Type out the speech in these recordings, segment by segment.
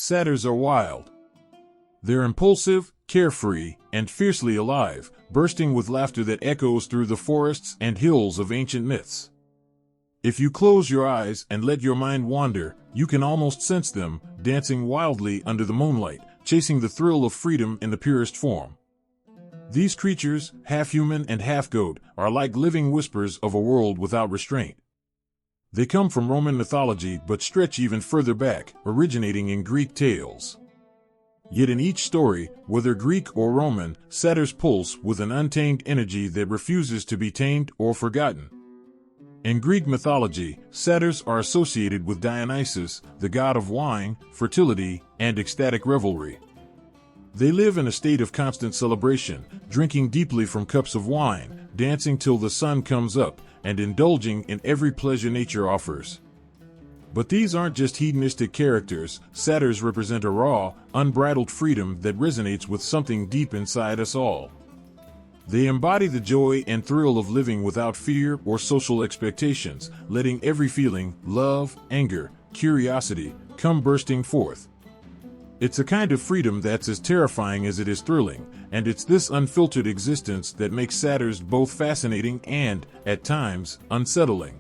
Satyrs are wild. They're impulsive, carefree, and fiercely alive, bursting with laughter that echoes through the forests and hills of ancient myths. If you close your eyes and let your mind wander, you can almost sense them, dancing wildly under the moonlight, chasing the thrill of freedom in the purest form. These creatures, half human and half goat, are like living whispers of a world without restraint. They come from Roman mythology but stretch even further back, originating in Greek tales. Yet in each story, whether Greek or Roman, satyrs pulse with an untamed energy that refuses to be tamed or forgotten. In Greek mythology, satyrs are associated with Dionysus, the god of wine, fertility, and ecstatic revelry. They live in a state of constant celebration, drinking deeply from cups of wine, dancing till the sun comes up, and indulging in every pleasure nature offers. But these aren't just hedonistic characters. Satyrs represent a raw, unbridled freedom that resonates with something deep inside us all. They embody the joy and thrill of living without fear or social expectations, letting every feeling, love, anger, curiosity, come bursting forth. It's a kind of freedom that's as terrifying as it is thrilling, and it's this unfiltered existence that makes satyrs both fascinating and, at times, unsettling.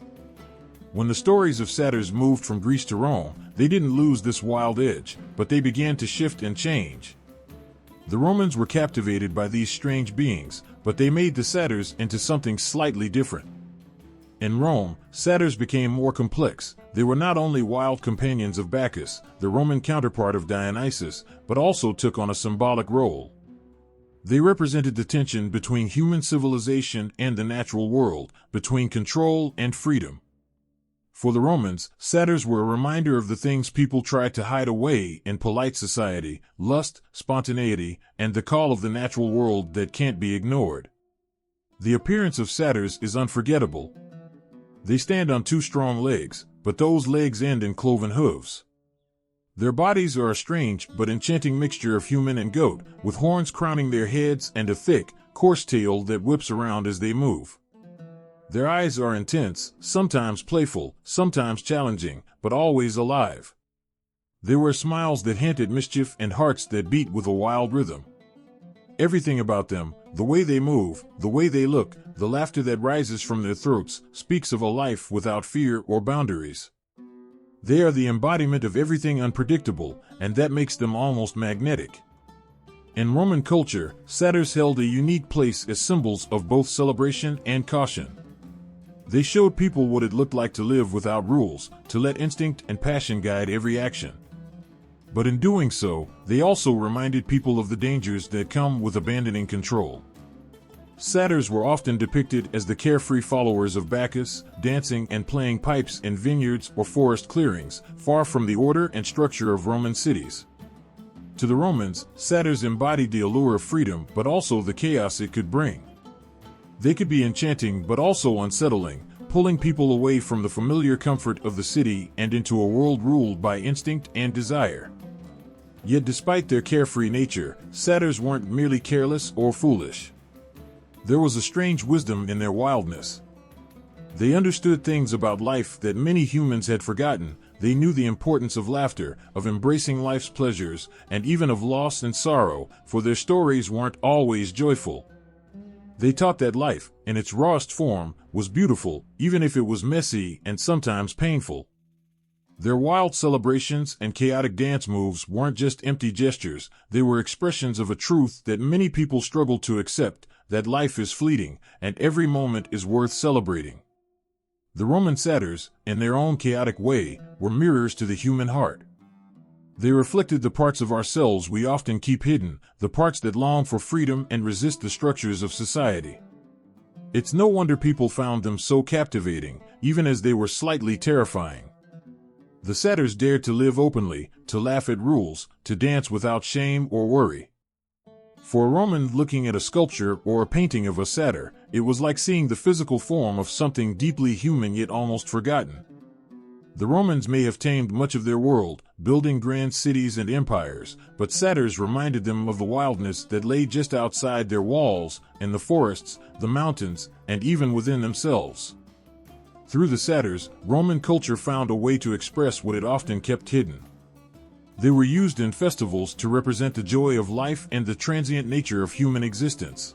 When the stories of satyrs moved from Greece to Rome, they didn't lose this wild edge, but they began to shift and change. The Romans were captivated by these strange beings, but they made the satyrs into something slightly different. In Rome, satyrs became more complex. They were not only wild companions of Bacchus, the Roman counterpart of Dionysus, but also took on a symbolic role. They represented the tension between human civilization and the natural world, between control and freedom. For the Romans, satyrs were a reminder of the things people tried to hide away in polite society: lust, spontaneity, and the call of the natural world that can't be ignored. The appearance of satyrs is unforgettable. They stand on two strong legs, but those legs end in cloven hooves. Their bodies are a strange but enchanting mixture of human and goat, with horns crowning their heads and a thick, coarse tail that whips around as they move. Their eyes are intense, sometimes playful, sometimes challenging, but always alive. They wear smiles that hint at mischief and hearts that beat with a wild rhythm. Everything about them, the way they move, the way they look, the laughter that rises from their throats, speaks of a life without fear or boundaries. They are the embodiment of everything unpredictable, and that makes them almost magnetic. In Roman culture, satyrs held a unique place as symbols of both celebration and caution. They showed people what it looked like to live without rules, to let instinct and passion guide every action. But in doing so, they also reminded people of the dangers that come with abandoning control. Satyrs were often depicted as the carefree followers of Bacchus, dancing and playing pipes in vineyards or forest clearings, far from the order and structure of Roman cities. To the Romans, satyrs embodied the allure of freedom but also the chaos it could bring. They could be enchanting but also unsettling, pulling people away from the familiar comfort of the city and into a world ruled by instinct and desire. Yet despite their carefree nature, satyrs weren't merely careless or foolish. There was a strange wisdom in their wildness. They understood things about life that many humans had forgotten. They knew the importance of laughter, of embracing life's pleasures, and even of loss and sorrow, for their stories weren't always joyful. They taught that life, in its rawest form, was beautiful, even if it was messy and sometimes painful. Their wild celebrations and chaotic dance moves weren't just empty gestures. They were expressions of a truth that many people struggle to accept, that life is fleeting, and every moment is worth celebrating. The Roman satyrs, in their own chaotic way, were mirrors to the human heart. They reflected the parts of ourselves we often keep hidden, the parts that long for freedom and resist the structures of society. It's no wonder people found them so captivating, even as they were slightly terrifying. The satyrs dared to live openly, to laugh at rules, to dance without shame or worry. For a Roman looking at a sculpture or a painting of a satyr, it was like seeing the physical form of something deeply human yet almost forgotten. The Romans may have tamed much of their world, building grand cities and empires, but satyrs reminded them of the wildness that lay just outside their walls, in the forests, the mountains, and even within themselves. Through the satyrs, Roman culture found a way to express what it often kept hidden. They were used in festivals to represent the joy of life and the transient nature of human existence.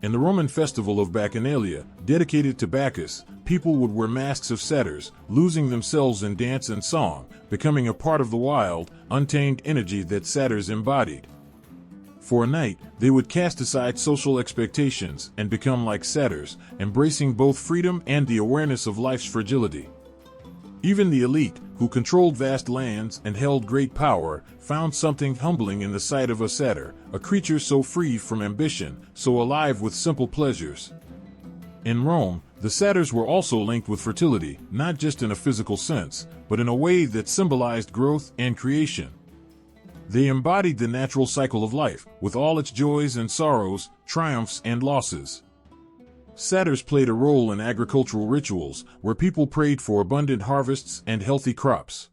In the Roman festival of Bacchanalia, dedicated to Bacchus, people would wear masks of satyrs, losing themselves in dance and song, becoming a part of the wild, untamed energy that satyrs embodied. For a night, they would cast aside social expectations and become like satyrs, embracing both freedom and the awareness of life's fragility. Even the elite, who controlled vast lands and held great power, found something humbling in the sight of a satyr, a creature so free from ambition, so alive with simple pleasures. In Rome, the satyrs were also linked with fertility, not just in a physical sense, but in a way that symbolized growth and creation. They embodied the natural cycle of life, with all its joys and sorrows, triumphs and losses. Satyrs played a role in agricultural rituals, where people prayed for abundant harvests and healthy crops.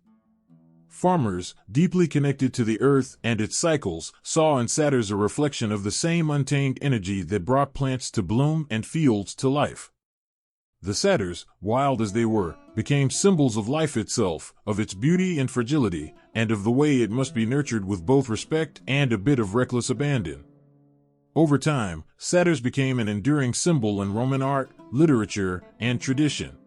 Farmers, deeply connected to the earth and its cycles, saw in satyrs a reflection of the same untamed energy that brought plants to bloom and fields to life. The satyrs, wild as they were, became symbols of life itself, of its beauty and fragility, and of the way it must be nurtured with both respect and a bit of reckless abandon. Over time, satyrs became an enduring symbol in Roman art, literature, and tradition.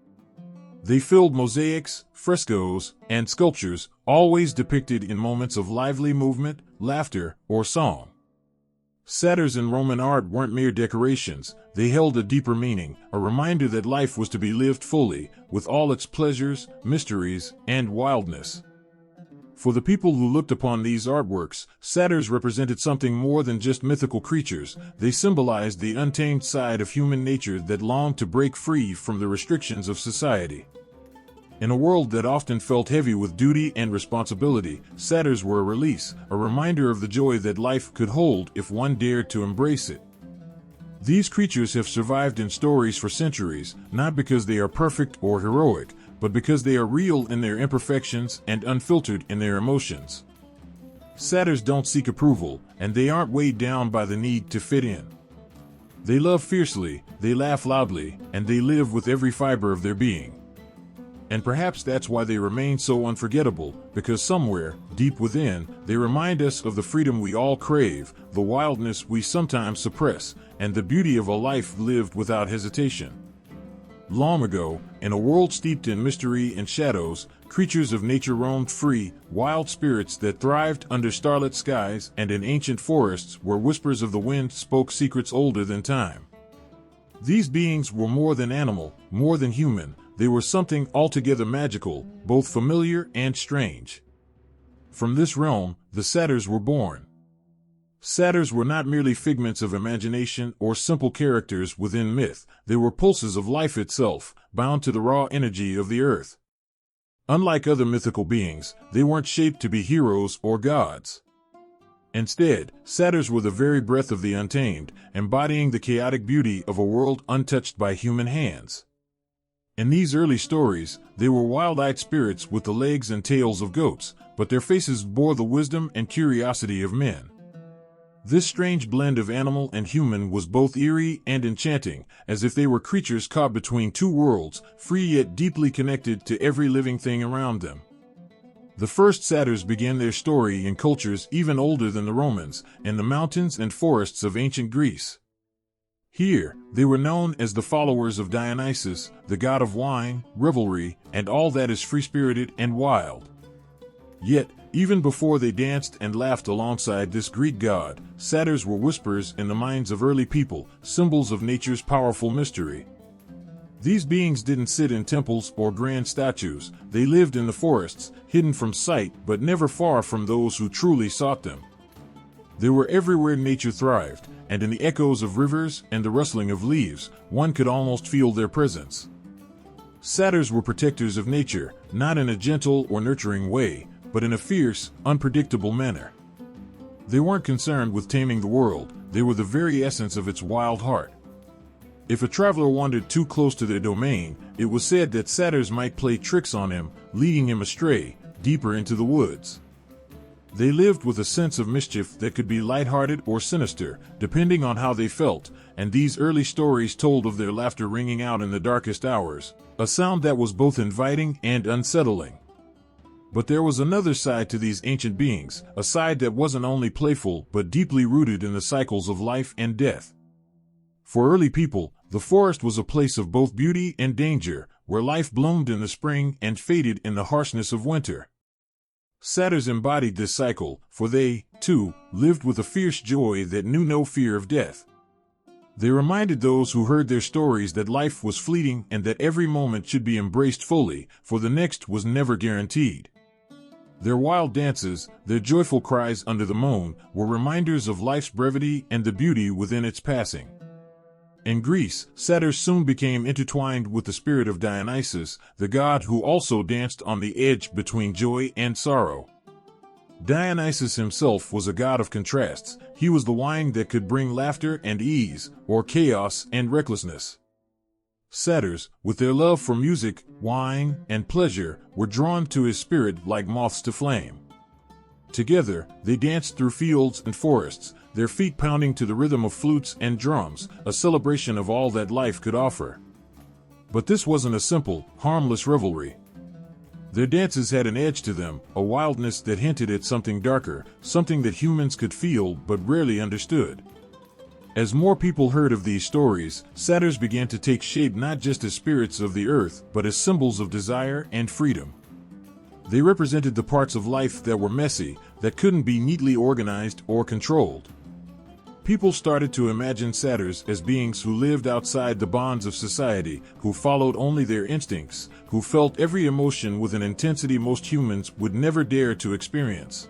They filled mosaics, frescoes, and sculptures, always depicted in moments of lively movement, laughter, or song. Satyrs in Roman art weren't mere decorations, they held a deeper meaning, a reminder that life was to be lived fully, with all its pleasures, mysteries, and wildness. For the people who looked upon these artworks, satyrs represented something more than just mythical creatures. They symbolized the untamed side of human nature that longed to break free from the restrictions of society. In a world that often felt heavy with duty and responsibility, satyrs were a release, a reminder of the joy that life could hold if one dared to embrace it. These creatures have survived in stories for centuries, not because they are perfect or heroic, but because they are real in their imperfections and unfiltered in their emotions. Satyrs don't seek approval, and they aren't weighed down by the need to fit in. They love fiercely, they laugh loudly, and they live with every fiber of their being. And perhaps that's why they remain so unforgettable, because somewhere, deep within, they remind us of the freedom we all crave, the wildness we sometimes suppress, and the beauty of a life lived without hesitation. Long ago, in a world steeped in mystery and shadows, creatures of nature roamed free, wild spirits that thrived under starlit skies and in ancient forests where whispers of the wind spoke secrets older than time. These beings were more than animal, more than human. They were something altogether magical, both familiar and strange. From this realm, the satyrs were born. Satyrs were not merely figments of imagination or simple characters within myth, they were pulses of life itself, bound to the raw energy of the earth. Unlike other mythical beings, they weren't shaped to be heroes or gods. Instead, satyrs were the very breath of the untamed, embodying the chaotic beauty of a world untouched by human hands. In these early stories, they were wild-eyed spirits with the legs and tails of goats, but their faces bore the wisdom and curiosity of men. This strange blend of animal and human was both eerie and enchanting, as if they were creatures caught between two worlds, free yet deeply connected to every living thing around them. The first satyrs began their story in cultures even older than the Romans, in the mountains and forests of ancient Greece. Here, they were known as the followers of Dionysus, the god of wine, revelry, and all that is free-spirited and wild. Yet, even before they danced and laughed alongside this Greek god, satyrs were whispers in the minds of early people, symbols of nature's powerful mystery. These beings didn't sit in temples or grand statues, they lived in the forests, hidden from sight but never far from those who truly sought them. They were everywhere nature thrived, and in the echoes of rivers and the rustling of leaves, one could almost feel their presence. Satyrs were protectors of nature, not in a gentle or nurturing way, but in a fierce, unpredictable manner. They weren't concerned with taming the world, they were the very essence of its wild heart. If a traveler wandered too close to their domain, it was said that satyrs might play tricks on him, leading him astray, deeper into the woods. They lived with a sense of mischief that could be lighthearted or sinister, depending on how they felt, and these early stories told of their laughter ringing out in the darkest hours, a sound that was both inviting and unsettling. But there was another side to these ancient beings, a side that wasn't only playful but deeply rooted in the cycles of life and death. For early people, the forest was a place of both beauty and danger, where life bloomed in the spring and faded in the harshness of winter. Satyrs embodied this cycle, for they, too, lived with a fierce joy that knew no fear of death. They reminded those who heard their stories that life was fleeting and that every moment should be embraced fully, for the next was never guaranteed. Their wild dances, their joyful cries under the moon, were reminders of life's brevity and the beauty within its passing. In Greece, satyrs soon became intertwined with the spirit of Dionysus, the god who also danced on the edge between joy and sorrow. Dionysus himself was a god of contrasts. He was the wine that could bring laughter and ease, or chaos and recklessness. Satyrs, with their love for music, wine, and pleasure, were drawn to his spirit like moths to flame. Together, they danced through fields and forests, their feet pounding to the rhythm of flutes and drums, a celebration of all that life could offer. But this wasn't a simple, harmless revelry. Their dances had an edge to them, a wildness that hinted at something darker, something that humans could feel but rarely understood. As more people heard of these stories, satyrs began to take shape not just as spirits of the earth, but as symbols of desire and freedom. They represented the parts of life that were messy, that couldn't be neatly organized or controlled. People started to imagine satyrs as beings who lived outside the bonds of society, who followed only their instincts, who felt every emotion with an intensity most humans would never dare to experience.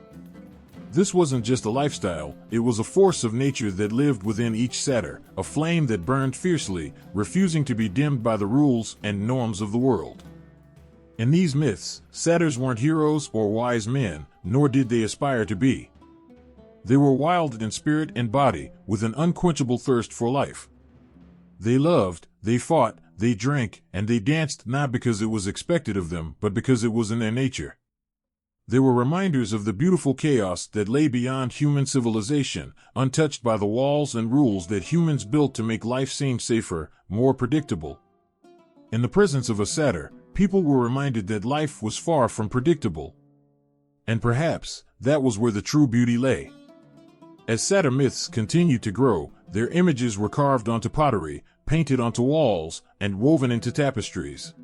This wasn't just a lifestyle, it was a force of nature that lived within each satyr, a flame that burned fiercely, refusing to be dimmed by the rules and norms of the world. In these myths, satyrs weren't heroes or wise men, nor did they aspire to be. They were wild in spirit and body, with an unquenchable thirst for life. They loved, they fought, they drank, and they danced not because it was expected of them, but because it was in their nature. They were reminders of the beautiful chaos that lay beyond human civilization, untouched by the walls and rules that humans built to make life seem safer, more predictable. In the presence of a satyr, people were reminded that life was far from predictable. And perhaps, that was where the true beauty lay. As satyr myths continued to grow, their images were carved onto pottery, painted onto walls, and woven into tapestries.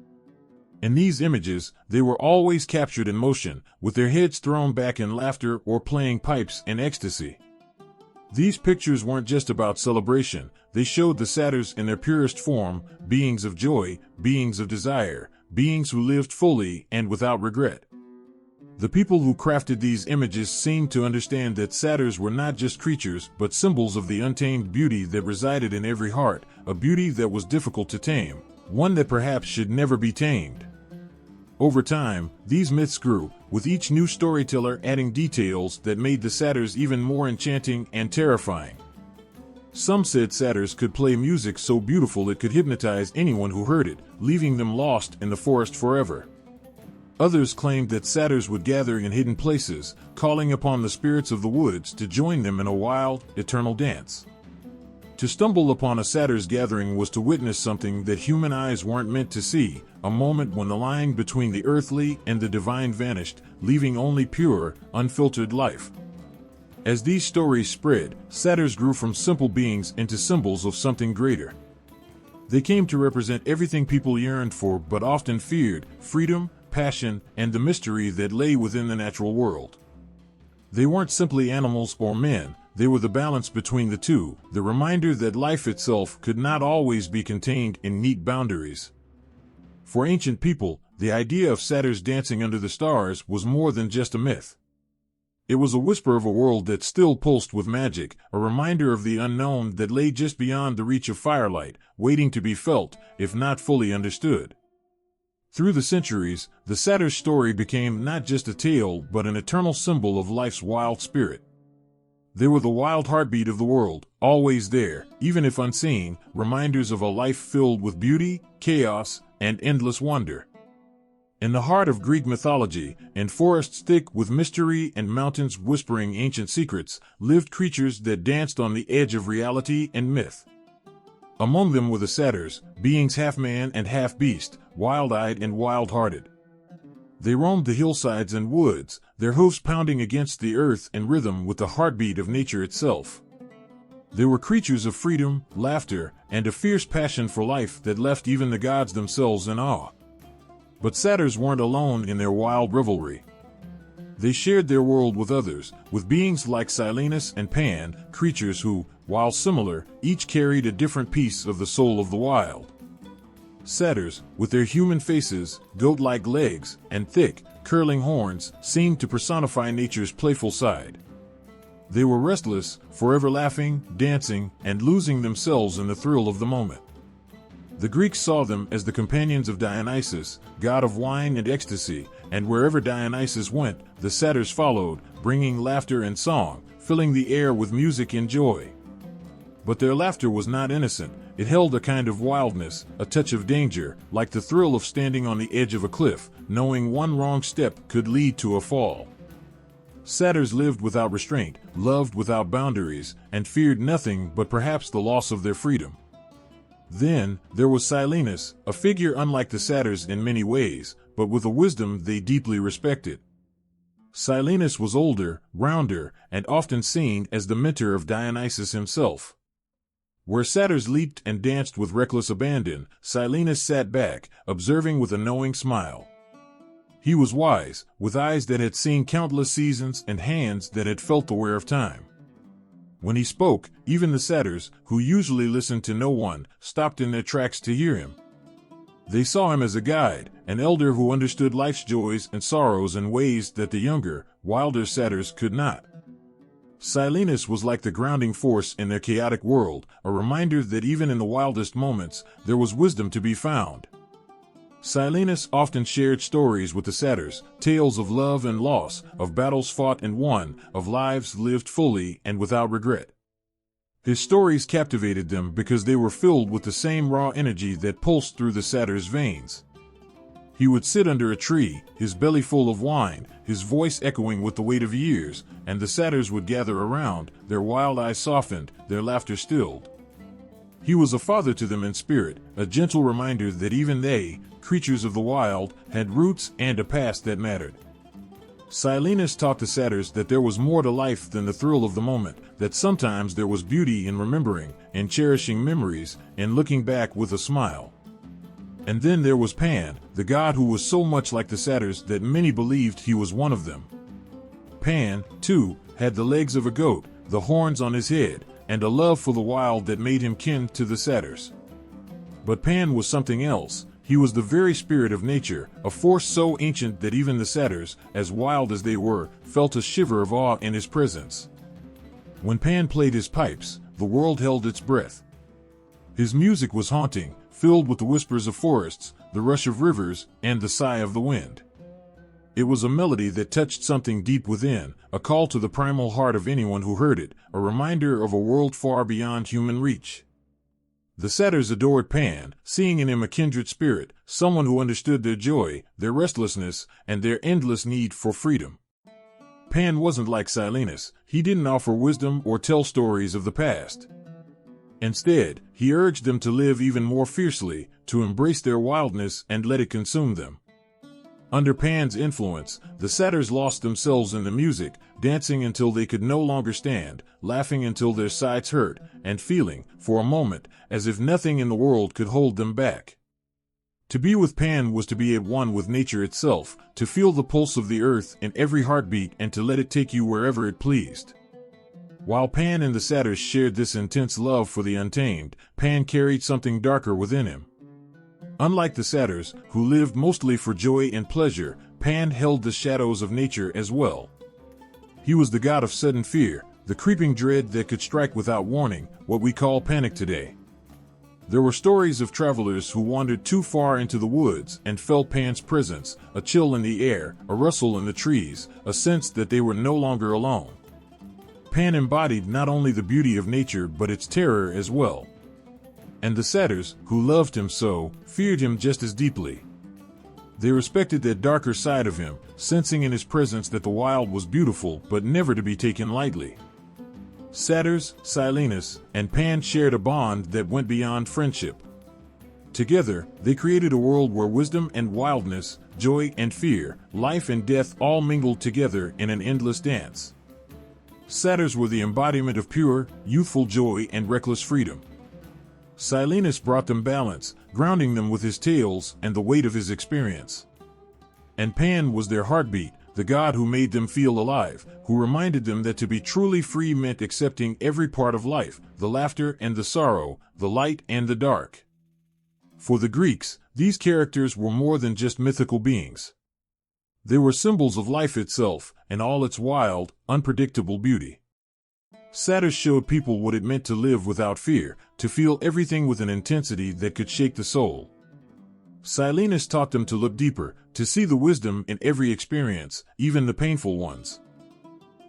In these images, they were always captured in motion, with their heads thrown back in laughter or playing pipes in ecstasy. These pictures weren't just about celebration, they showed the satyrs in their purest form, beings of joy, beings of desire, beings who lived fully and without regret. The people who crafted these images seemed to understand that satyrs were not just creatures but symbols of the untamed beauty that resided in every heart, a beauty that was difficult to tame, one that perhaps should never be tamed. Over time, these myths grew, with each new storyteller adding details that made the satyrs even more enchanting and terrifying. Some said satyrs could play music so beautiful it could hypnotize anyone who heard it, leaving them lost in the forest forever. Others claimed that satyrs would gather in hidden places, calling upon the spirits of the woods to join them in a wild, eternal dance. To stumble upon a satyr's gathering was to witness something that human eyes weren't meant to see, a moment when the line between the earthly and the divine vanished, leaving only pure, unfiltered life. As these stories spread, satyrs grew from simple beings into symbols of something greater. They came to represent everything people yearned for but often feared: freedom, passion, and the mystery that lay within the natural world. They weren't simply animals or men, they were the balance between the two, the reminder that life itself could not always be contained in neat boundaries. For ancient people, the idea of satyrs dancing under the stars was more than just a myth. It was a whisper of a world that still pulsed with magic, a reminder of the unknown that lay just beyond the reach of firelight, waiting to be felt, if not fully understood. Through the centuries, the satyr's story became not just a tale but an eternal symbol of life's wild spirit. They were the wild heartbeat of the world, always there, even if unseen, reminders of a life filled with beauty, chaos, and endless wonder. In the heart of Greek mythology, in forests thick with mystery and mountains whispering ancient secrets, lived creatures that danced on the edge of reality and myth. Among them were the satyrs, beings half man and half beast, wild-eyed and wild-hearted. They roamed the hillsides and woods, their hoofs pounding against the earth in rhythm with the heartbeat of nature itself. They were creatures of freedom, laughter, and a fierce passion for life that left even the gods themselves in awe. But satyrs weren't alone in their wild revelry. They shared their world with others, with beings like Silenus and Pan, creatures who, while similar, each carried a different piece of the soul of the wild. Satyrs, with their human faces, goat-like legs, and thick, curling horns, seemed to personify nature's playful side. They were restless, forever laughing, dancing, and losing themselves in the thrill of the moment. The Greeks saw them as the companions of Dionysus, god of wine and ecstasy, and wherever Dionysus went, the satyrs followed, bringing laughter and song, filling the air with music and joy. But their laughter was not innocent. It held a kind of wildness, a touch of danger, like the thrill of standing on the edge of a cliff, knowing one wrong step could lead to a fall. Satyrs lived without restraint, loved without boundaries, and feared nothing but perhaps the loss of their freedom. Then, there was Silenus, a figure unlike the satyrs in many ways, but with a wisdom they deeply respected. Silenus was older, rounder, and often seen as the mentor of Dionysus himself. Where satyrs leaped and danced with reckless abandon, Silenus sat back, observing with a knowing smile. He was wise, with eyes that had seen countless seasons and hands that had felt the wear of time. When he spoke, even the satyrs, who usually listened to no one, stopped in their tracks to hear him. They saw him as a guide, an elder who understood life's joys and sorrows in ways that the younger, wilder satyrs could not. Silenus was like the grounding force in their chaotic world, a reminder that even in the wildest moments, there was wisdom to be found. Silenus often shared stories with the satyrs, tales of love and loss, of battles fought and won, of lives lived fully and without regret. His stories captivated them because they were filled with the same raw energy that pulsed through the satyr's veins. He would sit under a tree, his belly full of wine, his voice echoing with the weight of years, and the satyrs would gather around, their wild eyes softened, their laughter stilled. He was a father to them in spirit, a gentle reminder that even they, creatures of the wild, had roots and a past that mattered. Silenus taught the satyrs that there was more to life than the thrill of the moment, that sometimes there was beauty in remembering, in cherishing memories, in looking back with a smile. And then there was Pan, the god who was so much like the satyrs that many believed he was one of them. Pan, too, had the legs of a goat, the horns on his head, and a love for the wild that made him kin to the satyrs. But Pan was something else. He was the very spirit of nature, a force so ancient that even the satyrs, as wild as they were, felt a shiver of awe in his presence. When Pan played his pipes, the world held its breath. His music was haunting, filled with the whispers of forests, the rush of rivers, and the sigh of the wind. It was a melody that touched something deep within, a call to the primal heart of anyone who heard it, a reminder of a world far beyond human reach. The satyrs adored Pan, seeing in him a kindred spirit, someone who understood their joy, their restlessness, and their endless need for freedom. Pan wasn't like Silenus. He didn't offer wisdom or tell stories of the past. Instead, he urged them to live even more fiercely, to embrace their wildness and let it consume them. Under Pan's influence, the satyrs lost themselves in the music, dancing until they could no longer stand, laughing until their sides hurt, and feeling, for a moment, as if nothing in the world could hold them back. To be with Pan was to be at one with nature itself, to feel the pulse of the earth in every heartbeat and to let it take you wherever it pleased. While Pan and the satyrs shared this intense love for the untamed, Pan carried something darker within him. Unlike the satyrs, who lived mostly for joy and pleasure, Pan held the shadows of nature as well. He was the god of sudden fear, the creeping dread that could strike without warning, what we call panic today. There were stories of travelers who wandered too far into the woods and felt Pan's presence, a chill in the air, a rustle in the trees, a sense that they were no longer alone. Pan embodied not only the beauty of nature but its terror as well. And the satyrs, who loved him so, feared him just as deeply. They respected that darker side of him, sensing in his presence that the wild was beautiful but never to be taken lightly. Satyrs, Silenus, and Pan shared a bond that went beyond friendship. Together, they created a world where wisdom and wildness, joy and fear, life and death all mingled together in an endless dance. Satyrs were the embodiment of pure, youthful joy and reckless freedom. Silenus brought them balance, grounding them with his tales and the weight of his experience. And Pan was their heartbeat, the god who made them feel alive, who reminded them that to be truly free meant accepting every part of life, the laughter and the sorrow, the light and the dark. For the Greeks, these characters were more than just mythical beings. They were symbols of life itself and all its wild, unpredictable beauty. Satyrs showed people what it meant to live without fear, to feel everything with an intensity that could shake the soul. Silenus taught them to look deeper, to see the wisdom in every experience, even the painful ones.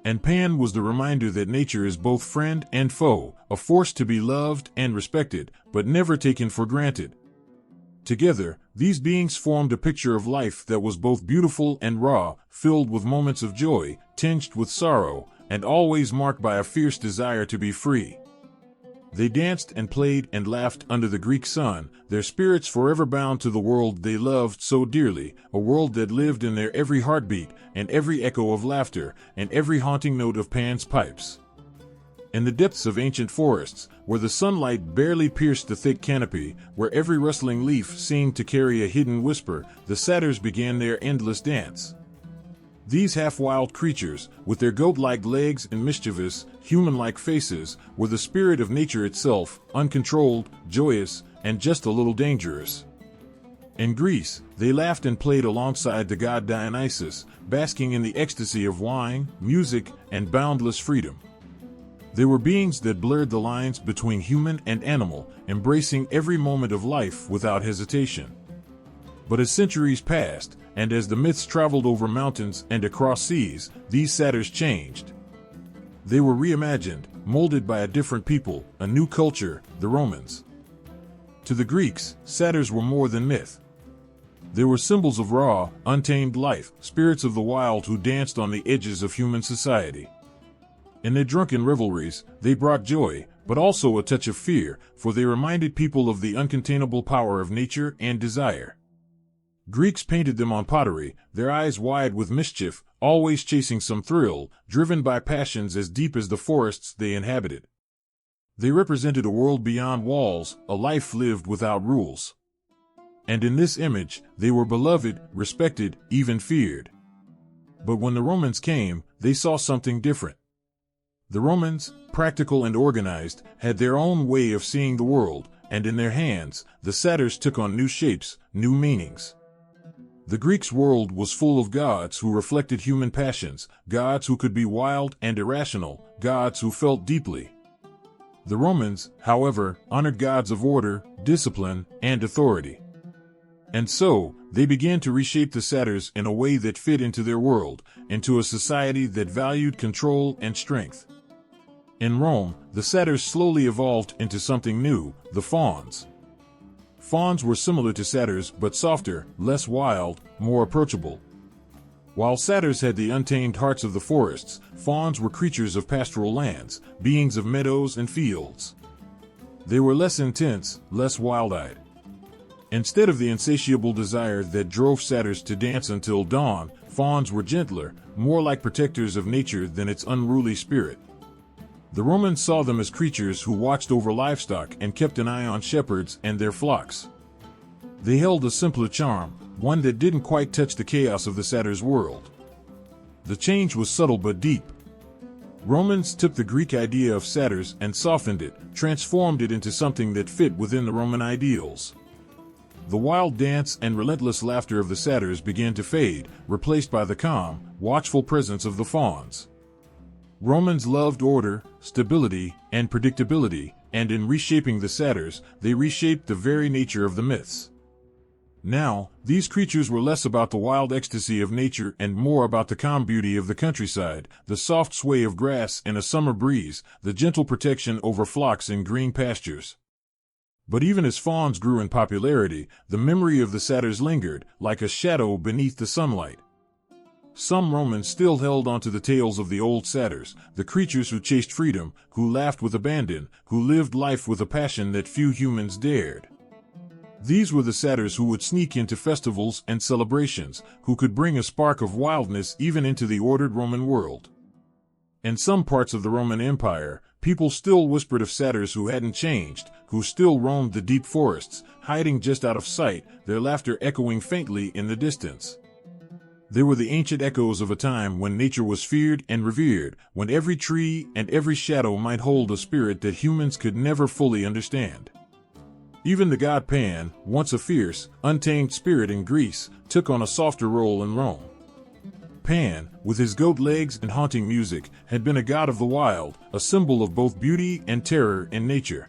And Pan was the reminder that nature is both friend and foe, a force to be loved and respected, but never taken for granted. Together, these beings formed a picture of life that was both beautiful and raw, filled with moments of joy, tinged with sorrow, and always marked by a fierce desire to be free. They danced and played and laughed under the Greek sun, their spirits forever bound to the world they loved so dearly, a world that lived in their every heartbeat, and every echo of laughter, and every haunting note of Pan's pipes. In the depths of ancient forests, where the sunlight barely pierced the thick canopy, where every rustling leaf seemed to carry a hidden whisper, the satyrs began their endless dance. These half-wild creatures, with their goat-like legs and mischievous, human-like faces, were the spirit of nature itself, uncontrolled, joyous, and just a little dangerous. In Greece, they laughed and played alongside the god Dionysus, basking in the ecstasy of wine, music, and boundless freedom. They were beings that blurred the lines between human and animal, embracing every moment of life without hesitation. But as centuries passed, and as the myths traveled over mountains and across seas, these satyrs changed. They were reimagined, molded by a different people, a new culture, the Romans. To the Greeks, satyrs were more than myth. They were symbols of raw, untamed life, spirits of the wild who danced on the edges of human society. In their drunken revelries, they brought joy, but also a touch of fear, for they reminded people of the uncontainable power of nature and desire. Greeks painted them on pottery, their eyes wide with mischief, always chasing some thrill, driven by passions as deep as the forests they inhabited. They represented a world beyond walls, a life lived without rules. And in this image, they were beloved, respected, even feared. But when the Romans came, they saw something different. The Romans, practical and organized, had their own way of seeing the world, and in their hands, the satyrs took on new shapes, new meanings. The Greeks' world was full of gods who reflected human passions, gods who could be wild and irrational, gods who felt deeply. The Romans, however, honored gods of order, discipline, and authority. And so, they began to reshape the satyrs in a way that fit into their world, into a society that valued control and strength. In Rome, the satyrs slowly evolved into something new, the fauns. Fauns were similar to satyrs but softer, less wild, more approachable. While satyrs had the untamed hearts of the forests, fauns were creatures of pastoral lands, beings of meadows and fields. They were less intense, less wild-eyed. Instead of the insatiable desire that drove satyrs to dance until dawn, fauns were gentler, more like protectors of nature than its unruly spirit. The Romans saw them as creatures who watched over livestock and kept an eye on shepherds and their flocks. They held a simpler charm, one that didn't quite touch the chaos of the satyr's world. The change was subtle but deep. Romans took the Greek idea of satyrs and softened it, transformed it into something that fit within the Roman ideals. The wild dance and relentless laughter of the satyrs began to fade, replaced by the calm, watchful presence of the fauns. Romans loved order, stability, and predictability, and in reshaping the satyrs, they reshaped the very nature of the myths. Now, these creatures were less about the wild ecstasy of nature and more about the calm beauty of the countryside, the soft sway of grass in a summer breeze, the gentle protection over flocks in green pastures. But even as fauns grew in popularity, the memory of the satyrs lingered, like a shadow beneath the sunlight. Some Romans still held onto the tales of the old satyrs, the creatures who chased freedom, who laughed with abandon, who lived life with a passion that few humans dared. These were the satyrs who would sneak into festivals and celebrations, who could bring a spark of wildness even into the ordered Roman world. In some parts of the Roman Empire, people still whispered of satyrs who hadn't changed, who still roamed the deep forests, hiding just out of sight, their laughter echoing faintly in the distance. They were the ancient echoes of a time when nature was feared and revered, when every tree and every shadow might hold a spirit that humans could never fully understand. Even the god Pan, once a fierce, untamed spirit in Greece, took on a softer role in Rome. Pan, with his goat legs and haunting music, had been a god of the wild, a symbol of both beauty and terror in nature.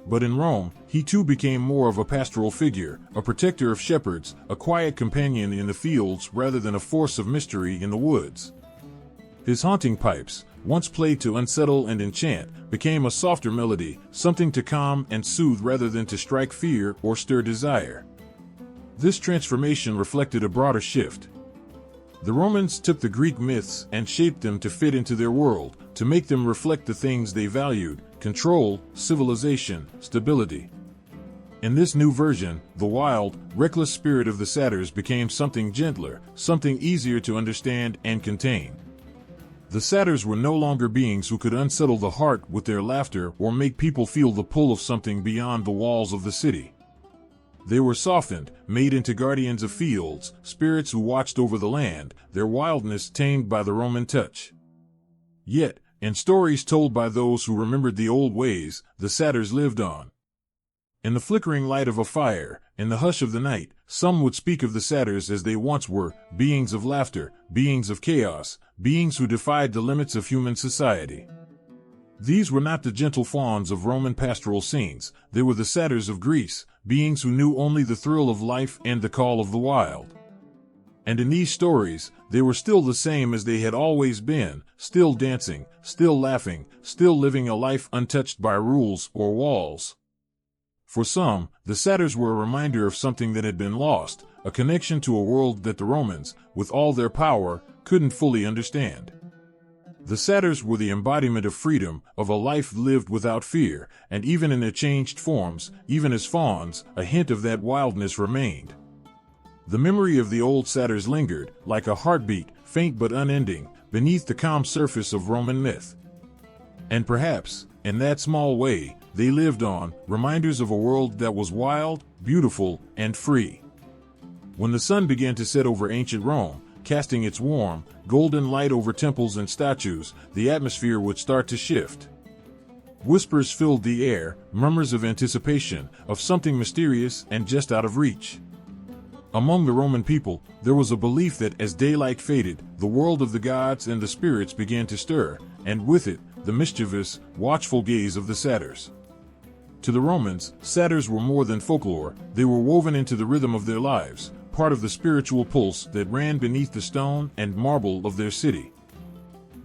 But in Rome, he too became more of a pastoral figure, a protector of shepherds, a quiet companion in the fields rather than a force of mystery in the woods. His haunting pipes, once played to unsettle and enchant, became a softer melody, something to calm and soothe rather than to strike fear or stir desire. This transformation reflected a broader shift. The Romans took the Greek myths and shaped them to fit into their world, to make them reflect the things they valued: control, civilization, stability. In this new version, the wild, reckless spirit of the satyrs became something gentler, something easier to understand and contain. The satyrs were no longer beings who could unsettle the heart with their laughter or make people feel the pull of something beyond the walls of the city. They were softened, made into guardians of fields, spirits who watched over the land, their wildness tamed by the Roman touch. Yet, in stories told by those who remembered the old ways, the satyrs lived on. In the flickering light of a fire, in the hush of the night, some would speak of the satyrs as they once were, beings of laughter, beings of chaos, beings who defied the limits of human society. These were not the gentle fauns of Roman pastoral scenes, they were the satyrs of Greece, beings who knew only the thrill of life and the call of the wild. And in these stories, they were still the same as they had always been, still dancing, still laughing, still living a life untouched by rules or walls. For some, the satyrs were a reminder of something that had been lost, a connection to a world that the Romans, with all their power, couldn't fully understand. The satyrs were the embodiment of freedom, of a life lived without fear, and even in their changed forms, even as fauns, a hint of that wildness remained. The memory of the old satyrs lingered, like a heartbeat, faint but unending, beneath the calm surface of Roman myth. And perhaps, in that small way, they lived on, reminders of a world that was wild, beautiful, and free. When the sun began to set over ancient Rome, casting its warm, golden light over temples and statues, the atmosphere would start to shift. Whispers filled the air, murmurs of anticipation, of something mysterious and just out of reach. Among the Roman people, there was a belief that as daylight faded, the world of the gods and the spirits began to stir, and with it, the mischievous, watchful gaze of the satyrs. To the Romans, satyrs were more than folklore, they were woven into the rhythm of their lives, part of the spiritual pulse that ran beneath the stone and marble of their city.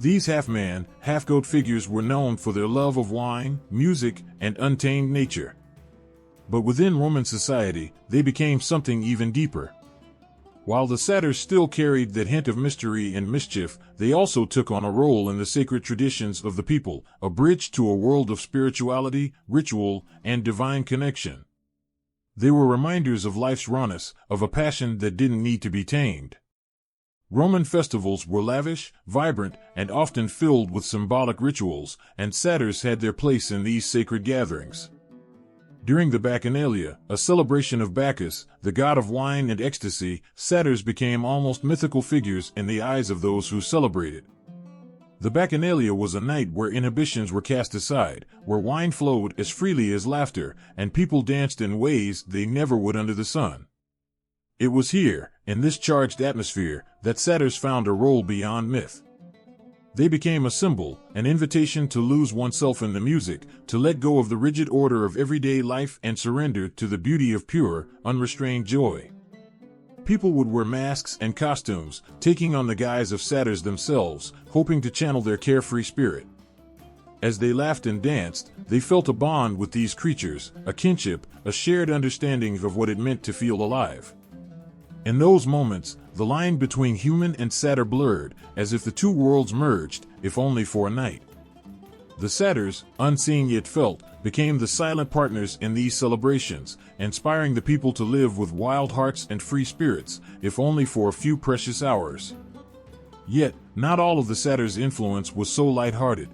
These half-man, half-goat figures were known for their love of wine, music, and untamed nature. But within Roman society, they became something even deeper. While the satyrs still carried that hint of mystery and mischief, they also took on a role in the sacred traditions of the people, a bridge to a world of spirituality, ritual, and divine connection. They were reminders of life's rawness, of a passion that didn't need to be tamed. Roman festivals were lavish, vibrant, and often filled with symbolic rituals, and satyrs had their place in these sacred gatherings. During the Bacchanalia, a celebration of Bacchus, the god of wine and ecstasy, satyrs became almost mythical figures in the eyes of those who celebrated. The Bacchanalia was a night where inhibitions were cast aside, where wine flowed as freely as laughter, and people danced in ways they never would under the sun. It was here, in this charged atmosphere, that satyrs found a role beyond myth. They became a symbol, an invitation to lose oneself in the music, to let go of the rigid order of everyday life and surrender to the beauty of pure, unrestrained joy. People would wear masks and costumes, taking on the guise of satyrs themselves, hoping to channel their carefree spirit. As they laughed and danced, they felt a bond with these creatures, a kinship, a shared understanding of what it meant to feel alive. In those moments, the line between human and satyr blurred, as if the two worlds merged, if only for a night. The Satyrs, unseen yet felt, became the silent partners in these celebrations, inspiring the people to live with wild hearts and free spirits, if only for a few precious hours. Yet, not all of the Satyrs' influence was so light-hearted.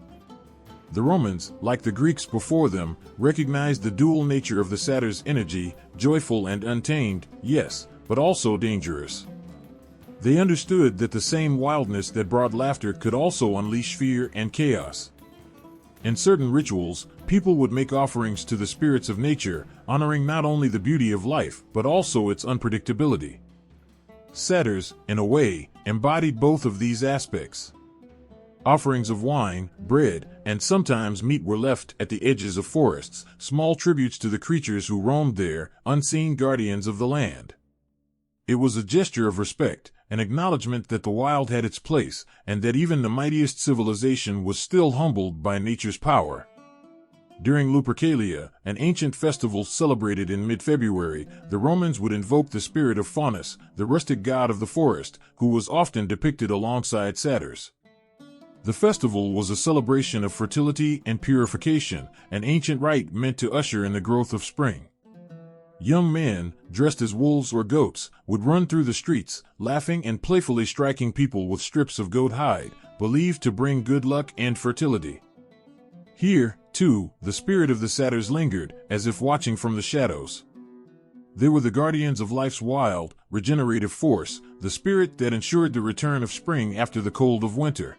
The Romans, like the Greeks before them, recognized the dual nature of the Satyr's energy, joyful and untamed, yes, but also dangerous. They understood that the same wildness that brought laughter could also unleash fear and chaos. In certain rituals, people would make offerings to the spirits of nature, honoring not only the beauty of life, but also its unpredictability. Satyrs, in a way, embodied both of these aspects. Offerings of wine, bread, and sometimes meat were left at the edges of forests, small tributes to the creatures who roamed there, unseen guardians of the land. It was a gesture of respect, an acknowledgement that the wild had its place, and that even the mightiest civilization was still humbled by nature's power. During Lupercalia, an ancient festival celebrated in mid-February, the Romans would invoke the spirit of Faunus, the rustic god of the forest, who was often depicted alongside satyrs. The festival was a celebration of fertility and purification, an ancient rite meant to usher in the growth of spring. Young men, dressed as wolves or goats, would run through the streets, laughing and playfully striking people with strips of goat hide, believed to bring good luck and fertility. Here, too, the spirit of the satyrs lingered, as if watching from the shadows. They were the guardians of life's wild, regenerative force, the spirit that ensured the return of spring after the cold of winter.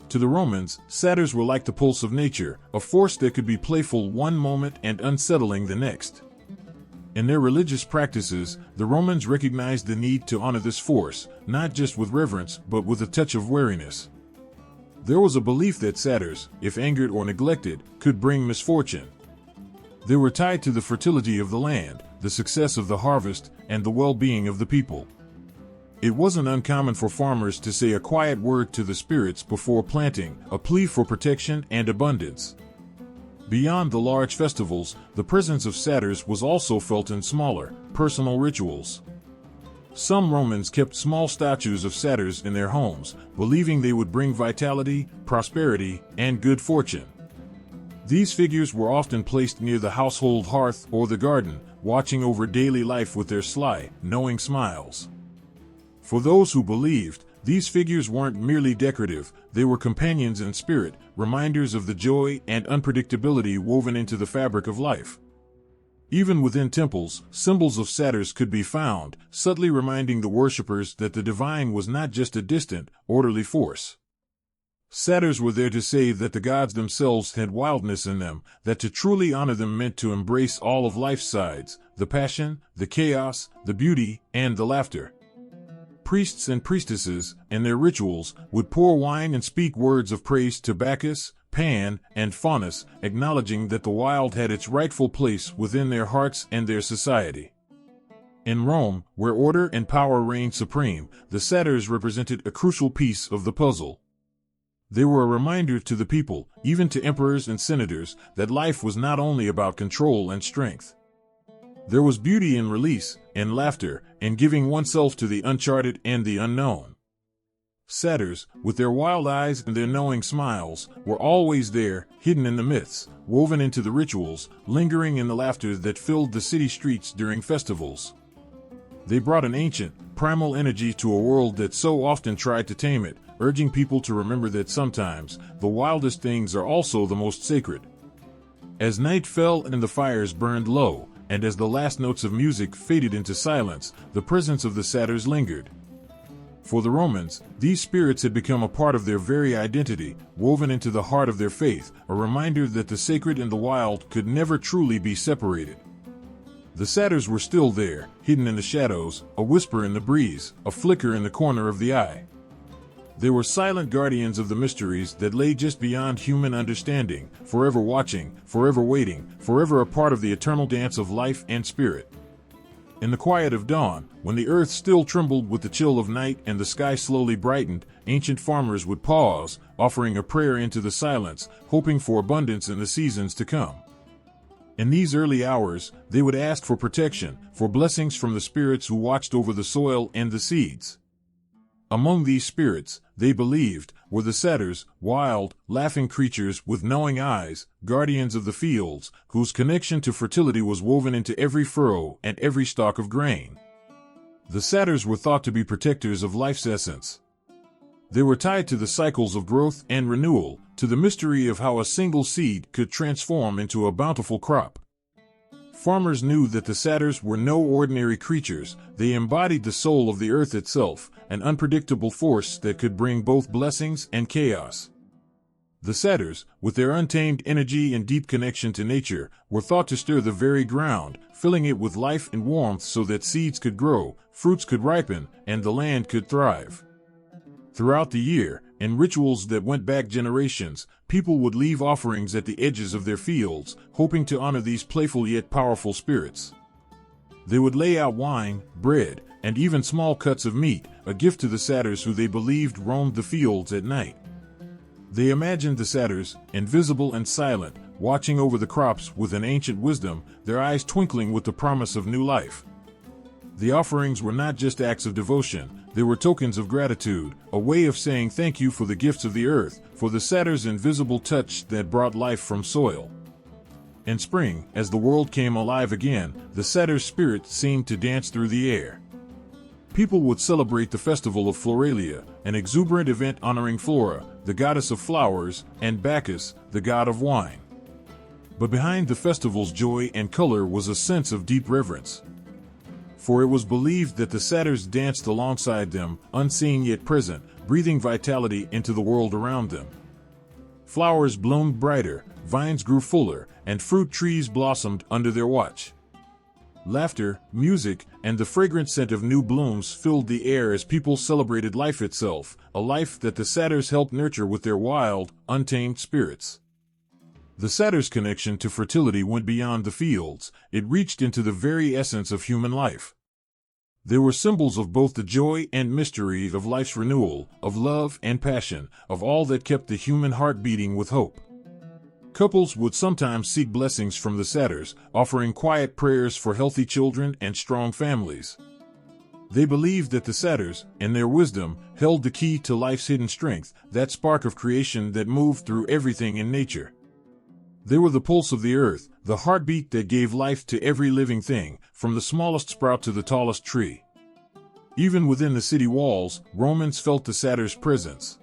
To the Romans, satyrs were like the pulse of nature, a force that could be playful one moment and unsettling the next. In their religious practices, the Romans recognized the need to honor this force, not just with reverence, but with a touch of wariness. There was a belief that satyrs, if angered or neglected, could bring misfortune. They were tied to the fertility of the land, the success of the harvest, and the well-being of the people. It wasn't uncommon for farmers to say a quiet word to the spirits before planting, a plea for protection and abundance. Beyond the large festivals, the presence of satyrs was also felt in smaller, personal rituals. Some Romans kept small statues of satyrs in their homes, believing they would bring vitality, prosperity, and good fortune. These figures were often placed near the household hearth or the garden, watching over daily life with their sly, knowing smiles. For those who believed, these figures weren't merely decorative, they were companions in spirit, reminders of the joy and unpredictability woven into the fabric of life. Even within temples, symbols of satyrs could be found, subtly reminding the worshippers that the divine was not just a distant, orderly force. Satyrs were there to say that the gods themselves had wildness in them, that to truly honor them meant to embrace all of life's sides, the passion, the chaos, the beauty, and the laughter. Priests and priestesses, in their rituals, would pour wine and speak words of praise to Bacchus, Pan, and Faunus, acknowledging that the wild had its rightful place within their hearts and their society. In Rome, where order and power reigned supreme, the satyrs represented a crucial piece of the puzzle. They were a reminder to the people, even to emperors and senators, that life was not only about control and strength. There was beauty in release, in laughter, in giving oneself to the uncharted and the unknown. Satyrs, with their wild eyes and their knowing smiles, were always there, hidden in the myths, woven into the rituals, lingering in the laughter that filled the city streets during festivals. They brought an ancient, primal energy to a world that so often tried to tame it, urging people to remember that sometimes, the wildest things are also the most sacred. As night fell and the fires burned low, and as the last notes of music faded into silence, the presence of the satyrs lingered. For the Romans, these spirits had become a part of their very identity, woven into the heart of their faith, a reminder that the sacred and the wild could never truly be separated. The satyrs were still there, hidden in the shadows, a whisper in the breeze, a flicker in the corner of the eye. They were silent guardians of the mysteries that lay just beyond human understanding, forever watching, forever waiting, forever a part of the eternal dance of life and spirit. In the quiet of dawn, when the earth still trembled with the chill of night and the sky slowly brightened, ancient farmers would pause, offering a prayer into the silence, hoping for abundance in the seasons to come. In these early hours, they would ask for protection, for blessings from the spirits who watched over the soil and the seeds. Among these spirits, they believed, were the Satyrs, wild, laughing creatures with knowing eyes, guardians of the fields, whose connection to fertility was woven into every furrow and every stalk of grain. The Satyrs were thought to be protectors of life's essence. They were tied to the cycles of growth and renewal, to the mystery of how a single seed could transform into a bountiful crop. Farmers knew that the Satyrs were no ordinary creatures. They embodied the soul of the earth itself, an unpredictable force that could bring both blessings and chaos. The Satyrs, with their untamed energy and deep connection to nature, were thought to stir the very ground, filling it with life and warmth so that seeds could grow, fruits could ripen, and the land could thrive. Throughout the year, in rituals that went back generations, people would leave offerings at the edges of their fields, hoping to honor these playful yet powerful spirits. They would lay out wine, bread, and even small cuts of meat, a gift to the Satyrs who they believed roamed the fields at night. They imagined the Satyrs, invisible and silent, watching over the crops with an ancient wisdom, their eyes twinkling with the promise of new life. The offerings were not just acts of devotion, they were tokens of gratitude, a way of saying thank you for the gifts of the earth, for the Satyr's invisible touch that brought life from soil. In spring, as the world came alive again, the Satyr's spirit seemed to dance through the air. People would celebrate the festival of Floralia, an exuberant event honoring Flora, the goddess of flowers, and Bacchus, the god of wine. But behind the festival's joy and color was a sense of deep reverence. For it was believed that the Satyrs danced alongside them, unseen yet present, breathing vitality into the world around them. Flowers bloomed brighter, vines grew fuller, and fruit trees blossomed under their watch. Laughter, music, and the fragrant scent of new blooms filled the air as people celebrated life itself, a life that the Satyrs helped nurture with their wild, untamed spirits. The Satyr's connection to fertility went beyond the fields, it reached into the very essence of human life. They were symbols of both the joy and mystery of life's renewal, of love and passion, of all that kept the human heart beating with hope. Couples would sometimes seek blessings from the Satyrs, offering quiet prayers for healthy children and strong families. They believed that the Satyrs, in their wisdom, held the key to life's hidden strength, that spark of creation that moved through everything in nature. They were the pulse of the earth, the heartbeat that gave life to every living thing, from the smallest sprout to the tallest tree. Even within the city walls, Romans felt the Satyr's presence.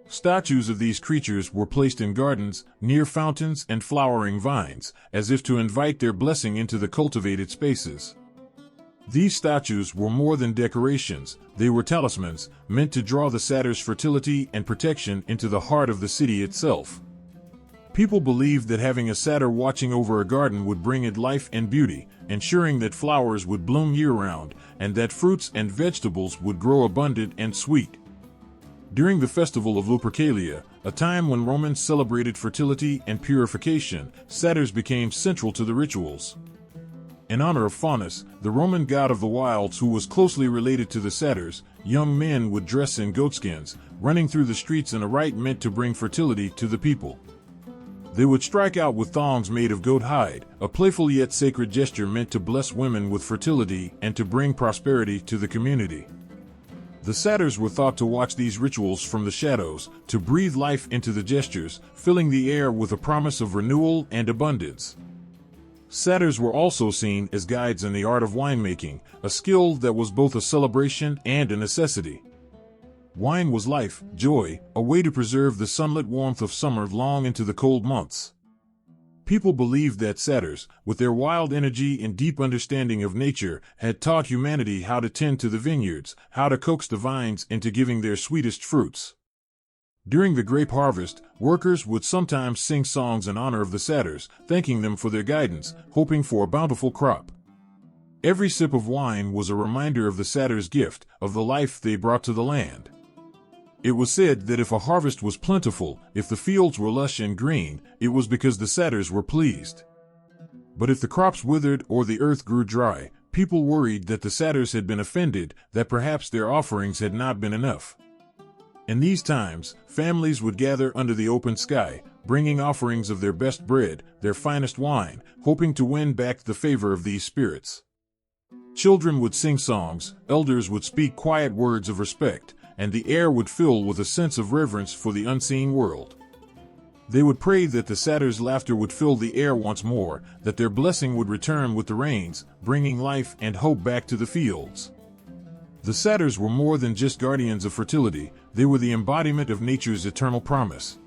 Statues of these creatures were placed in gardens, near fountains and flowering vines, as if to invite their blessing into the cultivated spaces. These statues were more than decorations, they were talismans, meant to draw the Satyr's fertility and protection into the heart of the city itself. People believed that having a Satyr watching over a garden would bring it life and beauty, ensuring that flowers would bloom year-round, and that fruits and vegetables would grow abundant and sweet. During the festival of Lupercalia, a time when Romans celebrated fertility and purification, Satyrs became central to the rituals. In honor of Faunus, the Roman god of the wilds who was closely related to the Satyrs, young men would dress in goatskins, running through the streets in a rite meant to bring fertility to the people. They would strike out with thongs made of goat hide, a playful yet sacred gesture meant to bless women with fertility and to bring prosperity to the community. The Satyrs were thought to watch these rituals from the shadows, to breathe life into the gestures, filling the air with a promise of renewal and abundance. Satyrs were also seen as guides in the art of winemaking, a skill that was both a celebration and a necessity. Wine was life, joy, a way to preserve the sunlit warmth of summer long into the cold months. People believed that Satyrs, with their wild energy and deep understanding of nature, had taught humanity how to tend to the vineyards, how to coax the vines into giving their sweetest fruits. During the grape harvest, workers would sometimes sing songs in honor of the Satyrs, thanking them for their guidance, hoping for a bountiful crop. Every sip of wine was a reminder of the Satyr's gift, of the life they brought to the land. It was said that if a harvest was plentiful, if the fields were lush and green, it was because the Satyrs were pleased. But if the crops withered or the earth grew dry, people worried that the Satyrs had been offended, that perhaps their offerings had not been enough. In these times, families would gather under the open sky, bringing offerings of their best bread, their finest wine, hoping to win back the favor of these spirits. Children would sing songs, elders would speak quiet words of respect, and the air would fill with a sense of reverence for the unseen world. They would pray that the Satyrs' laughter would fill the air once more, that their blessing would return with the rains, bringing life and hope back to the fields. The Satyrs were more than just guardians of fertility, they were the embodiment of nature's eternal promise.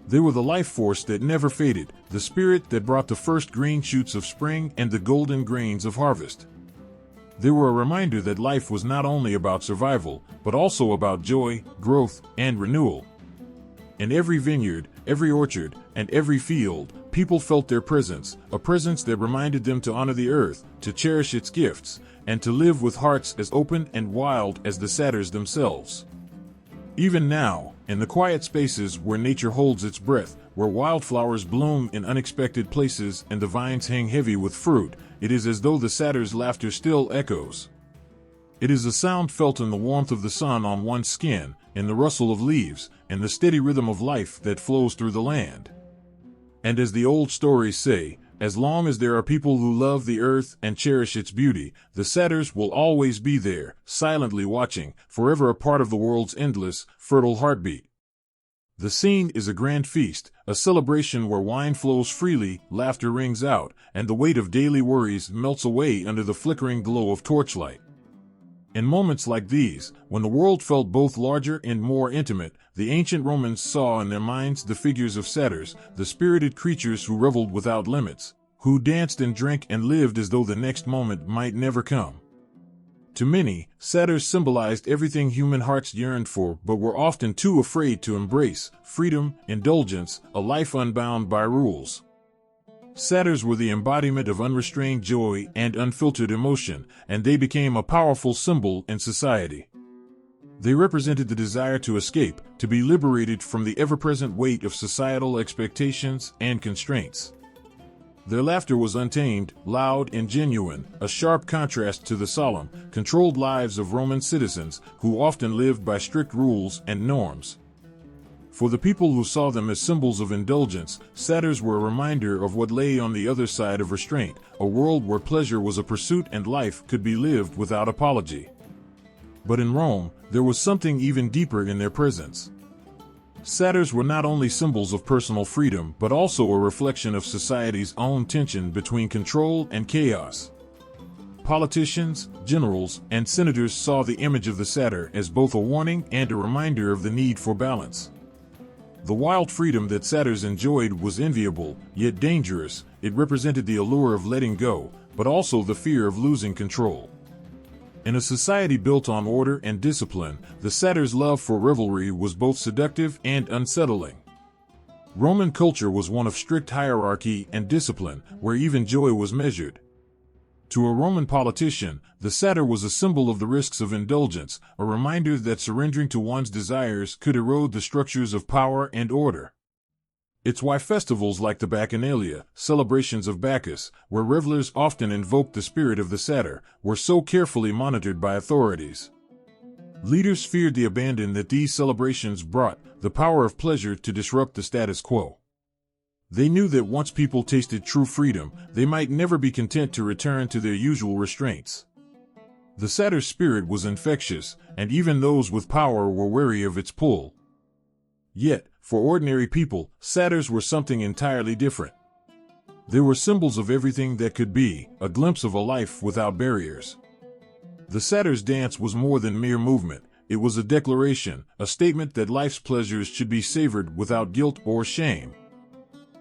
They were the life force that never faded, the spirit that brought the first green shoots of spring and the golden grains of harvest. They were a reminder that life was not only about survival, but also about joy, growth, and renewal. In every vineyard, every orchard, and every field, people felt their presence, a presence that reminded them to honor the earth, to cherish its gifts, and to live with hearts as open and wild as the Satyrs themselves. Even now, in the quiet spaces where nature holds its breath, where wildflowers bloom in unexpected places and the vines hang heavy with fruit, it is as though the Satyrs' laughter still echoes. It is a sound felt in the warmth of the sun on one's skin, in the rustle of leaves, and the steady rhythm of life that flows through the land. And as the old stories say, as long as there are people who love the earth and cherish its beauty, the Satyrs will always be there, silently watching, forever a part of the world's endless, fertile heartbeat. The scene is a grand feast, a celebration where wine flows freely, laughter rings out, and the weight of daily worries melts away under the flickering glow of torchlight. In moments like these, when the world felt both larger and more intimate, the ancient Romans saw in their minds the figures of Satyrs, the spirited creatures who reveled without limits, who danced and drank and lived as though the next moment might never come. To many, Satyrs symbolized everything human hearts yearned for but were often too afraid to embrace: freedom, indulgence, a life unbound by rules. Satyrs were the embodiment of unrestrained joy and unfiltered emotion, and they became a powerful symbol in society. They represented the desire to escape, to be liberated from the ever-present weight of societal expectations and constraints. Their laughter was untamed, loud, and genuine, a sharp contrast to the solemn, controlled lives of Roman citizens who often lived by strict rules and norms. For the people who saw them as symbols of indulgence, Satyrs were a reminder of what lay on the other side of restraint, a world where pleasure was a pursuit and life could be lived without apology. But in Rome, there was something even deeper in their presence. Satyrs were not only symbols of personal freedom but also a reflection of society's own tension between control and chaos. Politicians, generals, and senators saw the image of the satyr as both a warning and a reminder of the need for balance. The wild freedom that satyrs enjoyed was enviable, yet dangerous. It represented the allure of letting go, but also the fear of losing control. In a society built on order and discipline, the satyr's love for revelry was both seductive and unsettling. Roman culture was one of strict hierarchy and discipline, where even joy was measured. To a Roman politician, the satyr was a symbol of the risks of indulgence, a reminder that surrendering to one's desires could erode the structures of power and order. It's why festivals like the Bacchanalia, celebrations of Bacchus, where revelers often invoked the spirit of the satyr, were so carefully monitored by authorities. Leaders feared the abandon that these celebrations brought, the power of pleasure to disrupt the status quo. They knew that once people tasted true freedom, they might never be content to return to their usual restraints. The satyr's spirit was infectious, and even those with power were wary of its pull. Yet, for ordinary people, satyrs were something entirely different. They were symbols of everything that could be, a glimpse of a life without barriers. The satyr's dance was more than mere movement. It was a declaration, a statement that life's pleasures should be savored without guilt or shame.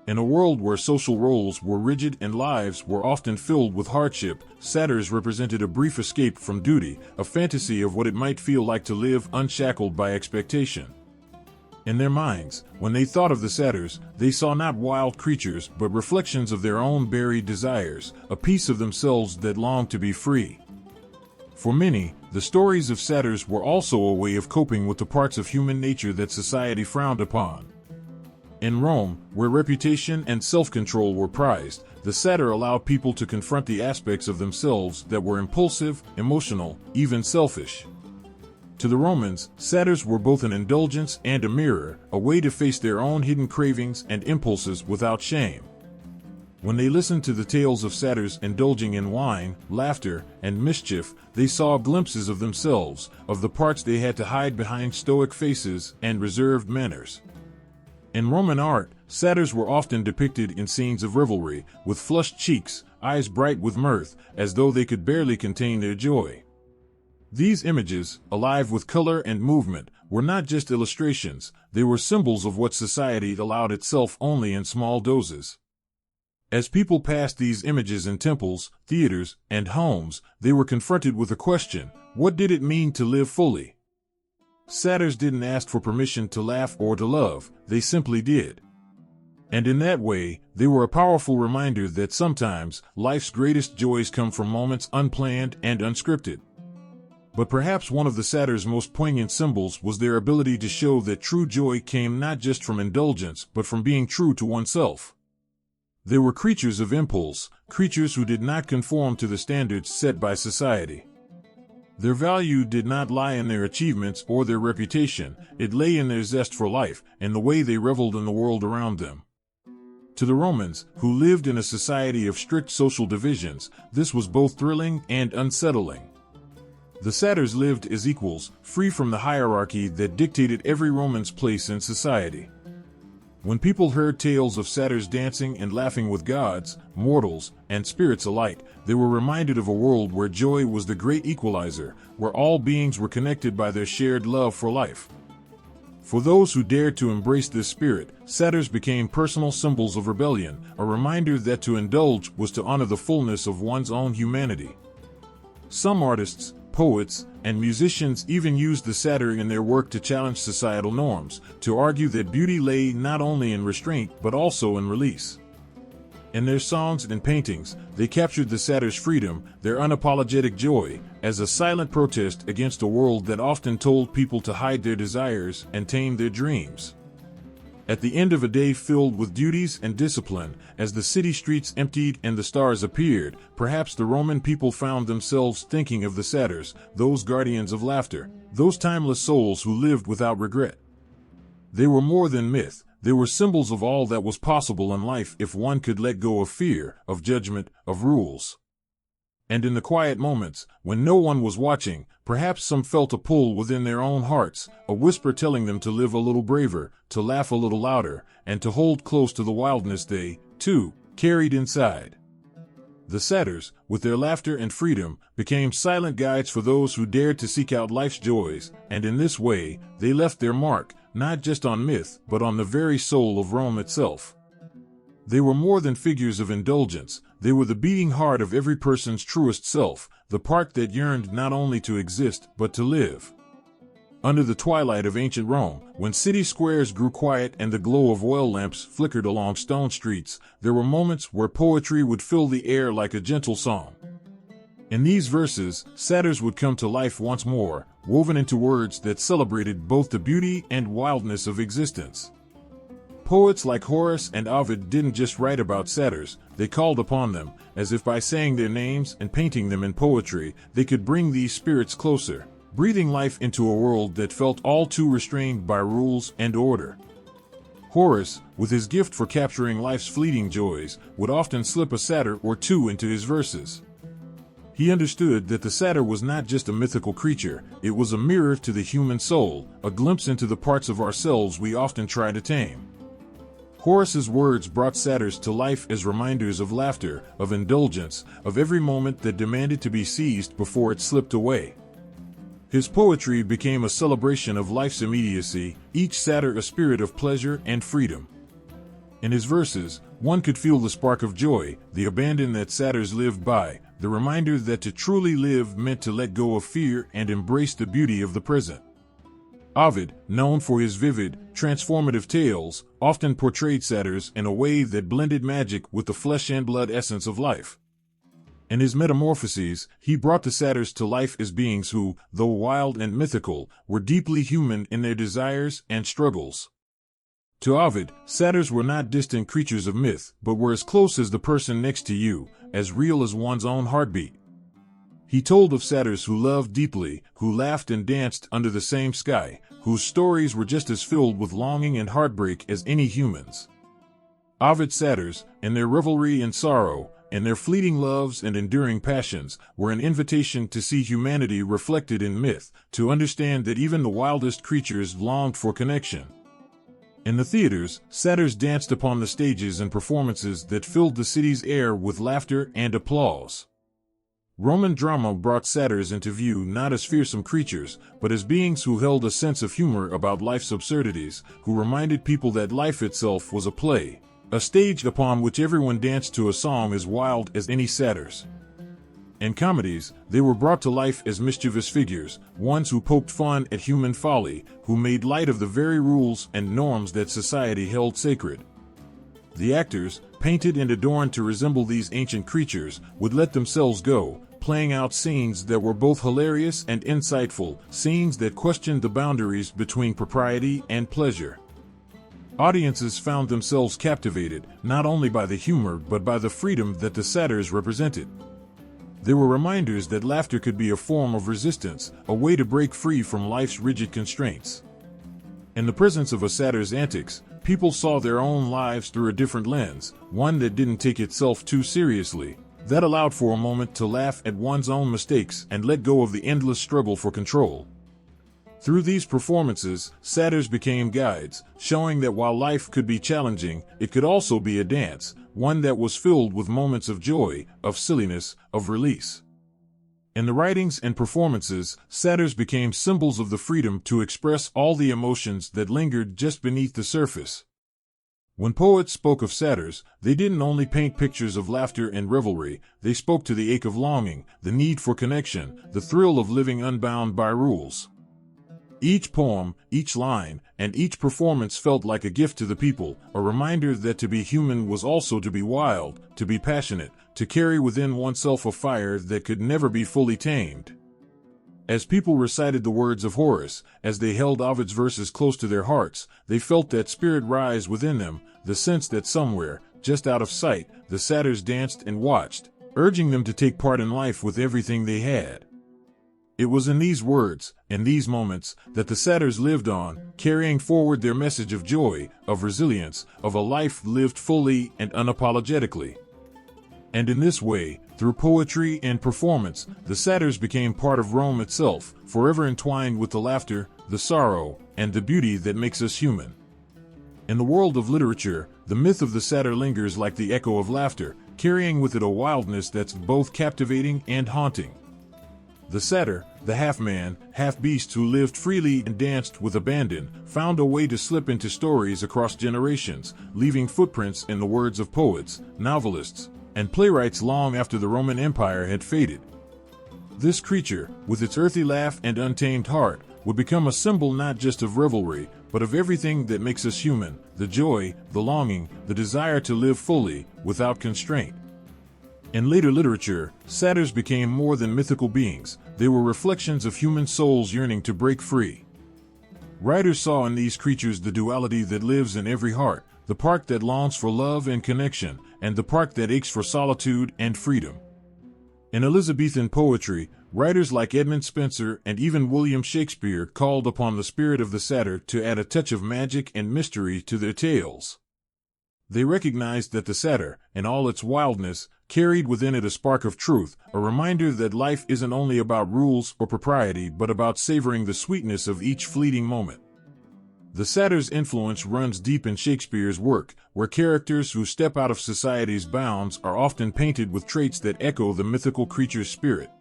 In a world where social roles were rigid and lives were often filled with hardship, satyrs represented a brief escape from duty, a fantasy of what it might feel like to live unshackled by expectation. In their minds, when they thought of the satyrs, they saw not wild creatures but reflections of their own buried desires, a piece of themselves that longed to be free. For many, the stories of satyrs were also a way of coping with the parts of human nature that society frowned upon. In Rome, where reputation and self-control were prized, the satyr allowed people to confront the aspects of themselves that were impulsive, emotional, even selfish. To the Romans, satyrs were both an indulgence and a mirror, a way to face their own hidden cravings and impulses without shame. When they listened to the tales of satyrs indulging in wine, laughter, and mischief, they saw glimpses of themselves, of the parts they had to hide behind stoic faces and reserved manners. In Roman art, satyrs were often depicted in scenes of revelry, with flushed cheeks, eyes bright with mirth, as though they could barely contain their joy. These images, alive with color and movement, were not just illustrations, they were symbols of what society allowed itself only in small doses. As people passed these images in temples, theaters, and homes, they were confronted with a question: what did it mean to live fully? Satyrs didn't ask for permission to laugh or to love, they simply did. And in that way, they were a powerful reminder that sometimes life's greatest joys come from moments unplanned and unscripted. But perhaps one of the satyrs' most poignant symbols was their ability to show that true joy came not just from indulgence but from being true to oneself. They were creatures of impulse, creatures who did not conform to the standards set by society. Their value did not lie in their achievements or their reputation, it lay in their zest for life and the way they reveled in the world around them. To the Romans, who lived in a society of strict social divisions, this was both thrilling and unsettling. The satyrs lived as equals, free from the hierarchy that dictated every Roman's place in society. When people heard tales of satyrs dancing and laughing with gods, mortals, and spirits alike, they were reminded of a world where joy was the great equalizer, where all beings were connected by their shared love for life. For those who dared to embrace this spirit, satyrs became personal symbols of rebellion, a reminder that to indulge was to honor the fullness of one's own humanity. Some artists, poets, and musicians even used the satyr in their work to challenge societal norms, to argue that beauty lay not only in restraint but also in release. In their songs and paintings, they captured the satyr's freedom, their unapologetic joy, as a silent protest against a world that often told people to hide their desires and tame their dreams. At the end of a day filled with duties and discipline, as the city streets emptied and the stars appeared, perhaps the Roman people found themselves thinking of the satyrs, those guardians of laughter, those timeless souls who lived without regret. They were more than myth, they were symbols of all that was possible in life if one could let go of fear, of judgment, of rules. And in the quiet moments, when no one was watching, perhaps some felt a pull within their own hearts, a whisper telling them to live a little braver, to laugh a little louder, and to hold close to the wildness they, too, carried inside. The satyrs, with their laughter and freedom, became silent guides for those who dared to seek out life's joys, and in this way, they left their mark, not just on myth, but on the very soul of Rome itself. They were more than figures of indulgence, they were the beating heart of every person's truest self, the part that yearned not only to exist, but to live. Under the twilight of ancient Rome, when city squares grew quiet and the glow of oil lamps flickered along stone streets, there were moments where poetry would fill the air like a gentle song. In these verses, satyrs would come to life once more, woven into words that celebrated both the beauty and wildness of existence. Poets like Horace and Ovid didn't just write about satyrs, they called upon them, as if by saying their names and painting them in poetry, they could bring these spirits closer, breathing life into a world that felt all too restrained by rules and order. Horace, with his gift for capturing life's fleeting joys, would often slip a satyr or two into his verses. He understood that the satyr was not just a mythical creature, it was a mirror to the human soul, a glimpse into the parts of ourselves we often try to tame. Horace's words brought satyrs to life as reminders of laughter, of indulgence, of every moment that demanded to be seized before it slipped away. His poetry became a celebration of life's immediacy, each satyr a spirit of pleasure and freedom. In his verses, one could feel the spark of joy, the abandon that satyrs lived by, the reminder that to truly live meant to let go of fear and embrace the beauty of the present. Ovid, known for his vivid, transformative tales, often portrayed satyrs in a way that blended magic with the flesh and blood essence of life. In his Metamorphoses, he brought the satyrs to life as beings who, though wild and mythical, were deeply human in their desires and struggles. To Ovid, satyrs were not distant creatures of myth, but were as close as the person next to you, as real as one's own heartbeat. He told of satyrs who loved deeply, who laughed and danced under the same sky, whose stories were just as filled with longing and heartbreak as any humans. Ovid's satyrs, in their revelry and sorrow, and their fleeting loves and enduring passions, were an invitation to see humanity reflected in myth, to understand that even the wildest creatures longed for connection. In the theaters, satyrs danced upon the stages and performances that filled the city's air with laughter and applause. Roman drama brought satyrs into view not as fearsome creatures, but as beings who held a sense of humor about life's absurdities, who reminded people that life itself was a play, a stage upon which everyone danced to a song as wild as any satyrs. In comedies, they were brought to life as mischievous figures, ones who poked fun at human folly, who made light of the very rules and norms that society held sacred. The actors, painted and adorned to resemble these ancient creatures, would let themselves go, playing out scenes that were both hilarious and insightful, scenes that questioned the boundaries between propriety and pleasure. Audiences found themselves captivated, not only by the humor but by the freedom that the satyrs represented. They were reminders that laughter could be a form of resistance, a way to break free from life's rigid constraints. In the presence of a satyr's antics, people saw their own lives through a different lens, one that didn't take itself too seriously, that allowed for a moment to laugh at one's own mistakes and let go of the endless struggle for control. Through these performances, satyrs became guides, showing that while life could be challenging, it could also be a dance, one that was filled with moments of joy, of silliness, of release. In the writings and performances, satyrs became symbols of the freedom to express all the emotions that lingered just beneath the surface. When poets spoke of satyrs, they didn't only paint pictures of laughter and revelry, they spoke to the ache of longing, the need for connection, the thrill of living unbound by rules. Each poem, each line, and each performance felt like a gift to the people, a reminder that to be human was also to be wild, to be passionate, to carry within oneself a fire that could never be fully tamed. As people recited the words of Horace, as they held Ovid's verses close to their hearts, they felt that spirit rise within them, the sense that somewhere, just out of sight, the satyrs danced and watched, urging them to take part in life with everything they had. It was in these words, in these moments, that the satyrs lived on, carrying forward their message of joy, of resilience, of a life lived fully and unapologetically. And in this way, through poetry and performance, the satyrs became part of Rome itself, forever entwined with the laughter, the sorrow, and the beauty that makes us human. In the world of literature, the myth of the satyr lingers like the echo of laughter, carrying with it a wildness that's both captivating and haunting. The satyr, the half-man, half-beast who lived freely and danced with abandon, found a way to slip into stories across generations, leaving footprints in the words of poets, novelists, and playwrights long after the Roman Empire had faded. This creature, with its earthy laugh and untamed heart, would become a symbol not just of revelry, but of everything that makes us human, the joy, the longing, the desire to live fully, without constraint. In later literature, satyrs became more than mythical beings, they were reflections of human souls yearning to break free. Writers saw in these creatures the duality that lives in every heart, the part that longs for love and connection, and the part that aches for solitude and freedom. In Elizabethan poetry, writers like Edmund Spenser and even William Shakespeare called upon the spirit of the satyr to add a touch of magic and mystery to their tales. They recognized that the satyr, in all its wildness, carried within it a spark of truth, a reminder that life isn't only about rules or propriety but about savoring the sweetness of each fleeting moment. The satyr's influence runs deep in Shakespeare's work, where characters who step out of society's bounds are often painted with traits that echo the mythical creature's spirit.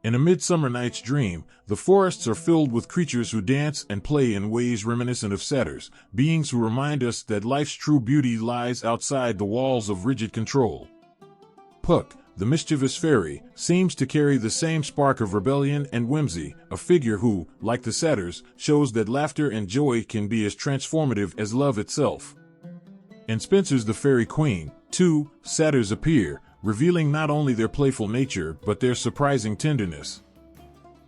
In A Midsummer Night's Dream, the forests are filled with creatures who dance and play in ways reminiscent of satyrs, beings who remind us that life's true beauty lies outside the walls of rigid control. Puck, the mischievous fairy, seems to carry the same spark of rebellion and whimsy, a figure who, like the satyrs, shows that laughter and joy can be as transformative as love itself. In Spenser's The Fairy Queen, too, satyrs appear, revealing not only their playful nature but their surprising tenderness.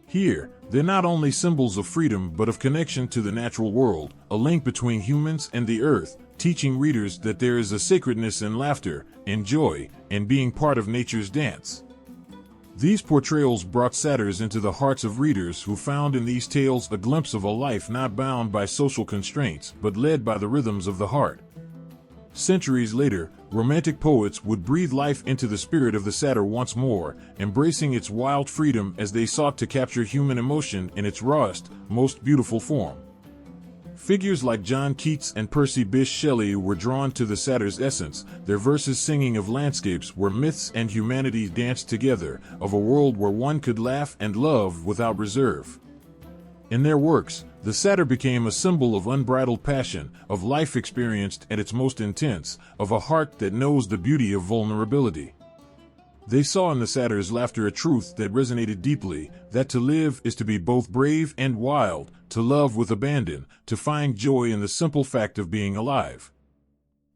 Here, they're not only symbols of freedom but of connection to the natural world, a link between humans and the earth, teaching readers that there is a sacredness in laughter, in joy, and being part of nature's dance. These portrayals brought satyrs into the hearts of readers who found in these tales a glimpse of a life not bound by social constraints but led by the rhythms of the heart. Centuries later, Romantic poets would breathe life into the spirit of the satyr once more, embracing its wild freedom as they sought to capture human emotion in its rawest, most beautiful form. Figures like John Keats and Percy Bysshe Shelley were drawn to the satyr's essence, their verses singing of landscapes where myths and humanity danced together, of a world where one could laugh and love without reserve. In their works, the satyr became a symbol of unbridled passion, of life experienced at its most intense, of a heart that knows the beauty of vulnerability. They saw in the satyr's laughter a truth that resonated deeply, that to live is to be both brave and wild, to love with abandon, to find joy in the simple fact of being alive.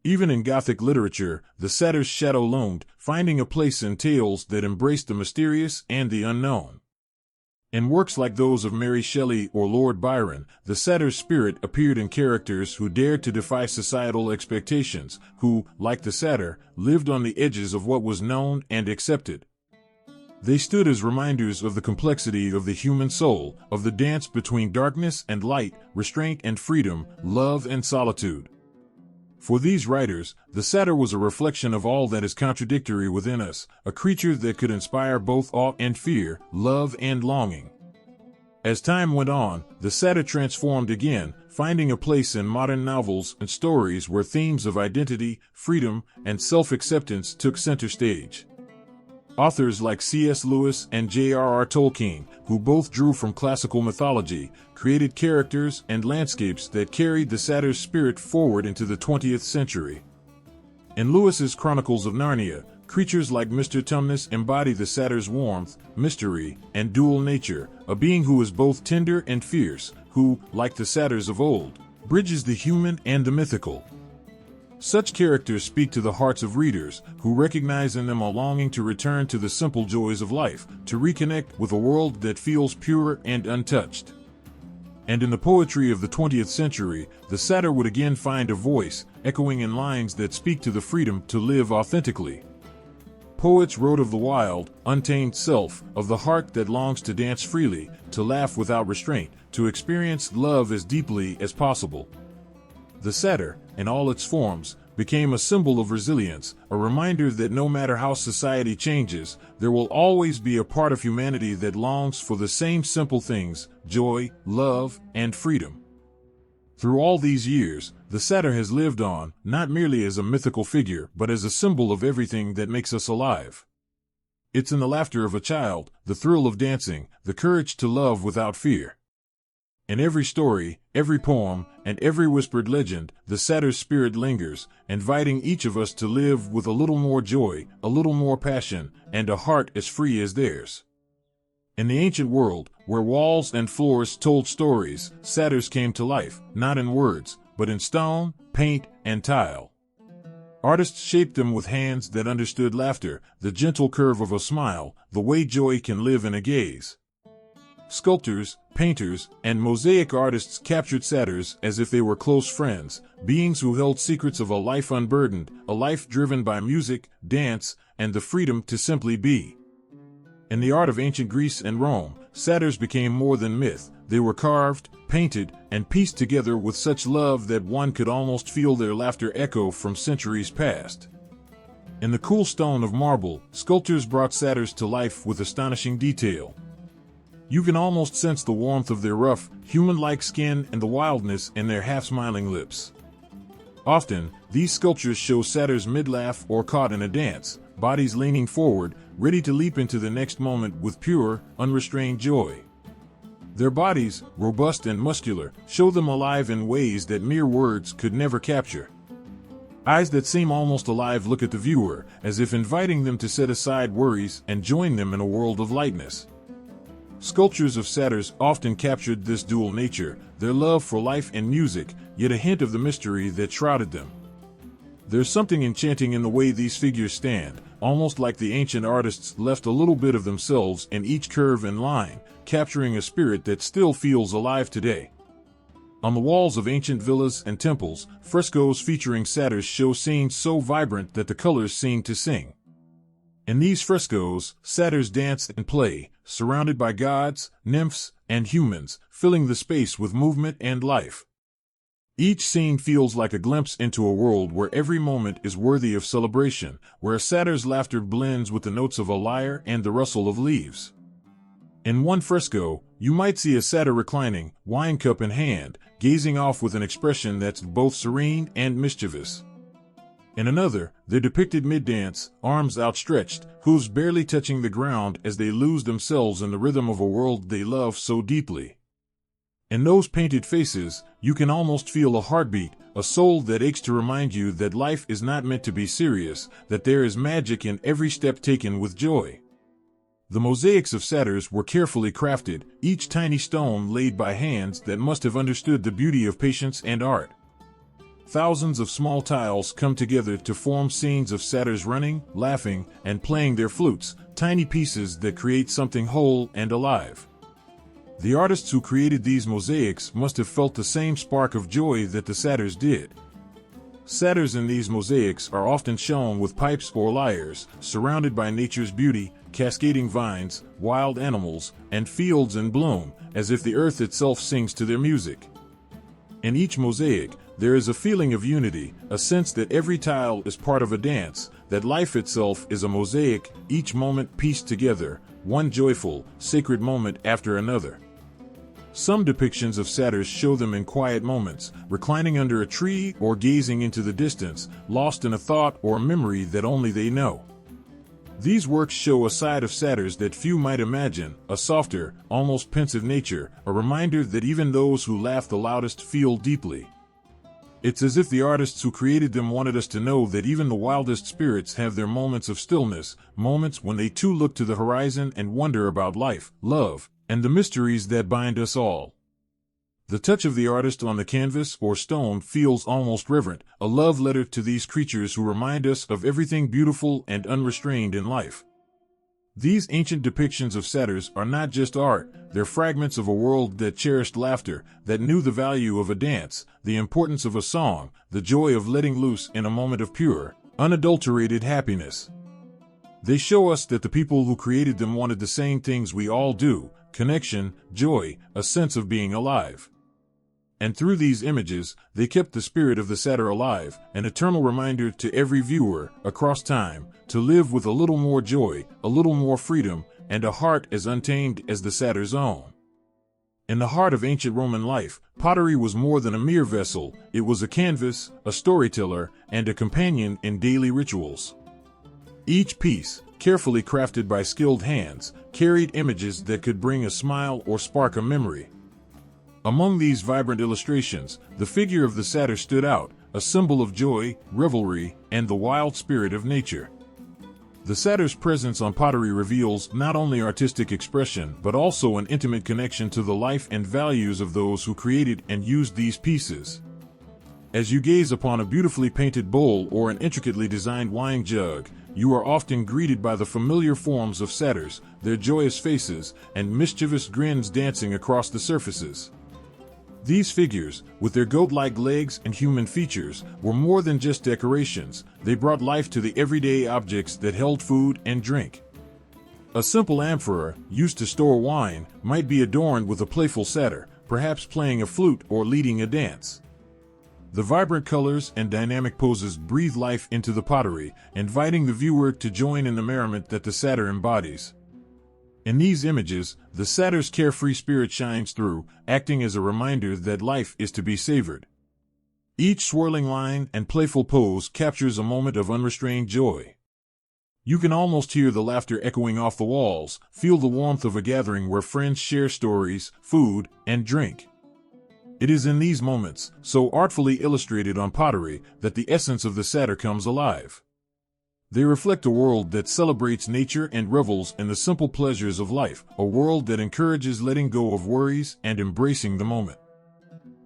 Even in Gothic literature, the satyr's shadow loomed, finding a place in tales that embraced the mysterious and the unknown. In works like those of Mary Shelley or Lord Byron, the satyr's spirit appeared in characters who dared to defy societal expectations, who, like the satyr, lived on the edges of what was known and accepted. They stood as reminders of the complexity of the human soul, of the dance between darkness and light, restraint and freedom, love and solitude. For these writers, the satyr was a reflection of all that is contradictory within us, a creature that could inspire both awe and fear, love and longing. As time went on, the satyr transformed again, finding a place in modern novels and stories where themes of identity, freedom, and self-acceptance took center stage. Authors like C.S. Lewis and J.R.R. Tolkien, who both drew from classical mythology, created characters and landscapes that carried the satyr's spirit forward into the 20th century. In Lewis's Chronicles of Narnia, creatures like Mr. Tumnus embody the satyr's warmth, mystery, and dual nature, a being who is both tender and fierce, who, like the satyrs of old, bridges the human and the mythical. Such characters speak to the hearts of readers, who recognize in them a longing to return to the simple joys of life, to reconnect with a world that feels pure and untouched. And in the poetry of the 20th century, the satyr would again find a voice, echoing in lines that speak to the freedom to live authentically. Poets wrote of the wild, untamed self, of the heart that longs to dance freely, to laugh without restraint, to experience love as deeply as possible. The satyr, in all its forms, became a symbol of resilience, a reminder that no matter how society changes, there will always be a part of humanity that longs for the same simple things: joy, love, and freedom. Through all these years, the satyr has lived on, not merely as a mythical figure, but as a symbol of everything that makes us alive. It's in the laughter of a child, the thrill of dancing, the courage to love without fear. In every story, every poem, and every whispered legend, the satyr's spirit lingers, inviting each of us to live with a little more joy, a little more passion, and a heart as free as theirs. In the ancient world, where walls and floors told stories, satyrs came to life, not in words, but in stone, paint, and tile. Artists shaped them with hands that understood laughter, the gentle curve of a smile, the way joy can live in a gaze. Sculptors, painters, and mosaic artists captured satyrs as if they were close friends, beings who held secrets of a life unburdened, a life driven by music, dance, and the freedom to simply be. In the art of ancient Greece and Rome, satyrs became more than myth. They were carved, painted, and pieced together with such love that one could almost feel their laughter echo from centuries past. In the cool stone of marble, sculptors brought satyrs to life with astonishing detail. You can almost sense the warmth of their rough, human-like skin and the wildness in their half-smiling lips. Often, these sculptures show satyrs mid-laugh or caught in a dance, bodies leaning forward, ready to leap into the next moment with pure, unrestrained joy. Their bodies, robust and muscular, show them alive in ways that mere words could never capture. Eyes that seem almost alive look at the viewer, as if inviting them to set aside worries and join them in a world of lightness. Sculptures of satyrs often captured this dual nature, their love for life and music, yet a hint of the mystery that shrouded them. There's something enchanting in the way these figures stand, almost like the ancient artists left a little bit of themselves in each curve and line, capturing a spirit that still feels alive today. On the walls of ancient villas and temples, frescoes featuring satyrs show scenes so vibrant that the colors seem to sing. In these frescoes, satyrs dance and play, surrounded by gods, nymphs, and humans, filling the space with movement and life. Each scene feels like a glimpse into a world where every moment is worthy of celebration, where a satyr's laughter blends with the notes of a lyre and the rustle of leaves. In one fresco, you might see a satyr reclining, wine cup in hand, gazing off with an expression that's both serene and mischievous. In another, they're depicted mid-dance, arms outstretched, hooves barely touching the ground as they lose themselves in the rhythm of a world they love so deeply. In those painted faces, you can almost feel a heartbeat, a soul that aches to remind you that life is not meant to be serious, that there is magic in every step taken with joy. The mosaics of satyrs were carefully crafted, each tiny stone laid by hands that must have understood the beauty of patience and art. Thousands of small tiles come together to form scenes of satyrs running, laughing, and playing their flutes, tiny pieces that create something whole and alive. The artists who created these mosaics must have felt the same spark of joy that the satyrs did. Satyrs in these mosaics are often shown with pipes or lyres, surrounded by nature's beauty, cascading vines, wild animals, and fields in bloom, as if the earth itself sings to their music. In each mosaic, there is a feeling of unity, a sense that every tile is part of a dance, that life itself is a mosaic, each moment pieced together, one joyful, sacred moment after another. Some depictions of satyrs show them in quiet moments, reclining under a tree or gazing into the distance, lost in a thought or a memory that only they know. These works show a side of satyrs that few might imagine, a softer, almost pensive nature, a reminder that even those who laugh the loudest feel deeply. It's as if the artists who created them wanted us to know that even the wildest spirits have their moments of stillness, moments when they too look to the horizon and wonder about life, love, and the mysteries that bind us all. The touch of the artist on the canvas or stone feels almost reverent, a love letter to these creatures who remind us of everything beautiful and unrestrained in life. These ancient depictions of satyrs are not just art, they're fragments of a world that cherished laughter, that knew the value of a dance, the importance of a song, the joy of letting loose in a moment of pure, unadulterated happiness. They show us that the people who created them wanted the same things we all do: connection, joy, a sense of being alive. And through these images, they kept the spirit of the satyr alive, an eternal reminder to every viewer, across time, to live with a little more joy, a little more freedom, and a heart as untamed as the satyr's own. In the heart of ancient Roman life, pottery was more than a mere vessel. It was a canvas, a storyteller, and a companion in daily rituals. Each piece, carefully crafted by skilled hands, carried images that could bring a smile or spark a memory. Among these vibrant illustrations, the figure of the satyr stood out, a symbol of joy, revelry, and the wild spirit of nature. The satyr's presence on pottery reveals not only artistic expression but also an intimate connection to the life and values of those who created and used these pieces. As you gaze upon a beautifully painted bowl or an intricately designed wine jug, you are often greeted by the familiar forms of satyrs, their joyous faces, and mischievous grins dancing across the surfaces. These figures, with their goat-like legs and human features, were more than just decorations. They brought life to the everyday objects that held food and drink. A simple amphora, used to store wine, might be adorned with a playful satyr, perhaps playing a flute or leading a dance. The vibrant colors and dynamic poses breathe life into the pottery, inviting the viewer to join in the merriment that the satyr embodies. In these images, the satyr's carefree spirit shines through, acting as a reminder that life is to be savored. Each swirling line and playful pose captures a moment of unrestrained joy. You can almost hear the laughter echoing off the walls, feel the warmth of a gathering where friends share stories, food, and drink. It is in these moments, so artfully illustrated on pottery, that the essence of the satyr comes alive. They reflect a world that celebrates nature and revels in the simple pleasures of life, a world that encourages letting go of worries and embracing the moment.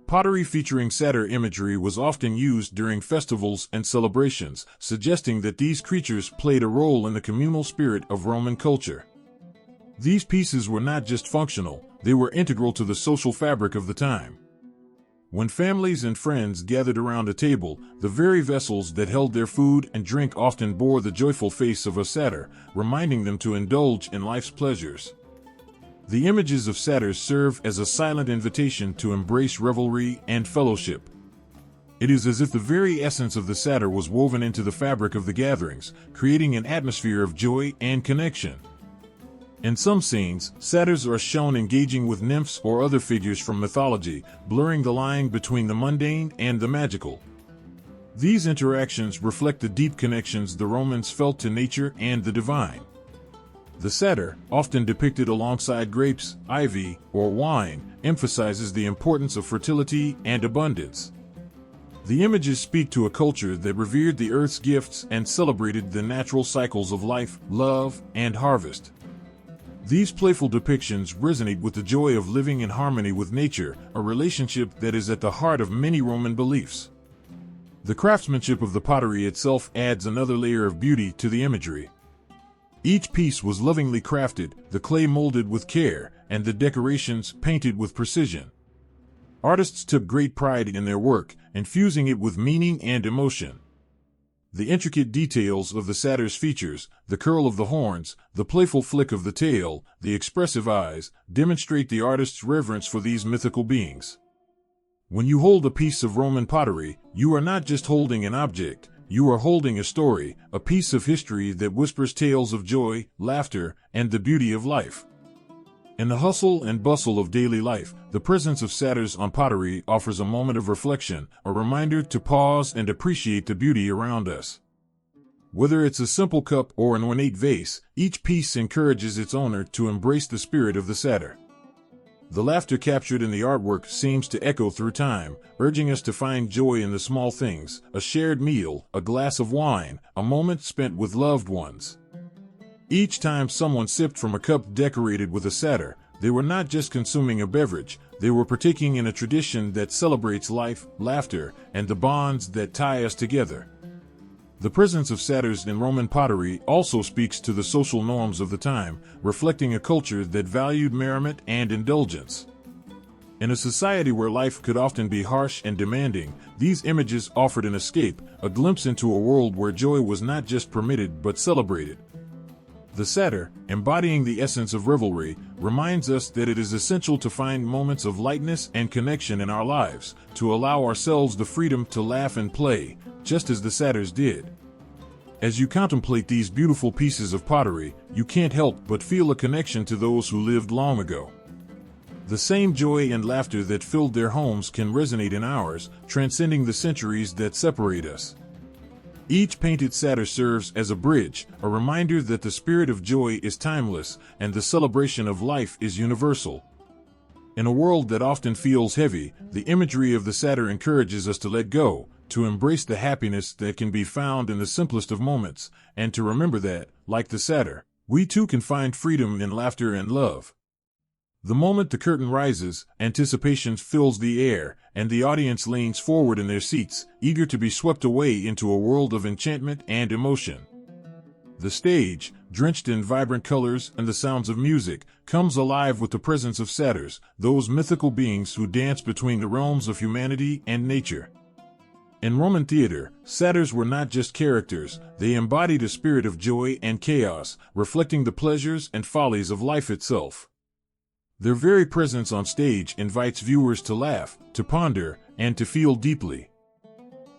Pottery featuring satyr imagery was often used during festivals and celebrations, suggesting that these creatures played a role in the communal spirit of Roman culture. These pieces were not just functional, they were integral to the social fabric of the time. When families and friends gathered around a table, the very vessels that held their food and drink often bore the joyful face of a satyr, reminding them to indulge in life's pleasures. The images of satyrs serve as a silent invitation to embrace revelry and fellowship. It is as if the very essence of the satyr was woven into the fabric of the gatherings, creating an atmosphere of joy and connection. In some scenes, satyrs are shown engaging with nymphs or other figures from mythology, blurring the line between the mundane and the magical. These interactions reflect the deep connections the Romans felt to nature and the divine. The satyr, often depicted alongside grapes, ivy, or wine, emphasizes the importance of fertility and abundance. The images speak to a culture that revered the earth's gifts and celebrated the natural cycles of life, love, and harvest. These playful depictions resonate with the joy of living in harmony with nature, a relationship that is at the heart of many Roman beliefs. The craftsmanship of the pottery itself adds another layer of beauty to the imagery. Each piece was lovingly crafted, the clay molded with care, and the decorations painted with precision. Artists took great pride in their work, infusing it with meaning and emotion. The intricate details of the satyr's features, the curl of the horns, the playful flick of the tail, the expressive eyes, demonstrate the artist's reverence for these mythical beings. When you hold a piece of Roman pottery, you are not just holding an object, you are holding a story, a piece of history that whispers tales of joy, laughter, and the beauty of life. In the hustle and bustle of daily life, the presence of satyrs on pottery offers a moment of reflection, a reminder to pause and appreciate the beauty around us. Whether it's a simple cup or an ornate vase, each piece encourages its owner to embrace the spirit of the satyr. The laughter captured in the artwork seems to echo through time, urging us to find joy in the small things, a shared meal, a glass of wine, a moment spent with loved ones. Each time someone sipped from a cup decorated with a satyr, they were not just consuming a beverage, they were partaking in a tradition that celebrates life, laughter, and the bonds that tie us together. The presence of satyrs in Roman pottery also speaks to the social norms of the time, reflecting a culture that valued merriment and indulgence. In a society where life could often be harsh and demanding, these images offered an escape, a glimpse into a world where joy was not just permitted but celebrated. The satyr, embodying the essence of revelry, reminds us that it is essential to find moments of lightness and connection in our lives, to allow ourselves the freedom to laugh and play, just as the satyrs did. As you contemplate these beautiful pieces of pottery, you can't help but feel a connection to those who lived long ago. The same joy and laughter that filled their homes can resonate in ours, transcending the centuries that separate us. Each painted satyr serves as a bridge, a reminder that the spirit of joy is timeless and the celebration of life is universal. In a world that often feels heavy, the imagery of the satyr encourages us to let go, to embrace the happiness that can be found in the simplest of moments, and to remember that, like the satyr, we too can find freedom in laughter and love. The moment the curtain rises, anticipation fills the air, and the audience leans forward in their seats, eager to be swept away into a world of enchantment and emotion. The stage, drenched in vibrant colors and the sounds of music, comes alive with the presence of satyrs, those mythical beings who dance between the realms of humanity and nature. In Roman theater, satyrs were not just characters, they embodied a spirit of joy and chaos, reflecting the pleasures and follies of life itself. Their very presence on stage invites viewers to laugh, to ponder, and to feel deeply.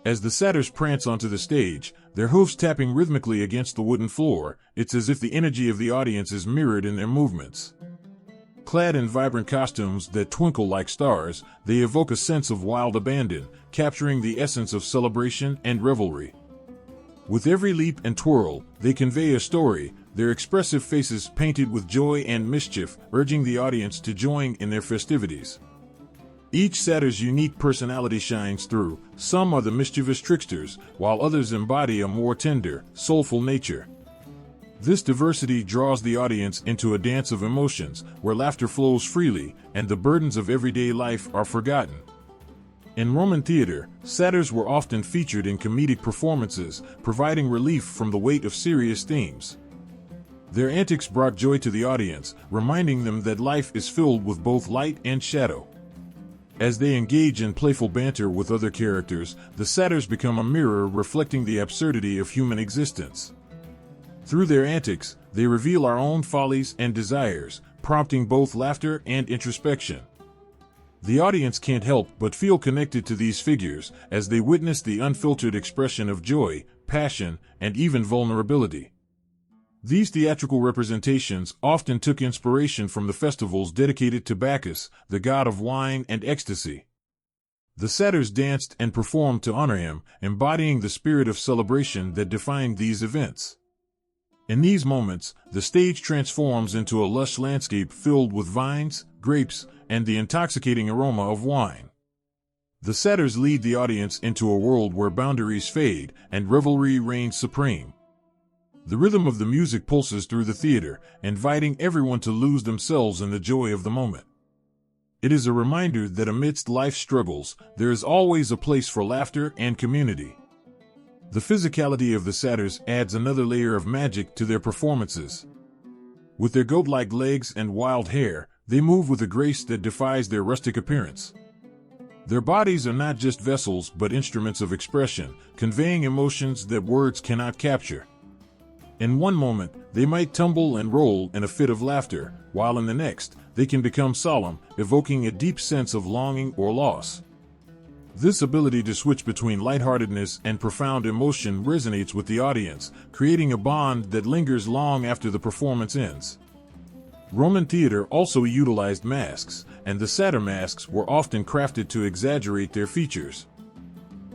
As the satyrs prance onto the stage, their hooves tapping rhythmically against the wooden floor, it's as if the energy of the audience is mirrored in their movements. Clad in vibrant costumes that twinkle like stars, they evoke a sense of wild abandon, capturing the essence of celebration and revelry. With every leap and twirl, they convey a story, their expressive faces painted with joy and mischief, urging the audience to join in their festivities. Each satyr's unique personality shines through. Some are the mischievous tricksters, while others embody a more tender, soulful nature. This diversity draws the audience into a dance of emotions, where laughter flows freely, and the burdens of everyday life are forgotten. In Roman theater, satyrs were often featured in comedic performances, providing relief from the weight of serious themes. Their antics brought joy to the audience, reminding them that life is filled with both light and shadow. As they engage in playful banter with other characters, the satyrs become a mirror reflecting the absurdity of human existence. Through their antics, they reveal our own follies and desires, prompting both laughter and introspection. The audience can't help but feel connected to these figures as they witness the unfiltered expression of joy, passion, and even vulnerability. These theatrical representations often took inspiration from the festivals dedicated to Bacchus, the god of wine and ecstasy. The satyrs danced and performed to honor him, embodying the spirit of celebration that defined these events. In these moments, the stage transforms into a lush landscape filled with vines, grapes, and the intoxicating aroma of wine. The satyrs lead the audience into a world where boundaries fade and revelry reigns supreme. The rhythm of the music pulses through the theater, inviting everyone to lose themselves in the joy of the moment. It is a reminder that amidst life's struggles, there is always a place for laughter and community. The physicality of the satyrs adds another layer of magic to their performances. With their goat-like legs and wild hair, they move with a grace that defies their rustic appearance. Their bodies are not just vessels but instruments of expression, conveying emotions that words cannot capture. In one moment, they might tumble and roll in a fit of laughter, while in the next, they can become solemn, evoking a deep sense of longing or loss. This ability to switch between lightheartedness and profound emotion resonates with the audience, creating a bond that lingers long after the performance ends. Roman theater also utilized masks, and the satyr masks were often crafted to exaggerate their features.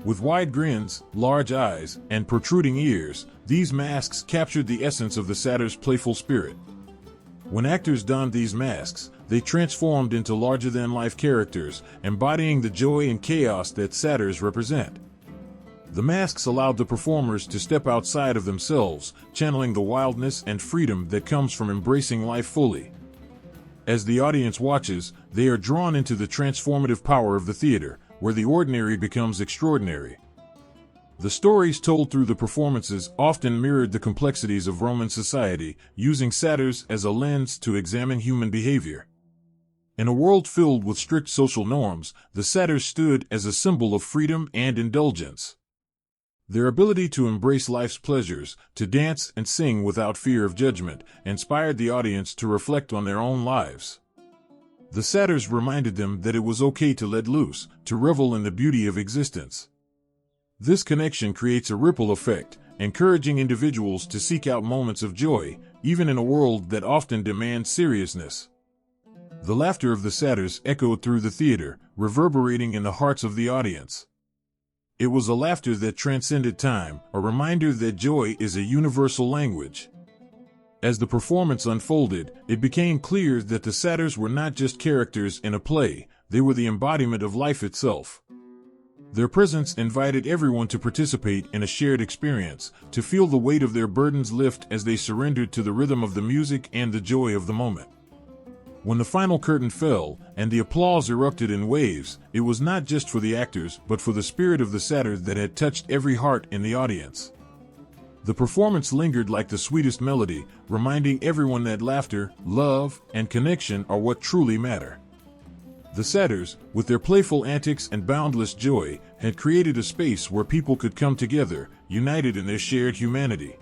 With wide grins, large eyes, and protruding ears, these masks captured the essence of the satyr's playful spirit. When actors donned these masks, they transformed into larger-than-life characters, embodying the joy and chaos that satyrs represent. The masks allowed the performers to step outside of themselves, channeling the wildness and freedom that comes from embracing life fully. As the audience watches, they are drawn into the transformative power of the theater, where the ordinary becomes extraordinary. The stories told through the performances often mirrored the complexities of Roman society, using satyrs as a lens to examine human behavior. In a world filled with strict social norms, the satyrs stood as a symbol of freedom and indulgence. Their ability to embrace life's pleasures, to dance and sing without fear of judgment, inspired the audience to reflect on their own lives. The satyrs reminded them that it was okay to let loose, to revel in the beauty of existence. This connection creates a ripple effect, encouraging individuals to seek out moments of joy, even in a world that often demands seriousness. The laughter of the satyrs echoed through the theater, reverberating in the hearts of the audience. It was a laughter that transcended time, a reminder that joy is a universal language. As the performance unfolded, it became clear that the satyrs were not just characters in a play, they were the embodiment of life itself. Their presence invited everyone to participate in a shared experience, to feel the weight of their burdens lift as they surrendered to the rhythm of the music and the joy of the moment. When the final curtain fell, and the applause erupted in waves, it was not just for the actors but for the spirit of the satyr that had touched every heart in the audience. The performance lingered like the sweetest melody, reminding everyone that laughter, love, and connection are what truly matter. The satyrs, with their playful antics and boundless joy, had created a space where people could come together, united in their shared humanity.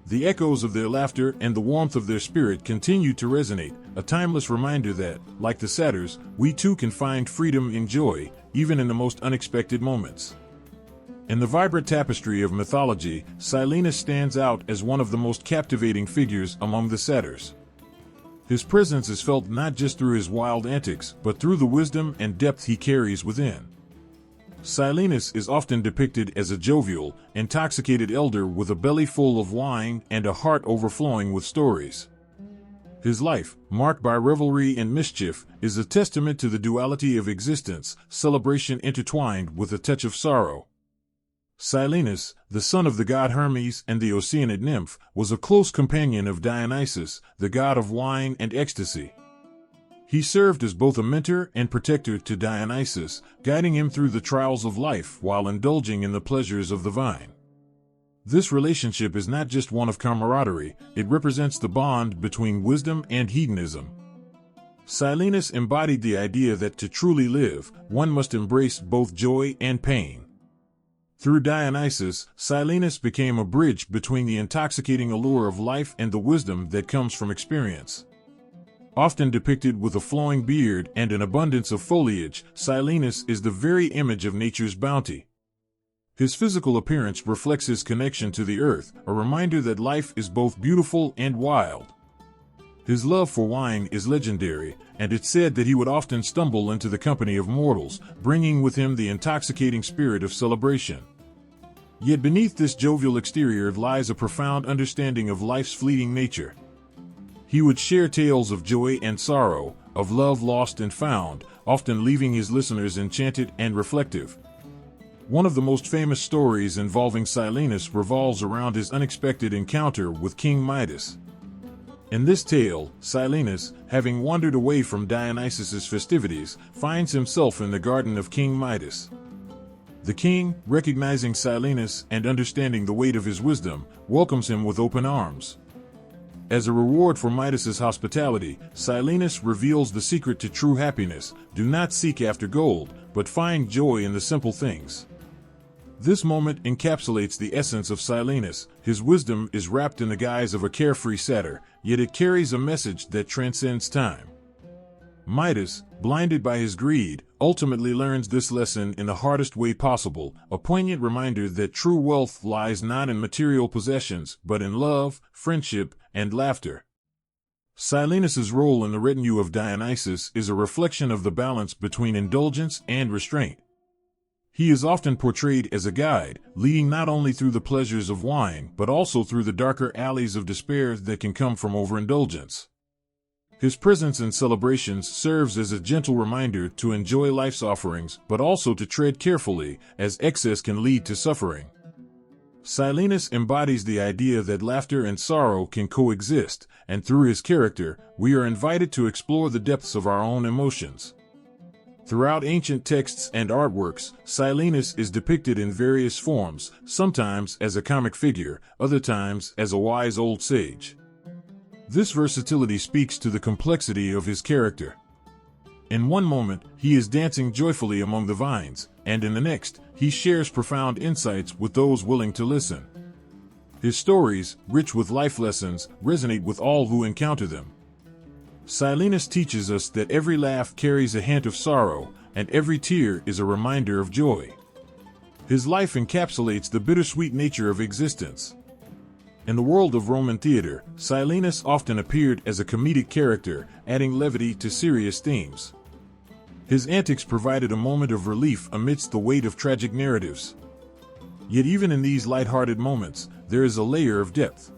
The echoes of their laughter and the warmth of their spirit continued to resonate, a timeless reminder that, like the satyrs, we too can find freedom in joy, even in the most unexpected moments. In the vibrant tapestry of mythology, Silenus stands out as one of the most captivating figures among the satyrs. His presence is felt not just through his wild antics, but through the wisdom and depth he carries within. Silenus is often depicted as a jovial, intoxicated elder with a belly full of wine and a heart overflowing with stories. His life, marked by revelry and mischief, is a testament to the duality of existence, celebration intertwined with a touch of sorrow. Silenus, the son of the god Hermes and the Oceanid nymph, was a close companion of Dionysus, the god of wine and ecstasy. He served as both a mentor and protector to Dionysus, guiding him through the trials of life while indulging in the pleasures of the vine. This relationship is not just one of camaraderie, it represents the bond between wisdom and hedonism. Silenus embodied the idea that to truly live, one must embrace both joy and pain. Through Dionysus, Silenus became a bridge between the intoxicating allure of life and the wisdom that comes from experience. Often depicted with a flowing beard and an abundance of foliage, Silenus is the very image of nature's bounty. His physical appearance reflects his connection to the earth, a reminder that life is both beautiful and wild. His love for wine is legendary, and it's said that he would often stumble into the company of mortals, bringing with him the intoxicating spirit of celebration. Yet beneath this jovial exterior lies a profound understanding of life's fleeting nature. He would share tales of joy and sorrow, of love lost and found, often leaving his listeners enchanted and reflective. One of the most famous stories involving Silenus revolves around his unexpected encounter with King Midas. In this tale, Silenus, having wandered away from Dionysus's festivities, finds himself in the garden of King Midas. The king, recognizing Silenus and understanding the weight of his wisdom, welcomes him with open arms. As a reward for Midas's hospitality, Silenus reveals the secret to true happiness: do not seek after gold, but find joy in the simple things. This moment encapsulates the essence of Silenus. His wisdom is wrapped in the guise of a carefree satyr, yet it carries a message that transcends time. Midas, blinded by his greed, ultimately learns this lesson in the hardest way possible, a poignant reminder that true wealth lies not in material possessions, but in love, friendship, and laughter. Silenus's role in the retinue of Dionysus is a reflection of the balance between indulgence and restraint. He is often portrayed as a guide, leading not only through the pleasures of wine, but also through the darker alleys of despair that can come from overindulgence. His presence in celebrations serves as a gentle reminder to enjoy life's offerings, but also to tread carefully, as excess can lead to suffering. Silenus embodies the idea that laughter and sorrow can coexist, and through his character, we are invited to explore the depths of our own emotions. Throughout ancient texts and artworks, Silenus is depicted in various forms, sometimes as a comic figure, other times as a wise old sage. This versatility speaks to the complexity of his character. In one moment, he is dancing joyfully among the vines, and in the next, he shares profound insights with those willing to listen. His stories, rich with life lessons, resonate with all who encounter them. Silenus teaches us that every laugh carries a hint of sorrow, and every tear is a reminder of joy. His life encapsulates the bittersweet nature of existence. In the world of Roman theater, Silenus often appeared as a comedic character, adding levity to serious themes. His antics provided a moment of relief amidst the weight of tragic narratives. Yet even in these light-hearted moments, there is a layer of depth.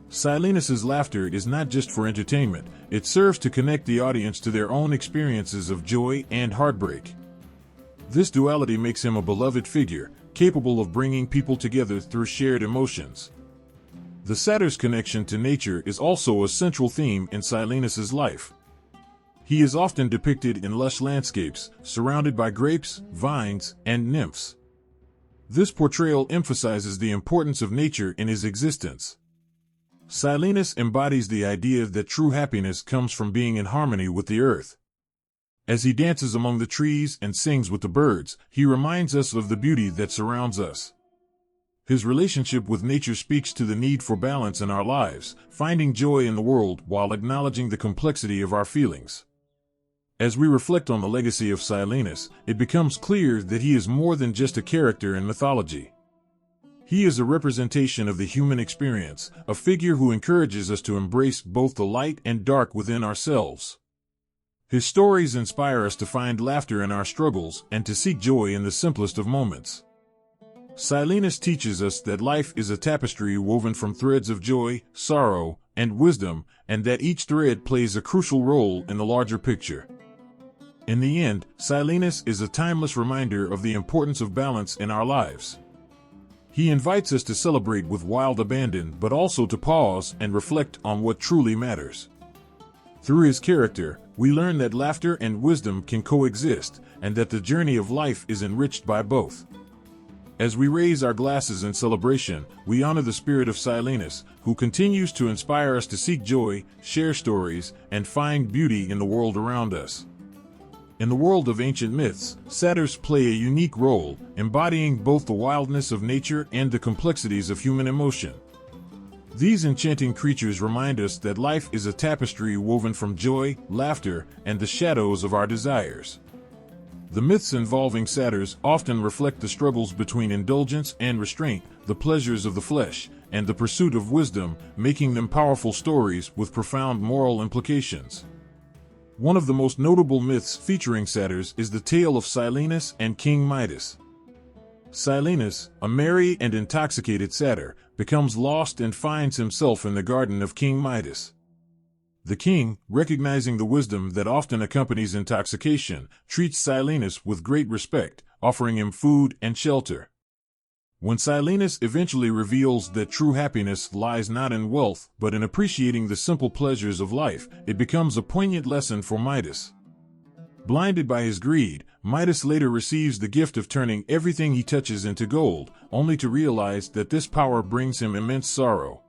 Silenus's laughter is not just for entertainment, it serves to connect the audience to their own experiences of joy and heartbreak. This duality makes him a beloved figure, capable of bringing people together through shared emotions. The satyr's connection to nature is also a central theme in Silenus's life. He is often depicted in lush landscapes, surrounded by grapes, vines, and nymphs. This portrayal emphasizes the importance of nature in his existence. Silenus embodies the idea that true happiness comes from being in harmony with the earth. As he dances among the trees and sings with the birds, he reminds us of the beauty that surrounds us. His relationship with nature speaks to the need for balance in our lives, finding joy in the world while acknowledging the complexity of our feelings. As we reflect on the legacy of Silenus, it becomes clear that he is more than just a character in mythology. He is a representation of the human experience, a figure who encourages us to embrace both the light and dark within ourselves. His stories inspire us to find laughter in our struggles and to seek joy in the simplest of moments. Silenus teaches us that life is a tapestry woven from threads of joy, sorrow, and wisdom, and that each thread plays a crucial role in the larger picture. In the end, Silenus is a timeless reminder of the importance of balance in our lives. He invites us to celebrate with wild abandon, but also to pause and reflect on what truly matters. Through his character, we learn that laughter and wisdom can coexist, and that the journey of life is enriched by both. As we raise our glasses in celebration, we honor the spirit of Silenus, who continues to inspire us to seek joy, share stories, and find beauty in the world around us. In the world of ancient myths, satyrs play a unique role, embodying both the wildness of nature and the complexities of human emotion. These enchanting creatures remind us that life is a tapestry woven from joy, laughter, and the shadows of our desires. The myths involving satyrs often reflect the struggles between indulgence and restraint, the pleasures of the flesh, and the pursuit of wisdom, making them powerful stories with profound moral implications. One of the most notable myths featuring satyrs is the tale of Silenus and King Midas. Silenus, a merry and intoxicated satyr, becomes lost and finds himself in the garden of King Midas. The king, recognizing the wisdom that often accompanies intoxication, treats Silenus with great respect, offering him food and shelter. When Silenus eventually reveals that true happiness lies not in wealth but in appreciating the simple pleasures of life, it becomes a poignant lesson for Midas. Blinded by his greed, Midas later receives the gift of turning everything he touches into gold, only to realize that this power brings him immense sorrow.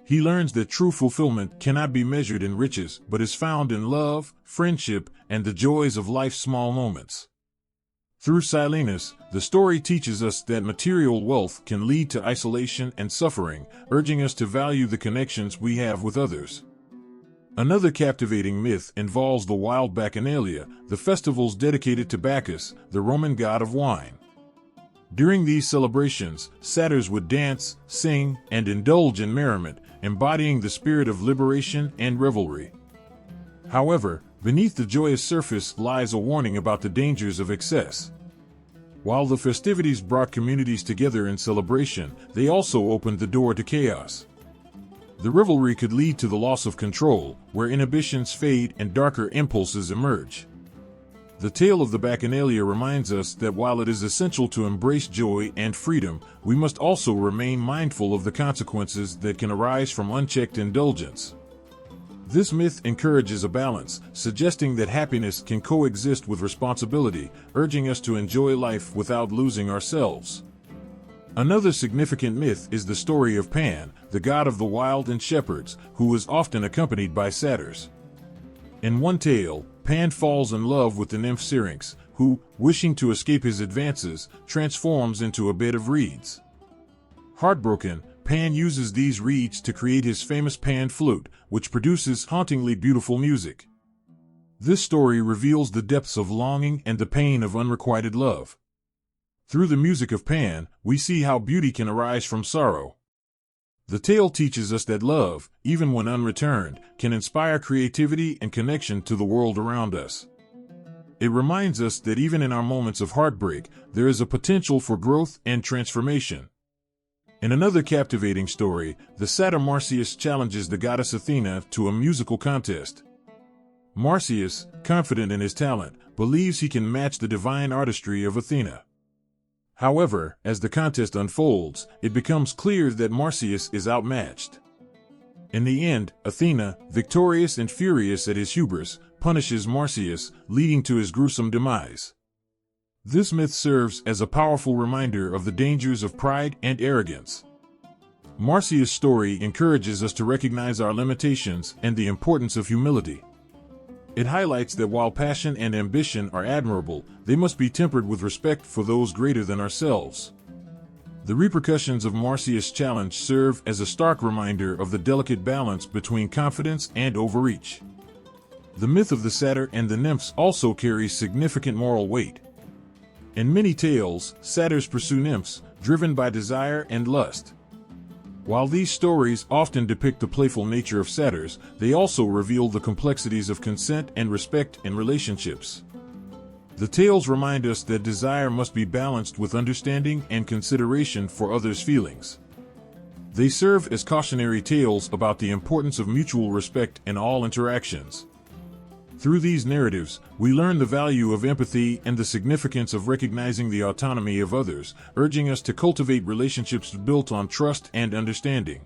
He learns that true fulfillment cannot be measured in riches but is found in love, friendship, and the joys of life's small moments. Through Silenus, the story teaches us that material wealth can lead to isolation and suffering, urging us to value the connections we have with others. Another captivating myth involves the wild Bacchanalia, the festivals dedicated to Bacchus, the Roman god of wine. During these celebrations, satyrs would dance, sing, and indulge in merriment, embodying the spirit of liberation and revelry. However, beneath the joyous surface lies a warning about the dangers of excess. While the festivities brought communities together in celebration, they also opened the door to chaos. The revelry could lead to the loss of control, where inhibitions fade and darker impulses emerge. The tale of the Bacchanalia reminds us that while it is essential to embrace joy and freedom, we must also remain mindful of the consequences that can arise from unchecked indulgence. This myth encourages a balance, suggesting that happiness can coexist with responsibility, urging us to enjoy life without losing ourselves. Another significant myth is the story of Pan, the god of the wild and shepherds, who is often accompanied by satyrs. In one tale, Pan falls in love with the nymph Syrinx, who, wishing to escape his advances, transforms into a bed of reeds. Heartbroken, Pan uses these reeds to create his famous Pan flute, which produces hauntingly beautiful music. This story reveals the depths of longing and the pain of unrequited love. Through the music of Pan, we see how beauty can arise from sorrow. The tale teaches us that love, even when unreturned, can inspire creativity and connection to the world around us. It reminds us that even in our moments of heartbreak, there is a potential for growth and transformation. In another captivating story, the satyr Marsyas challenges the goddess Athena to a musical contest. Marsyas, confident in his talent, believes he can match the divine artistry of Athena. However, as the contest unfolds, it becomes clear that Marsyas is outmatched. In the end, Athena, victorious and furious at his hubris, punishes Marsyas, leading to his gruesome demise. This myth serves as a powerful reminder of the dangers of pride and arrogance. Marsyas' story encourages us to recognize our limitations and the importance of humility. It highlights that while passion and ambition are admirable, they must be tempered with respect for those greater than ourselves. The repercussions of Marsyas' challenge serve as a stark reminder of the delicate balance between confidence and overreach. The myth of the satyr and the nymphs also carries significant moral weight. In many tales, satyrs pursue nymphs, driven by desire and lust. While these stories often depict the playful nature of satyrs, they also reveal the complexities of consent and respect in relationships. The tales remind us that desire must be balanced with understanding and consideration for others' feelings. They serve as cautionary tales about the importance of mutual respect in all interactions. Through these narratives, we learn the value of empathy and the significance of recognizing the autonomy of others, urging us to cultivate relationships built on trust and understanding.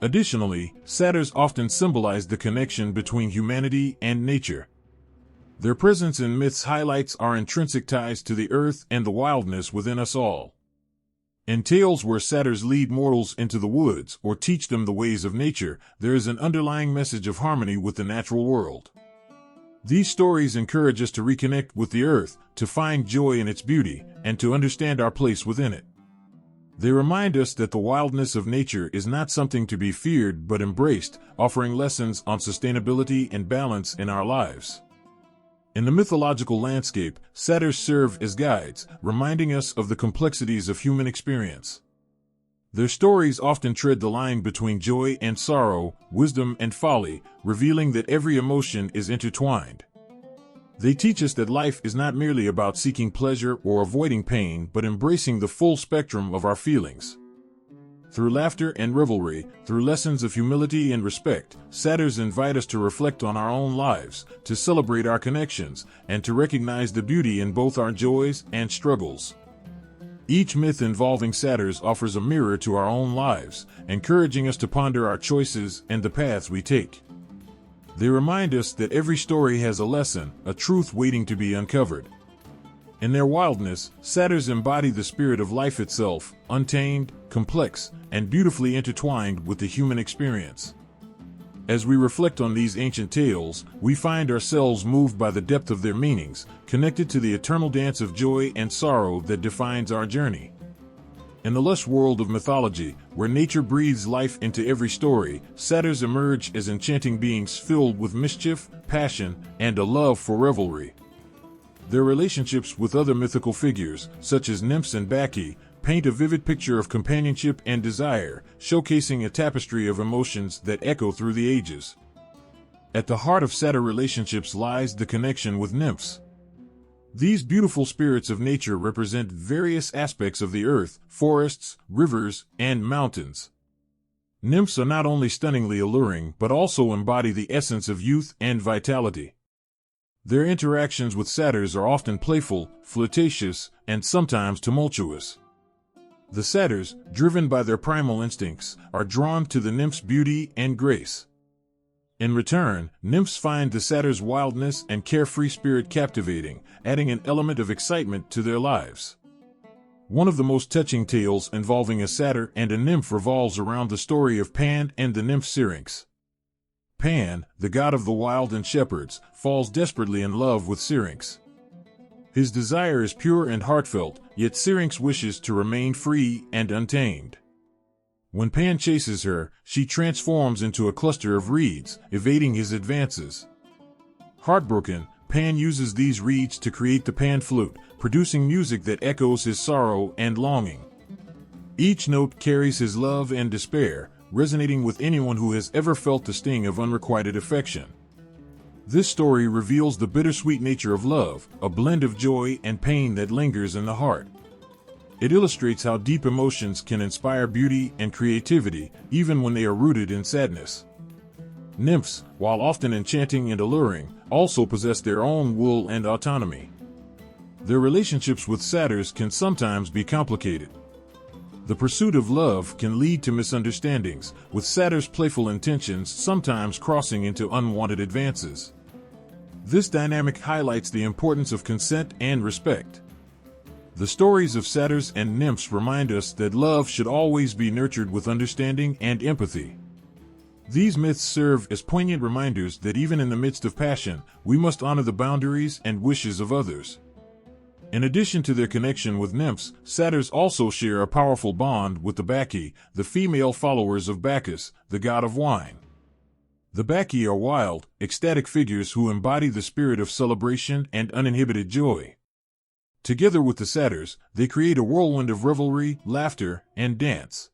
Additionally, satyrs often symbolize the connection between humanity and nature. Their presence in myths highlights our intrinsic ties to the earth and the wildness within us all. In tales where satyrs lead mortals into the woods or teach them the ways of nature, there is an underlying message of harmony with the natural world. These stories encourage us to reconnect with the earth, to find joy in its beauty, and to understand our place within it. They remind us that the wildness of nature is not something to be feared but embraced, offering lessons on sustainability and balance in our lives. In the mythological landscape, satyrs serve as guides, reminding us of the complexities of human experience. Their stories often tread the line between joy and sorrow, wisdom and folly, revealing that every emotion is intertwined. They teach us that life is not merely about seeking pleasure or avoiding pain, but embracing the full spectrum of our feelings. Through laughter and revelry, through lessons of humility and respect, satyrs invite us to reflect on our own lives, to celebrate our connections, and to recognize the beauty in both our joys and struggles. Each myth involving satyrs offers a mirror to our own lives, encouraging us to ponder our choices and the paths we take. They remind us that every story has a lesson, a truth waiting to be uncovered. In their wildness, satyrs embody the spirit of life itself, untamed, complex, and beautifully intertwined with the human experience. As we reflect on these ancient tales, we find ourselves moved by the depth of their meanings, connected to the eternal dance of joy and sorrow that defines our journey. In the lush world of mythology, where nature breathes life into every story, satyrs emerge as enchanting beings filled with mischief, passion, and a love for revelry. Their relationships with other mythical figures, such as nymphs and bacchae, paint a vivid picture of companionship and desire, showcasing a tapestry of emotions that echo through the ages. At the heart of satyr relationships lies the connection with nymphs. These beautiful spirits of nature represent various aspects of the earth, forests, rivers, and mountains. Nymphs are not only stunningly alluring but also embody the essence of youth and vitality. Their interactions with satyrs are often playful, flirtatious, and sometimes tumultuous. The satyrs, driven by their primal instincts, are drawn to the nymph's beauty and grace. In return, nymphs find the satyr's wildness and carefree spirit captivating, adding an element of excitement to their lives. One of the most touching tales involving a satyr and a nymph revolves around the story of Pan and the nymph Syrinx. Pan, the god of the wild and shepherds, falls desperately in love with Syrinx. His desire is pure and heartfelt, yet Syrinx wishes to remain free and untamed. When Pan chases her, she transforms into a cluster of reeds, evading his advances. Heartbroken, Pan uses these reeds to create the pan flute, producing music that echoes his sorrow and longing. Each note carries his love and despair, resonating with anyone who has ever felt the sting of unrequited affection. This story reveals the bittersweet nature of love, a blend of joy and pain that lingers in the heart. It illustrates how deep emotions can inspire beauty and creativity, even when they are rooted in sadness. Nymphs, while often enchanting and alluring, also possess their own will and autonomy. Their relationships with satyrs can sometimes be complicated. The pursuit of love can lead to misunderstandings, with satyrs' playful intentions sometimes crossing into unwanted advances. This dynamic highlights the importance of consent and respect. The stories of satyrs and nymphs remind us that love should always be nurtured with understanding and empathy. These myths serve as poignant reminders that even in the midst of passion, we must honor the boundaries and wishes of others. In addition to their connection with nymphs, satyrs also share a powerful bond with the bacchae, the female followers of Bacchus, the god of wine. The bacchae are wild, ecstatic figures who embody the spirit of celebration and uninhibited joy. Together with the satyrs, they create a whirlwind of revelry, laughter, and dance.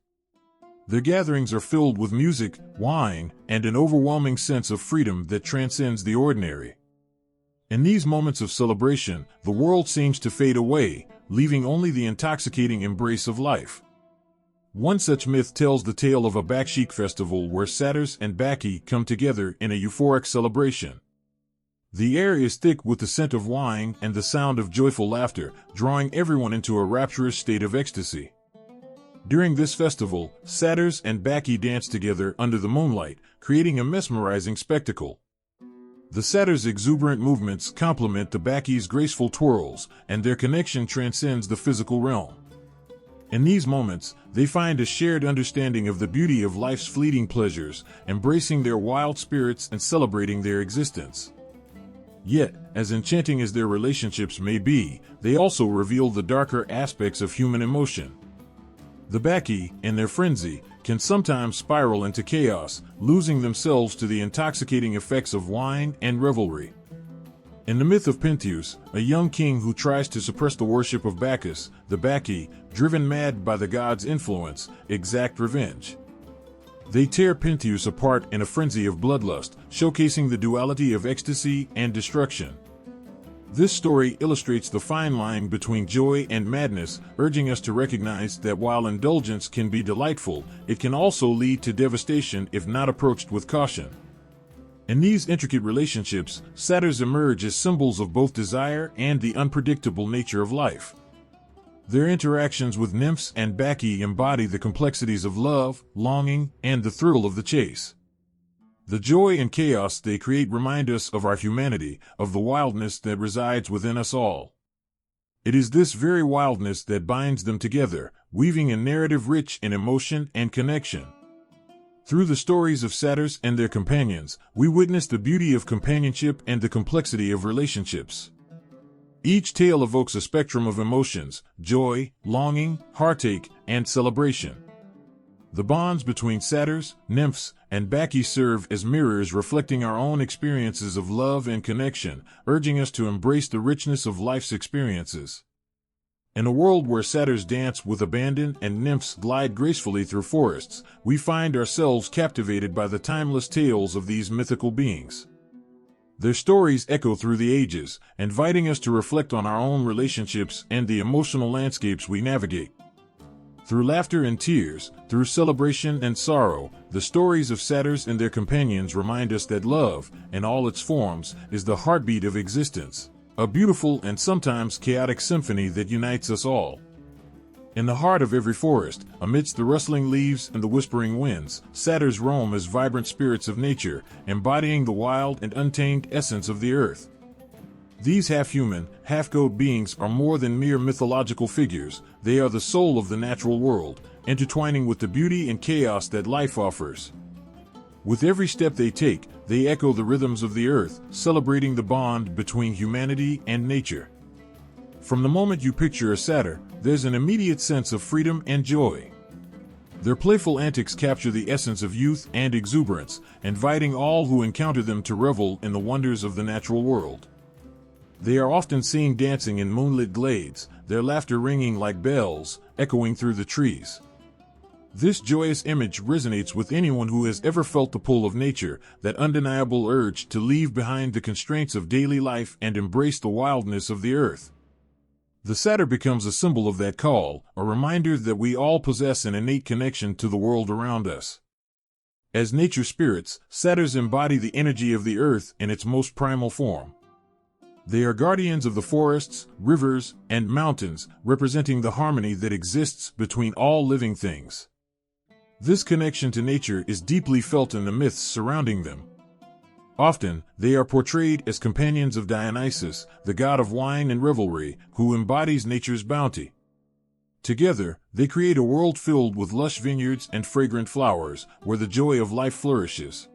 Their gatherings are filled with music, wine, and an overwhelming sense of freedom that transcends the ordinary. In these moments of celebration, the world seems to fade away, leaving only the intoxicating embrace of life. One such myth tells the tale of a Bakshik festival where satyrs and bacchae come together in a euphoric celebration. The air is thick with the scent of wine and the sound of joyful laughter, drawing everyone into a rapturous state of ecstasy. During this festival, satyrs and bacchae dance together under the moonlight, creating a mesmerizing spectacle. The satyrs' exuberant movements complement the bacchae's graceful twirls, and their connection transcends the physical realm. In these moments, they find a shared understanding of the beauty of life's fleeting pleasures, embracing their wild spirits and celebrating their existence. Yet, as enchanting as their relationships may be, they also reveal the darker aspects of human emotion. The Bacchae, in their frenzy, can sometimes spiral into chaos, losing themselves to the intoxicating effects of wine and revelry. In the myth of Pentheus, a young king who tries to suppress the worship of Bacchus, the Bacchae, driven mad by the god's influence, exact revenge. They tear Pentheus apart in a frenzy of bloodlust, showcasing the duality of ecstasy and destruction. This story illustrates the fine line between joy and madness, urging us to recognize that while indulgence can be delightful, it can also lead to devastation if not approached with caution. In these intricate relationships, satyrs emerge as symbols of both desire and the unpredictable nature of life. Their interactions with nymphs and Bacchae embody the complexities of love, longing, and the thrill of the chase. The joy and chaos they create remind us of our humanity, of the wildness that resides within us all. It is this very wildness that binds them together, weaving a narrative rich in emotion and connection. Through the stories of satyrs and their companions, we witness the beauty of companionship and the complexity of relationships. Each tale evokes a spectrum of emotions: joy, longing, heartache, and celebration. The bonds between satyrs, nymphs, and Bacchae serve as mirrors reflecting our own experiences of love and connection, urging us to embrace the richness of life's experiences. In a world where satyrs dance with abandon and nymphs glide gracefully through forests, we find ourselves captivated by the timeless tales of these mythical beings. Their stories echo through the ages, inviting us to reflect on our own relationships and the emotional landscapes we navigate. Through laughter and tears, through celebration and sorrow, the stories of satyrs and their companions remind us that love, in all its forms, is the heartbeat of existence, a beautiful and sometimes chaotic symphony that unites us all. In the heart of every forest, amidst the rustling leaves and the whispering winds, satyrs roam as vibrant spirits of nature, embodying the wild and untamed essence of the earth. These half-human, half-goat beings are more than mere mythological figures. They are the soul of the natural world, intertwining with the beauty and chaos that life offers. With every step they take, they echo the rhythms of the earth, celebrating the bond between humanity and nature. From the moment you picture a satyr, there's an immediate sense of freedom and joy. Their playful antics capture the essence of youth and exuberance, inviting all who encounter them to revel in the wonders of the natural world. They are often seen dancing in moonlit glades, their laughter ringing like bells, echoing through the trees. This joyous image resonates with anyone who has ever felt the pull of nature, that undeniable urge to leave behind the constraints of daily life and embrace the wildness of the earth. The satyr becomes a symbol of that call, a reminder that we all possess an innate connection to the world around us. As nature spirits, satyrs embody the energy of the earth in its most primal form. They are guardians of the forests, rivers, and mountains, representing the harmony that exists between all living things. This connection to nature is deeply felt in the myths surrounding them. Often, they are portrayed as companions of Dionysus, the god of wine and revelry, who embodies nature's bounty. Together, they create a world filled with lush vineyards and fragrant flowers, where the joy of life flourishes.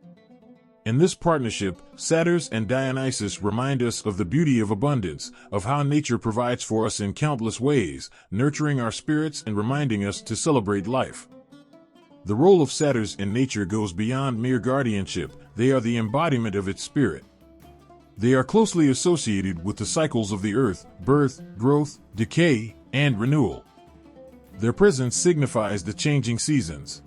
In this partnership, satyrs and Dionysus remind us of the beauty of abundance, of how nature provides for us in countless ways, nurturing our spirits and reminding us to celebrate life. The role of satyrs in nature goes beyond mere guardianship. They are the embodiment of its spirit. They are closely associated with the cycles of the earth: birth, growth, decay, and renewal. Their presence signifies the changing seasons.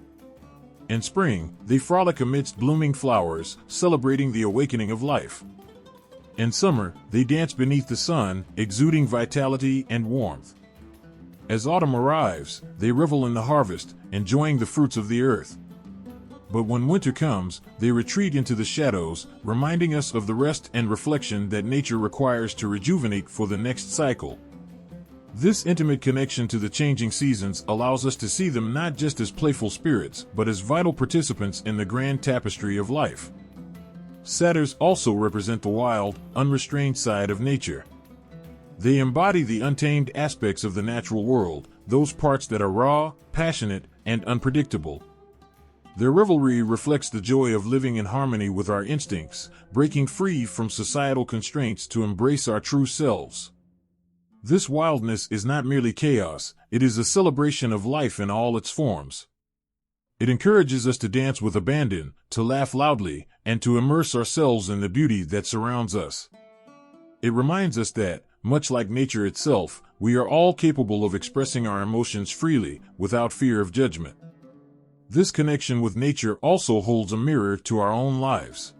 In spring, they frolic amidst blooming flowers, celebrating the awakening of life. In summer, they dance beneath the sun, exuding vitality and warmth. As autumn arrives, they revel in the harvest, enjoying the fruits of the earth. But when winter comes, they retreat into the shadows, reminding us of the rest and reflection that nature requires to rejuvenate for the next cycle. This intimate connection to the changing seasons allows us to see them not just as playful spirits, but as vital participants in the grand tapestry of life. Satyrs also represent the wild, unrestrained side of nature. They embody the untamed aspects of the natural world, those parts that are raw, passionate, and unpredictable. Their revelry reflects the joy of living in harmony with our instincts, breaking free from societal constraints to embrace our true selves. This wildness is not merely chaos, it is a celebration of life in all its forms. It encourages us to dance with abandon, to laugh loudly, and to immerse ourselves in the beauty that surrounds us. It reminds us that, much like nature itself, we are all capable of expressing our emotions freely, without fear of judgment. This connection with nature also holds a mirror to our own lives.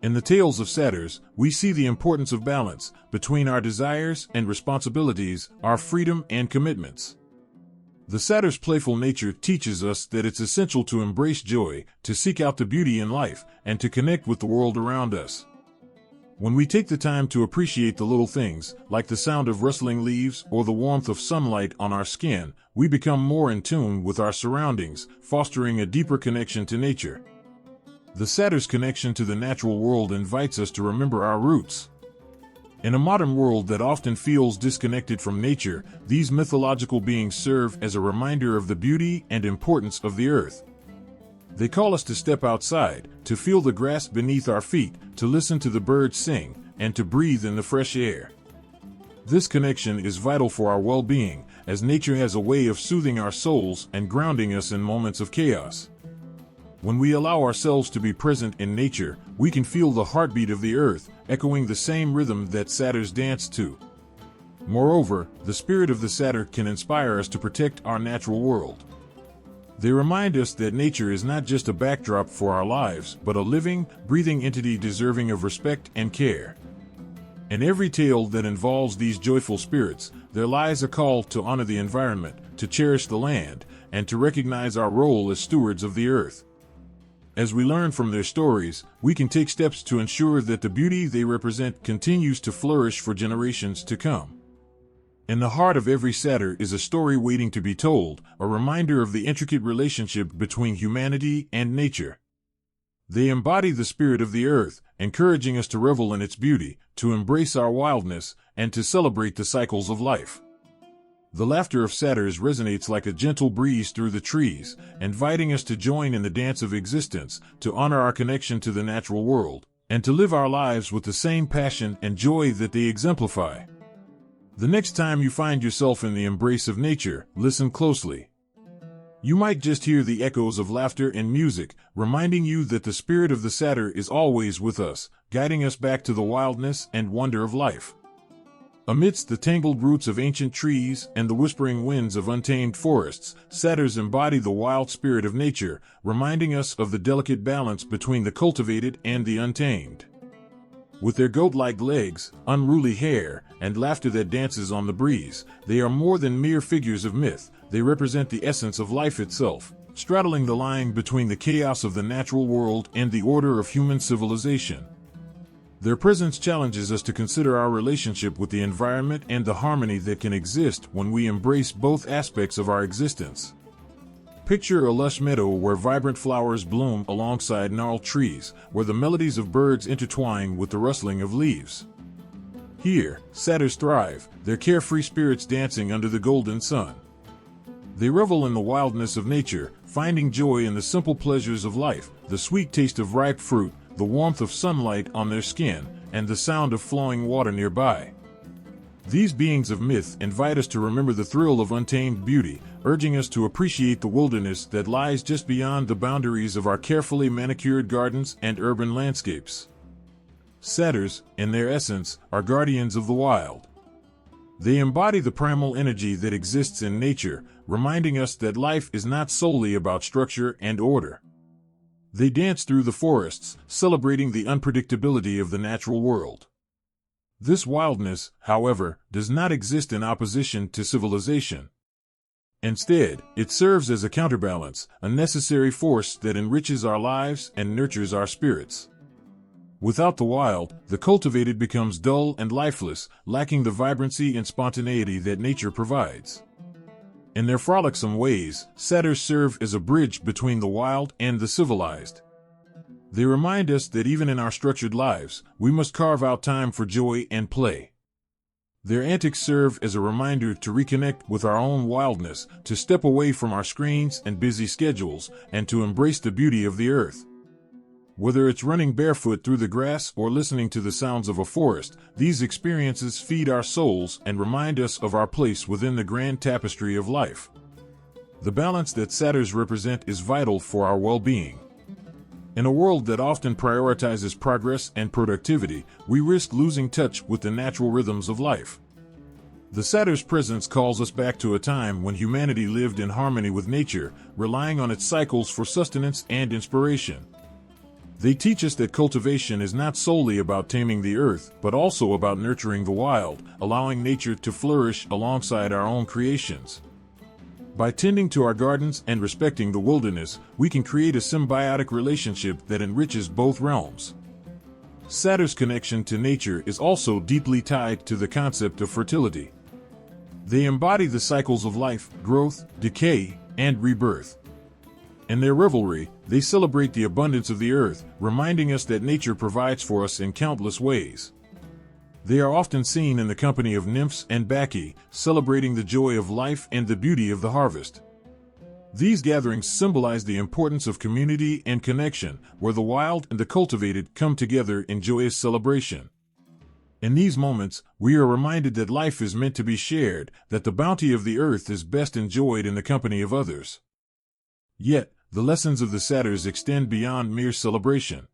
In the tales of satyrs, we see the importance of balance between our desires and responsibilities, our freedom and commitments. The satyr's playful nature teaches us that it's essential to embrace joy, to seek out the beauty in life, and to connect with the world around us. When we take the time to appreciate the little things, like the sound of rustling leaves or the warmth of sunlight on our skin, we become more in tune with our surroundings, fostering a deeper connection to nature. The satyr's connection to the natural world invites us to remember our roots. In a modern world that often feels disconnected from nature, these mythological beings serve as a reminder of the beauty and importance of the earth. They call us to step outside, to feel the grass beneath our feet, to listen to the birds sing, and to breathe in the fresh air. This connection is vital for our well-being, as nature has a way of soothing our souls and grounding us in moments of chaos. When we allow ourselves to be present in nature, we can feel the heartbeat of the earth, echoing the same rhythm that satyrs dance to. Moreover, the spirit of the satyr can inspire us to protect our natural world. They remind us that nature is not just a backdrop for our lives, but a living, breathing entity deserving of respect and care. In every tale that involves these joyful spirits, there lies a call to honor the environment, to cherish the land, and to recognize our role as stewards of the earth. As we learn from their stories, we can take steps to ensure that the beauty they represent continues to flourish for generations to come. In the heart of every satyr is a story waiting to be told, a reminder of the intricate relationship between humanity and nature. They embody the spirit of the earth, encouraging us to revel in its beauty, to embrace our wildness, and to celebrate the cycles of life. The laughter of satyrs resonates like a gentle breeze through the trees, inviting us to join in the dance of existence, to honor our connection to the natural world, and to live our lives with the same passion and joy that they exemplify. The next time you find yourself in the embrace of nature, listen closely. You might just hear the echoes of laughter and music, reminding you that the spirit of the satyr is always with us, guiding us back to the wildness and wonder of life. Amidst the tangled roots of ancient trees and the whispering winds of untamed forests, satyrs embody the wild spirit of nature, reminding us of the delicate balance between the cultivated and the untamed. With their goat-like legs, unruly hair, and laughter that dances on the breeze, they are more than mere figures of myth. They represent the essence of life itself, straddling the line between the chaos of the natural world and the order of human civilization. Their presence challenges us to consider our relationship with the environment and the harmony that can exist when we embrace both aspects of our existence. Picture a lush meadow where vibrant flowers bloom alongside gnarled trees, where the melodies of birds intertwine with the rustling of leaves. Here, satyrs thrive, their carefree spirits dancing under the golden sun. They revel in the wildness of nature, finding joy in the simple pleasures of life, the sweet taste of ripe fruit, the warmth of sunlight on their skin, and the sound of flowing water nearby. These beings of myth invite us to remember the thrill of untamed beauty, urging us to appreciate the wilderness that lies just beyond the boundaries of our carefully manicured gardens and urban landscapes. Satyrs, in their essence, are guardians of the wild. They embody the primal energy that exists in nature, reminding us that life is not solely about structure and order. They dance through the forests, celebrating the unpredictability of the natural world. This wildness, however, does not exist in opposition to civilization. Instead, it serves as a counterbalance, a necessary force that enriches our lives and nurtures our spirits. Without the wild, the cultivated becomes dull and lifeless, lacking the vibrancy and spontaneity that nature provides. In their frolicsome ways, satyrs serve as a bridge between the wild and the civilized. They remind us that even in our structured lives, we must carve out time for joy and play. Their antics serve as a reminder to reconnect with our own wildness, to step away from our screens and busy schedules, and to embrace the beauty of the earth. Whether it's running barefoot through the grass or listening to the sounds of a forest, these experiences feed our souls and remind us of our place within the grand tapestry of life. The balance that satyrs represent is vital for our well-being. In a world that often prioritizes progress and productivity, we risk losing touch with the natural rhythms of life. The satyr's presence calls us back to a time when humanity lived in harmony with nature, relying on its cycles for sustenance and inspiration. They teach us that cultivation is not solely about taming the earth, but also about nurturing the wild, allowing nature to flourish alongside our own creations. By tending to our gardens and respecting the wilderness, we can create a symbiotic relationship that enriches both realms. Satyr's connection to nature is also deeply tied to the concept of fertility. They embody the cycles of life, growth, decay, and rebirth. In their revelry, they celebrate the abundance of the earth, reminding us that nature provides for us in countless ways. They are often seen in the company of nymphs and bacchae, celebrating the joy of life and the beauty of the harvest. These gatherings symbolize the importance of community and connection, where the wild and the cultivated come together in joyous celebration. In these moments, we are reminded that life is meant to be shared, that the bounty of the earth is best enjoyed in the company of others. Yet, the lessons of the satyrs extend beyond mere celebration.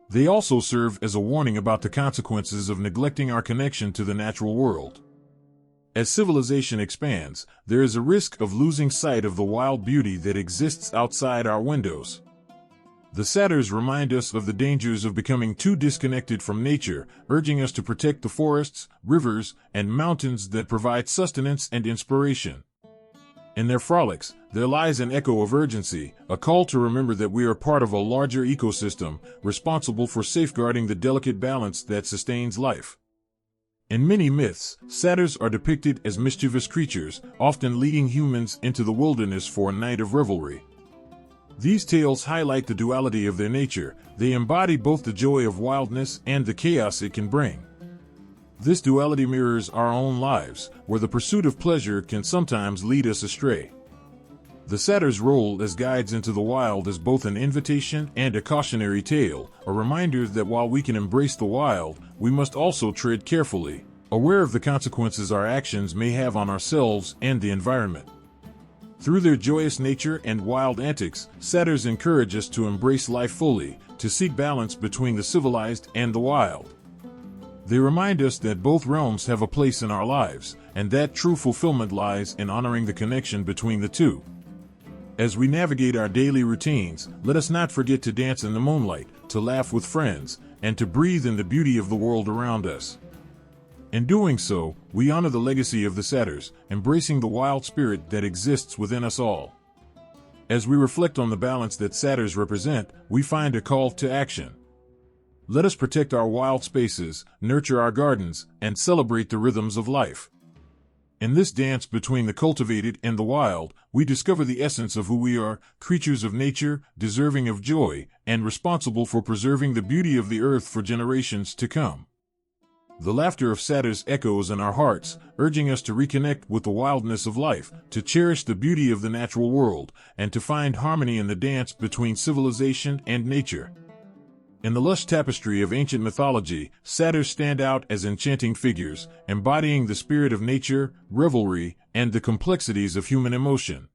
They also serve as a warning about the consequences of neglecting our connection to the natural world. As civilization expands, there is a risk of losing sight of the wild beauty that exists outside our windows. The satyrs remind us of the dangers of becoming too disconnected from nature, urging us to protect the forests, rivers, and mountains that provide sustenance and inspiration. In their frolics, there lies an echo of urgency, a call to remember that we are part of a larger ecosystem, responsible for safeguarding the delicate balance that sustains life. In many myths, satyrs are depicted as mischievous creatures, often leading humans into the wilderness for a night of revelry. These tales highlight the duality of their nature. They embody both the joy of wildness and the chaos it can bring. This duality mirrors our own lives, where the pursuit of pleasure can sometimes lead us astray. The satyr's role as guides into the wild is both an invitation and a cautionary tale, a reminder that while we can embrace the wild, we must also tread carefully, aware of the consequences our actions may have on ourselves and the environment. Through their joyous nature and wild antics, satyrs encourage us to embrace life fully, to seek balance between the civilized and the wild. They remind us that both realms have a place in our lives, and that true fulfillment lies in honoring the connection between the two. As we navigate our daily routines, let us not forget to dance in the moonlight, to laugh with friends, and to breathe in the beauty of the world around us. In doing so, we honor the legacy of the satyrs, embracing the wild spirit that exists within us all. As we reflect on the balance that satyrs represent, we find a call to action. Let us protect our wild spaces, nurture our gardens, and celebrate the rhythms of life. In this dance between the cultivated and the wild, we discover the essence of who we are, creatures of nature, deserving of joy, and responsible for preserving the beauty of the earth for generations to come. The laughter of satyrs echoes in our hearts, urging us to reconnect with the wildness of life, to cherish the beauty of the natural world, and to find harmony in the dance between civilization and nature. In the lush tapestry of ancient mythology, satyrs stand out as enchanting figures, embodying the spirit of nature, revelry, and the complexities of human emotion.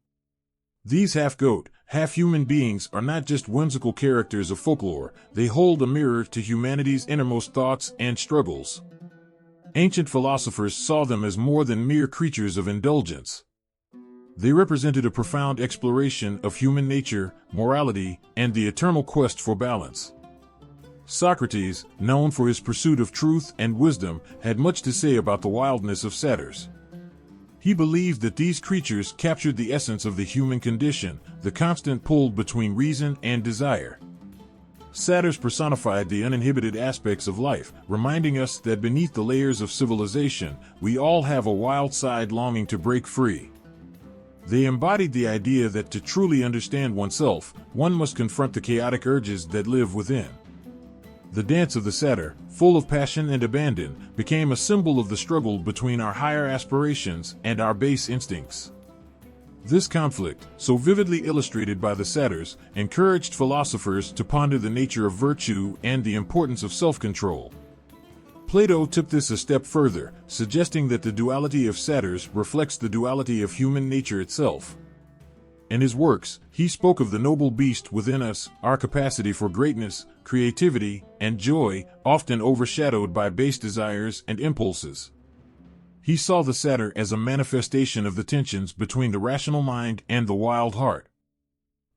These half-goat, half-human beings are not just whimsical characters of folklore, they hold a mirror to humanity's innermost thoughts and struggles. Ancient philosophers saw them as more than mere creatures of indulgence. They represented a profound exploration of human nature, morality, and the eternal quest for balance. Socrates, known for his pursuit of truth and wisdom, had much to say about the wildness of satyrs. He believed that these creatures captured the essence of the human condition, the constant pull between reason and desire. Satyrs personified the uninhibited aspects of life, reminding us that beneath the layers of civilization, we all have a wild side longing to break free. They embodied the idea that to truly understand oneself, one must confront the chaotic urges that live within. The dance of the satyr, full of passion and abandon, became a symbol of the struggle between our higher aspirations and our base instincts. This conflict, so vividly illustrated by the Satyrs, encouraged philosophers to ponder the nature of virtue and the importance of self-control. Plato took this a step further, suggesting that the duality of Satyrs reflects the duality of human nature itself. In his works, he spoke of the noble beast within us, our capacity for greatness, creativity, and joy, often overshadowed by base desires and impulses. He saw the satyr as a manifestation of the tensions between the rational mind and the wild heart.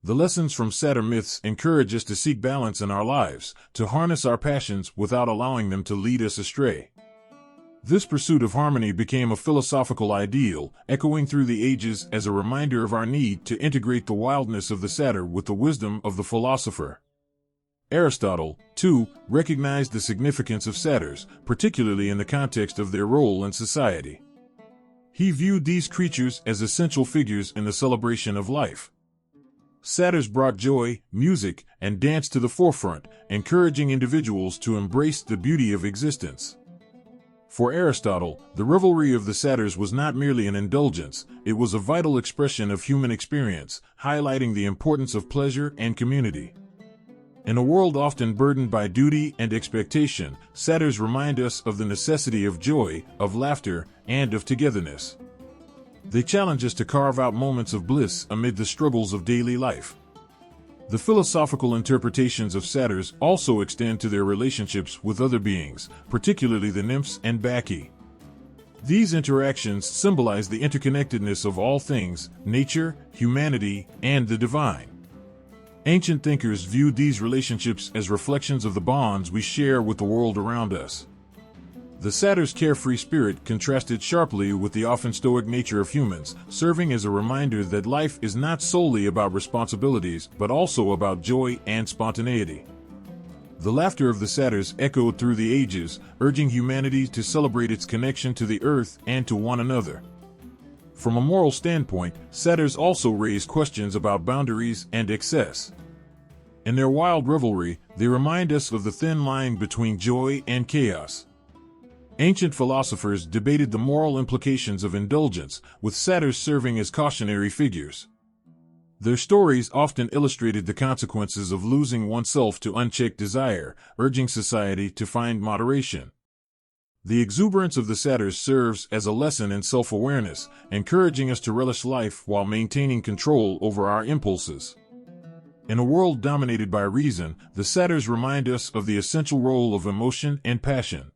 The lessons from satyr myths encourage us to seek balance in our lives, to harness our passions without allowing them to lead us astray. This pursuit of harmony became a philosophical ideal, echoing through the ages as a reminder of our need to integrate the wildness of the satyr with the wisdom of the philosopher. Aristotle, too, recognized the significance of satyrs, particularly in the context of their role in society. He viewed these creatures as essential figures in the celebration of life. Satyrs brought joy, music, and dance to the forefront, encouraging individuals to embrace the beauty of existence. For Aristotle, the revelry of the satyrs was not merely an indulgence, it was a vital expression of human experience, highlighting the importance of pleasure and community. In a world often burdened by duty and expectation, satyrs remind us of the necessity of joy, of laughter, and of togetherness. They challenge us to carve out moments of bliss amid the struggles of daily life. The philosophical interpretations of satyrs also extend to their relationships with other beings, particularly the nymphs and bacchae. These interactions symbolize the interconnectedness of all things, nature, humanity, and the divine. Ancient thinkers viewed these relationships as reflections of the bonds we share with the world around us. The satyr's carefree spirit contrasted sharply with the often stoic nature of humans, serving as a reminder that life is not solely about responsibilities but also about joy and spontaneity. The laughter of the satyrs echoed through the ages, urging humanity to celebrate its connection to the earth and to one another. From a moral standpoint, satyrs also raise questions about boundaries and excess. In their wild revelry, they remind us of the thin line between joy and chaos. Ancient philosophers debated the moral implications of indulgence, with satyrs serving as cautionary figures. Their stories often illustrated the consequences of losing oneself to unchecked desire, urging society to find moderation. The exuberance of the satyrs serves as a lesson in self-awareness, encouraging us to relish life while maintaining control over our impulses. In a world dominated by reason, the satyrs remind us of the essential role of emotion and passion.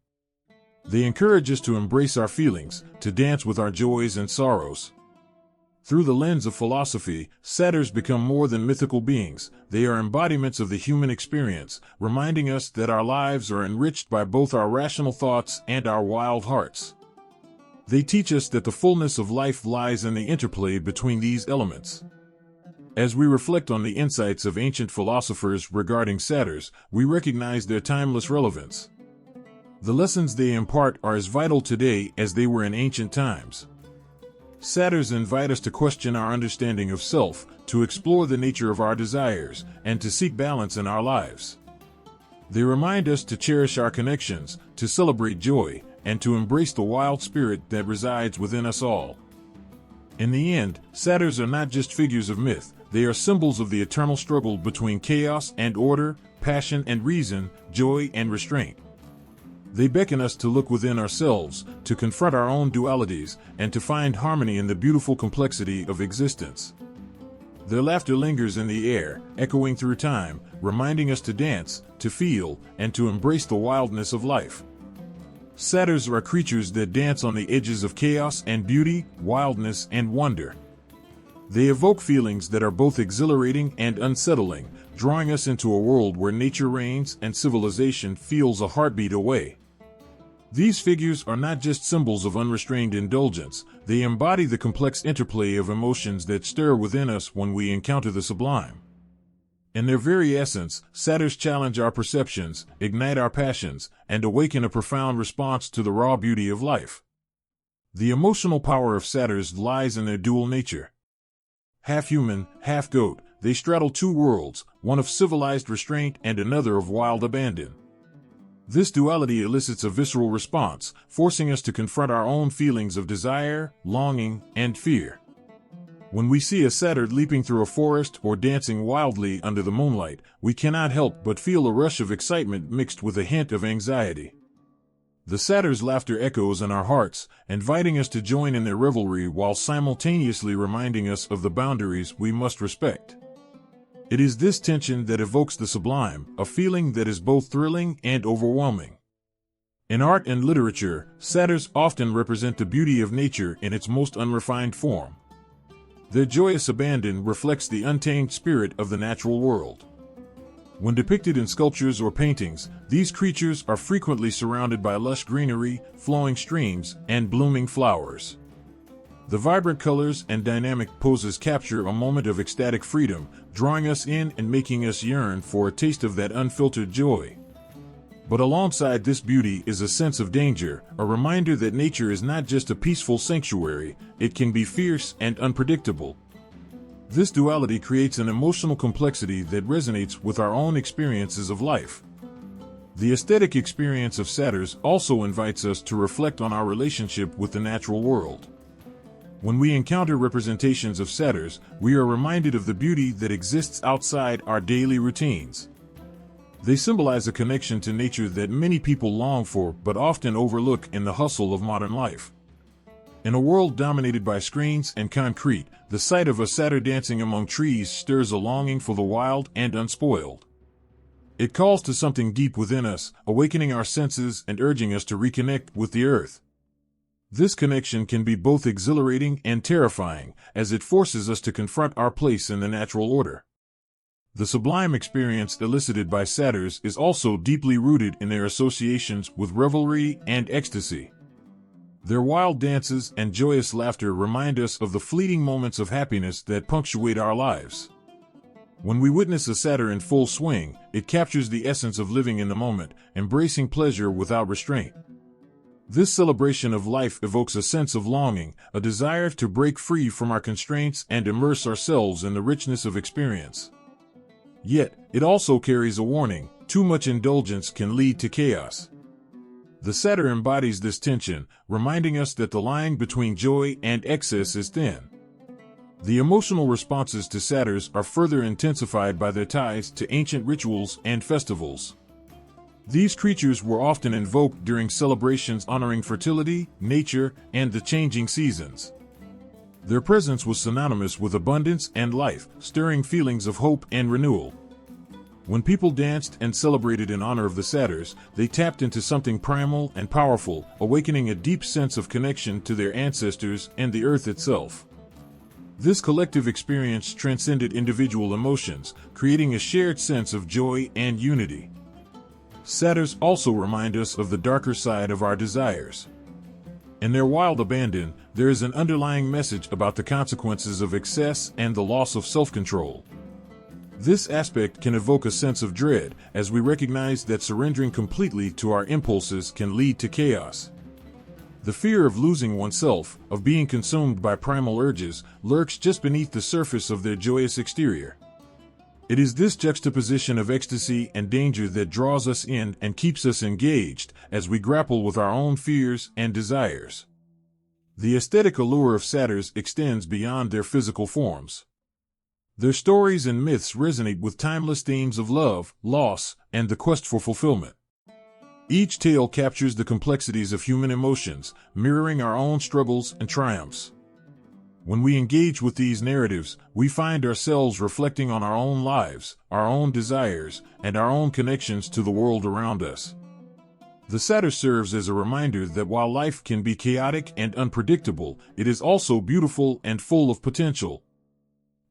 They encourage us to embrace our feelings, to dance with our joys and sorrows. Through the lens of philosophy, satyrs become more than mythical beings. They are embodiments of the human experience, reminding us that our lives are enriched by both our rational thoughts and our wild hearts. They teach us that the fullness of life lies in the interplay between these elements. As we reflect on the insights of ancient philosophers regarding satyrs, we recognize their timeless relevance. The lessons they impart are as vital today as they were in ancient times. Satyrs invite us to question our understanding of self, to explore the nature of our desires, and to seek balance in our lives. They remind us to cherish our connections, to celebrate joy, and to embrace the wild spirit that resides within us all. In the end, satyrs are not just figures of myth, they are symbols of the eternal struggle between chaos and order, passion and reason, joy and restraint. They beckon us to look within ourselves, to confront our own dualities, and to find harmony in the beautiful complexity of existence. Their laughter lingers in the air, echoing through time, reminding us to dance, to feel, and to embrace the wildness of life. Satyrs are creatures that dance on the edges of chaos and beauty, wildness and wonder. They evoke feelings that are both exhilarating and unsettling, drawing us into a world where nature reigns and civilization feels a heartbeat away. These figures are not just symbols of unrestrained indulgence, they embody the complex interplay of emotions that stir within us when we encounter the sublime. In their very essence, satyrs challenge our perceptions, ignite our passions, and awaken a profound response to the raw beauty of life. The emotional power of satyrs lies in their dual nature. Half human, half goat, they straddle two worlds, one of civilized restraint and another of wild abandon. This duality elicits a visceral response, forcing us to confront our own feelings of desire, longing, and fear. When we see a satyr leaping through a forest or dancing wildly under the moonlight, we cannot help but feel a rush of excitement mixed with a hint of anxiety. The satyr's laughter echoes in our hearts, inviting us to join in their revelry while simultaneously reminding us of the boundaries we must respect. It is this tension that evokes the sublime, a feeling that is both thrilling and overwhelming. In art and literature, satyrs often represent the beauty of nature in its most unrefined form. Their joyous abandon reflects the untamed spirit of the natural world. When depicted in sculptures or paintings, these creatures are frequently surrounded by lush greenery, flowing streams, and blooming flowers. The vibrant colors and dynamic poses capture a moment of ecstatic freedom, drawing us in and making us yearn for a taste of that unfiltered joy. But alongside this beauty is a sense of danger, a reminder that nature is not just a peaceful sanctuary, it can be fierce and unpredictable. This duality creates an emotional complexity that resonates with our own experiences of life. The aesthetic experience of satyrs also invites us to reflect on our relationship with the natural world. When we encounter representations of satyrs, we are reminded of the beauty that exists outside our daily routines. They symbolize a connection to nature that many people long for but often overlook in the hustle of modern life. In a world dominated by screens and concrete, the sight of a satyr dancing among trees stirs a longing for the wild and unspoiled. It calls to something deep within us, awakening our senses and urging us to reconnect with the earth. This connection can be both exhilarating and terrifying, as it forces us to confront our place in the natural order. The sublime experience elicited by satyrs is also deeply rooted in their associations with revelry and ecstasy. Their wild dances and joyous laughter remind us of the fleeting moments of happiness that punctuate our lives. When we witness a satyr in full swing, it captures the essence of living in the moment, embracing pleasure without restraint. This celebration of life evokes a sense of longing, a desire to break free from our constraints and immerse ourselves in the richness of experience. Yet, it also carries a warning: too much indulgence can lead to chaos. The satyr embodies this tension, reminding us that the line between joy and excess is thin. The emotional responses to satyrs are further intensified by their ties to ancient rituals and festivals. These creatures were often invoked during celebrations honoring fertility, nature, and the changing seasons. Their presence was synonymous with abundance and life, stirring feelings of hope and renewal. When people danced and celebrated in honor of the satyrs, they tapped into something primal and powerful, awakening a deep sense of connection to their ancestors and the earth itself. This collective experience transcended individual emotions, creating a shared sense of joy and unity. Satyrs also remind us of the darker side of our desires. In their wild abandon, there is an underlying message about the consequences of excess and the loss of self-control. This aspect can evoke a sense of dread, as we recognize that surrendering completely to our impulses can lead to chaos. The fear of losing oneself, of being consumed by primal urges, lurks just beneath the surface of their joyous exterior. It is this juxtaposition of ecstasy and danger that draws us in and keeps us engaged as we grapple with our own fears and desires. The aesthetic allure of satyrs extends beyond their physical forms. Their stories and myths resonate with timeless themes of love, loss, and the quest for fulfillment. Each tale captures the complexities of human emotions, mirroring our own struggles and triumphs. When we engage with these narratives, we find ourselves reflecting on our own lives, our own desires, and our own connections to the world around us. The satyr serves as a reminder that while life can be chaotic and unpredictable, it is also beautiful and full of potential.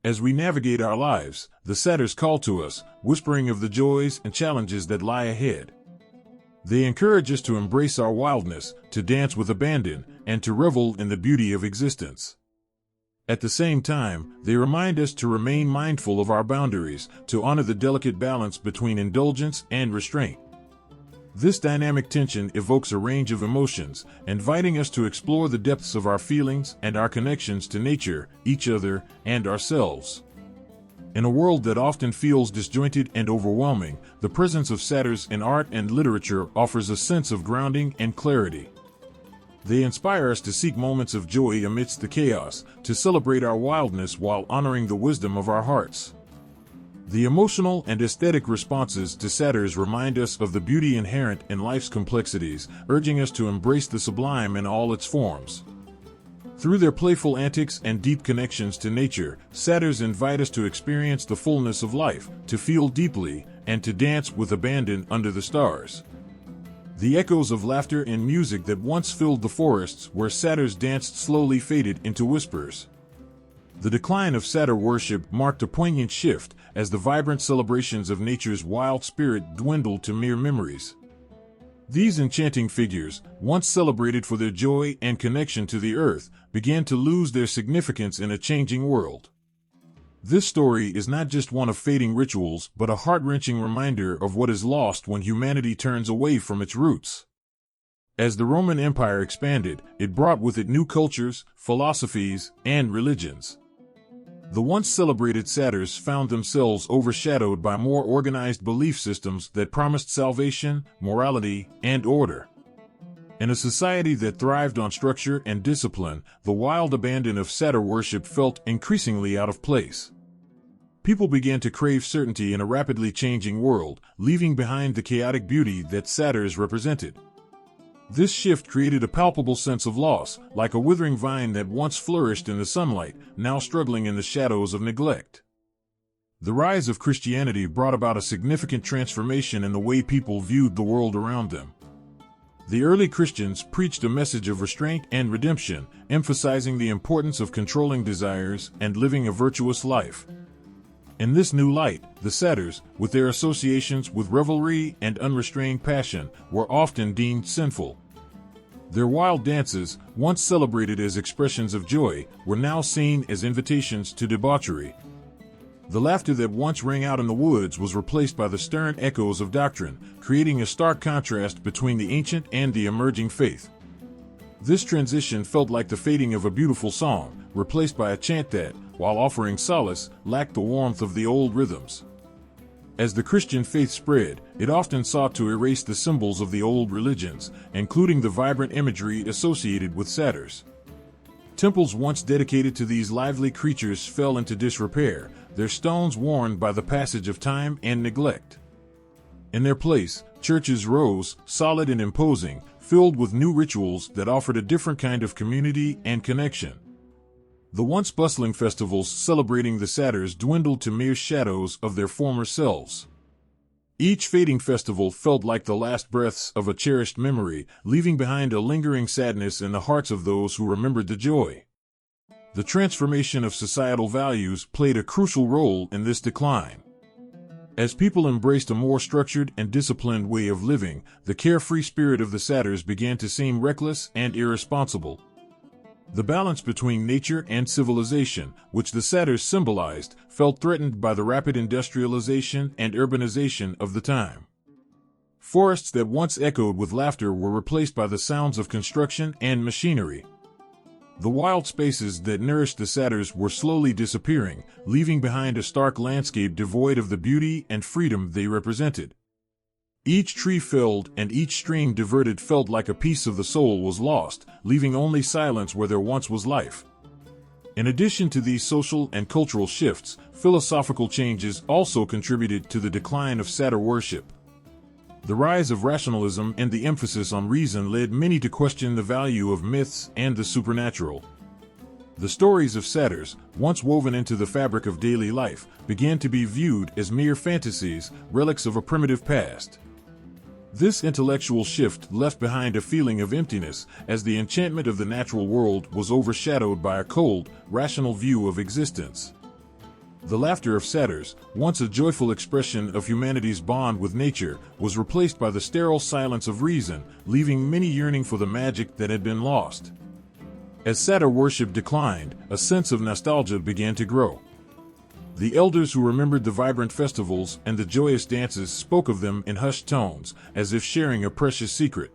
As we navigate our lives, the satyrs call to us, whispering of the joys and challenges that lie ahead. They encourage us to embrace our wildness, to dance with abandon, and to revel in the beauty of existence. At the same time, they remind us to remain mindful of our boundaries, to honor the delicate balance between indulgence and restraint. This dynamic tension evokes a range of emotions, inviting us to explore the depths of our feelings and our connections to nature, each other, and ourselves. In a world that often feels disjointed and overwhelming, the presence of satyrs in art and literature offers a sense of grounding and clarity. They inspire us to seek moments of joy amidst the chaos, to celebrate our wildness while honoring the wisdom of our hearts. The emotional and aesthetic responses to satyrs remind us of the beauty inherent in life's complexities, urging us to embrace the sublime in all its forms. Through their playful antics and deep connections to nature, satyrs invite us to experience the fullness of life, to feel deeply, and to dance with abandon under the stars. The echoes of laughter and music that once filled the forests where satyrs danced slowly faded into whispers. The decline of satyr worship marked a poignant shift as the vibrant celebrations of nature's wild spirit dwindled to mere memories. These enchanting figures, once celebrated for their joy and connection to the earth, began to lose their significance in a changing world. This story is not just one of fading rituals, but a heart-wrenching reminder of what is lost when humanity turns away from its roots. As the Roman Empire expanded, it brought with it new cultures, philosophies, and religions. The once celebrated satyrs found themselves overshadowed by more organized belief systems that promised salvation, morality, and order. In a society that thrived on structure and discipline, the wild abandon of satyr worship felt increasingly out of place. People began to crave certainty in a rapidly changing world, leaving behind the chaotic beauty that satyrs represented. This shift created a palpable sense of loss, like a withering vine that once flourished in the sunlight, now struggling in the shadows of neglect. The rise of Christianity brought about a significant transformation in the way people viewed the world around them. The early Christians preached a message of restraint and redemption, emphasizing the importance of controlling desires and living a virtuous life. In this new light, the satyrs, with their associations with revelry and unrestrained passion, were often deemed sinful. Their wild dances, once celebrated as expressions of joy, were now seen as invitations to debauchery. The laughter that once rang out in the woods was replaced by the stern echoes of doctrine, creating a stark contrast between the ancient and the emerging faith. This transition felt like the fading of a beautiful song, replaced by a chant that, while offering solace, lacked the warmth of the old rhythms. As the Christian faith spread, it often sought to erase the symbols of the old religions, including the vibrant imagery associated with satyrs. Temples once dedicated to these lively creatures fell into disrepair, their stones worn by the passage of time and neglect. In their place, churches rose, solid and imposing, filled with new rituals that offered a different kind of community and connection. The once bustling festivals celebrating the satyrs dwindled to mere shadows of their former selves. Each fading festival felt like the last breaths of a cherished memory, leaving behind a lingering sadness in the hearts of those who remembered the joy. The transformation of societal values played a crucial role in this decline. As people embraced a more structured and disciplined way of living, the carefree spirit of the satyrs began to seem reckless and irresponsible. The balance between nature and civilization, which the satyrs symbolized, felt threatened by the rapid industrialization and urbanization of the time. Forests that once echoed with laughter were replaced by the sounds of construction and machinery. The wild spaces that nourished the satyrs were slowly disappearing, leaving behind a stark landscape devoid of the beauty and freedom they represented. Each tree felled and each stream diverted felt like a piece of the soul was lost, leaving only silence where there once was life. In addition to these social and cultural shifts, philosophical changes also contributed to the decline of satyr worship. The rise of rationalism and the emphasis on reason led many to question the value of myths and the supernatural. The stories of satyrs, once woven into the fabric of daily life, began to be viewed as mere fantasies, relics of a primitive past. This intellectual shift left behind a feeling of emptiness, as the enchantment of the natural world was overshadowed by a cold, rational view of existence. The laughter of satyrs, once a joyful expression of humanity's bond with nature, was replaced by the sterile silence of reason, leaving many yearning for the magic that had been lost. As satyr worship declined, a sense of nostalgia began to grow. The elders who remembered the vibrant festivals and the joyous dances spoke of them in hushed tones, as if sharing a precious secret.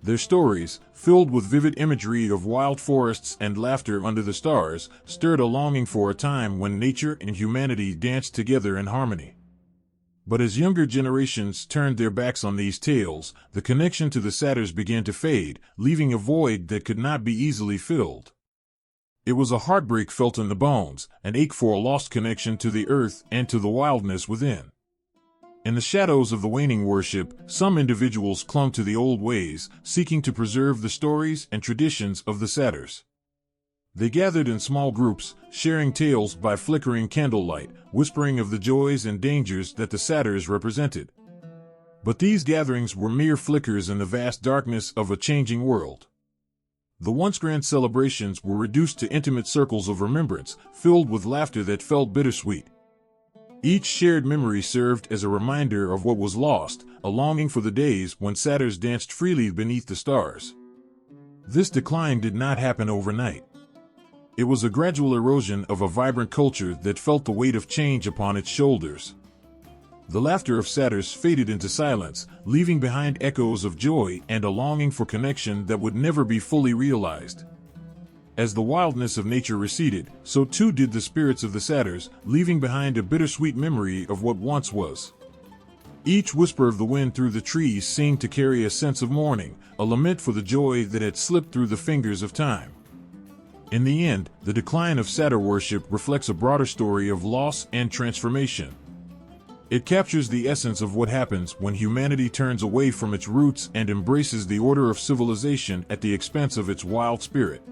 Their stories, filled with vivid imagery of wild forests and laughter under the stars, stirred a longing for a time when nature and humanity danced together in harmony. But as younger generations turned their backs on these tales, the connection to the Satyrs began to fade, leaving a void that could not be easily filled. It was a heartbreak felt in the bones, an ache for a lost connection to the earth and to the wildness within. In the shadows of the waning worship, some individuals clung to the old ways, seeking to preserve the stories and traditions of the Satyrs. They gathered in small groups, sharing tales by flickering candlelight, whispering of the joys and dangers that the Satyrs represented. But these gatherings were mere flickers in the vast darkness of a changing world. The once grand celebrations were reduced to intimate circles of remembrance, filled with laughter that felt bittersweet. Each shared memory served as a reminder of what was lost, a longing for the days when Satyrs danced freely beneath the stars. This decline did not happen overnight. It was a gradual erosion of a vibrant culture that felt the weight of change upon its shoulders. The laughter of Satyrs faded into silence, leaving behind echoes of joy and a longing for connection that would never be fully realized. As the wildness of nature receded, so too did the spirits of the Satyrs, leaving behind a bittersweet memory of what once was. Each whisper of the wind through the trees seemed to carry a sense of mourning, a lament for the joy that had slipped through the fingers of time. In the end, the decline of Satyr worship reflects a broader story of loss and transformation. It captures the essence of what happens when humanity turns away from its roots and embraces the order of civilization at the expense of its wild spirit.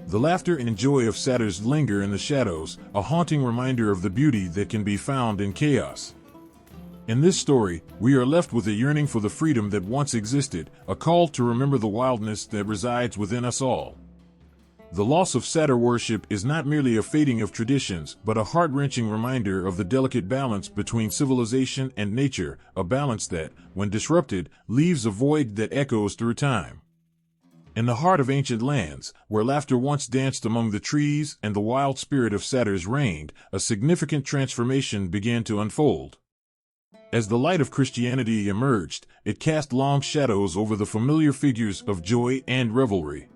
The laughter and joy of Satyrs linger in the shadows, a haunting reminder of the beauty that can be found in chaos. In this story, we are left with a yearning for the freedom that once existed, a call to remember the wildness that resides within us all. The loss of Satyr worship is not merely a fading of traditions, but a heart-wrenching reminder of the delicate balance between civilization and nature, a balance that, when disrupted, leaves a void that echoes through time. In the heart of ancient lands, where laughter once danced among the trees and the wild spirit of Satyrs reigned, a significant transformation began to unfold. As the light of Christianity emerged, it cast long shadows over the familiar figures of joy and revelry.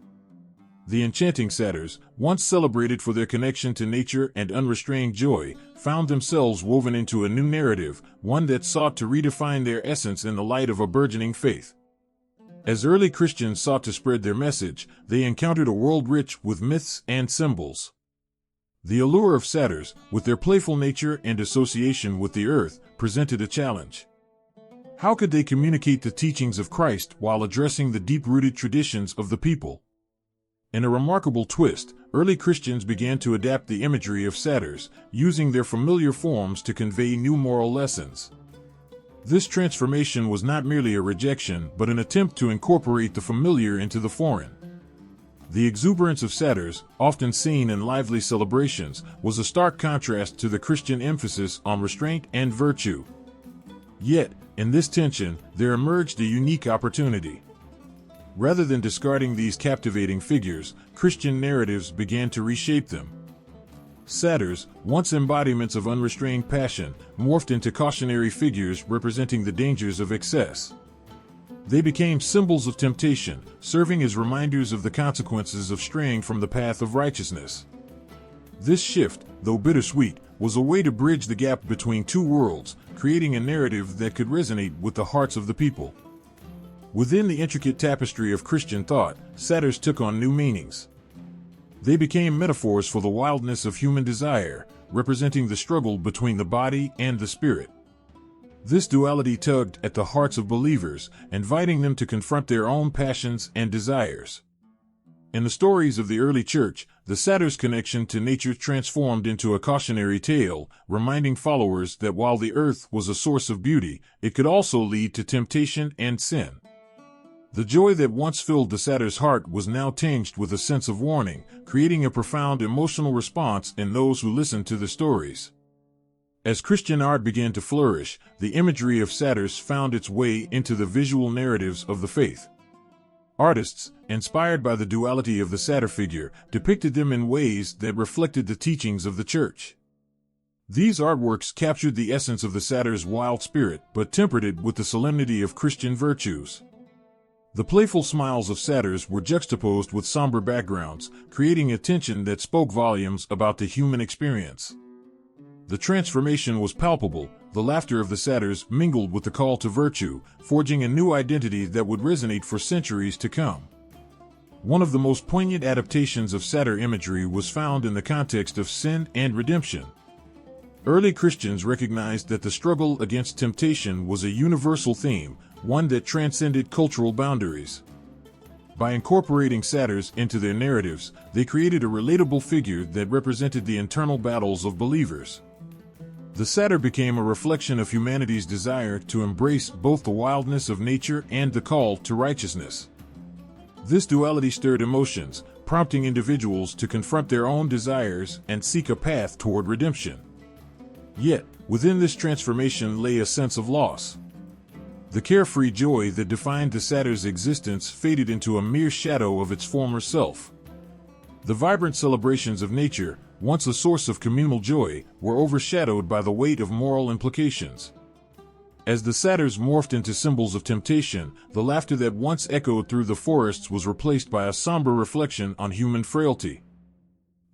The enchanting Satyrs, once celebrated for their connection to nature and unrestrained joy, found themselves woven into a new narrative, one that sought to redefine their essence in the light of a burgeoning faith. As early Christians sought to spread their message, they encountered a world rich with myths and symbols. The allure of Satyrs, with their playful nature and association with the earth, presented a challenge. How could they communicate the teachings of Christ while addressing the deep-rooted traditions of the people? In a remarkable twist, early Christians began to adapt the imagery of Satyrs, using their familiar forms to convey new moral lessons. This transformation was not merely a rejection, but an attempt to incorporate the familiar into the foreign. The exuberance of Satyrs, often seen in lively celebrations, was a stark contrast to the Christian emphasis on restraint and virtue. Yet, in this tension, there emerged a unique opportunity. Rather than discarding these captivating figures, Christian narratives began to reshape them. Satyrs, once embodiments of unrestrained passion, morphed into cautionary figures representing the dangers of excess. They became symbols of temptation, serving as reminders of the consequences of straying from the path of righteousness. This shift, though bittersweet, was a way to bridge the gap between two worlds, creating a narrative that could resonate with the hearts of the people. Within the intricate tapestry of Christian thought, Satyrs took on new meanings. They became metaphors for the wildness of human desire, representing the struggle between the body and the spirit. This duality tugged at the hearts of believers, inviting them to confront their own passions and desires. In the stories of the early church, the Satyr's connection to nature transformed into a cautionary tale, reminding followers that while the earth was a source of beauty, it could also lead to temptation and sin. The joy that once filled the Satyr's heart was now tinged with a sense of warning, creating a profound emotional response in those who listened to the stories. As Christian art began to flourish, the imagery of Satyrs found its way into the visual narratives of the faith. Artists, inspired by the duality of the Satyr figure, depicted them in ways that reflected the teachings of the Church. These artworks captured the essence of the Satyr's wild spirit, but tempered it with the solemnity of Christian virtues. The playful smiles of Satyrs were juxtaposed with somber backgrounds, creating a tension that spoke volumes about the human experience. The transformation was palpable. The laughter of the satyrs mingled with the call to virtue, forging a new identity that would resonate for centuries to come. One of the most poignant adaptations of satyr imagery was found in the context of sin and redemption. Early Christians recognized that the struggle against temptation was a universal theme, one that transcended cultural boundaries. By incorporating satyrs into their narratives, they created a relatable figure that represented the internal battles of believers. The satyr became a reflection of humanity's desire to embrace both the wildness of nature and the call to righteousness. This duality stirred emotions, prompting individuals to confront their own desires and seek a path toward redemption. Yet, within this transformation lay a sense of loss. The carefree joy that defined the satyr's existence faded into a mere shadow of its former self. The vibrant celebrations of nature, once a source of communal joy, were overshadowed by the weight of moral implications. As the satyrs morphed into symbols of temptation, the laughter that once echoed through the forests was replaced by a somber reflection on human frailty.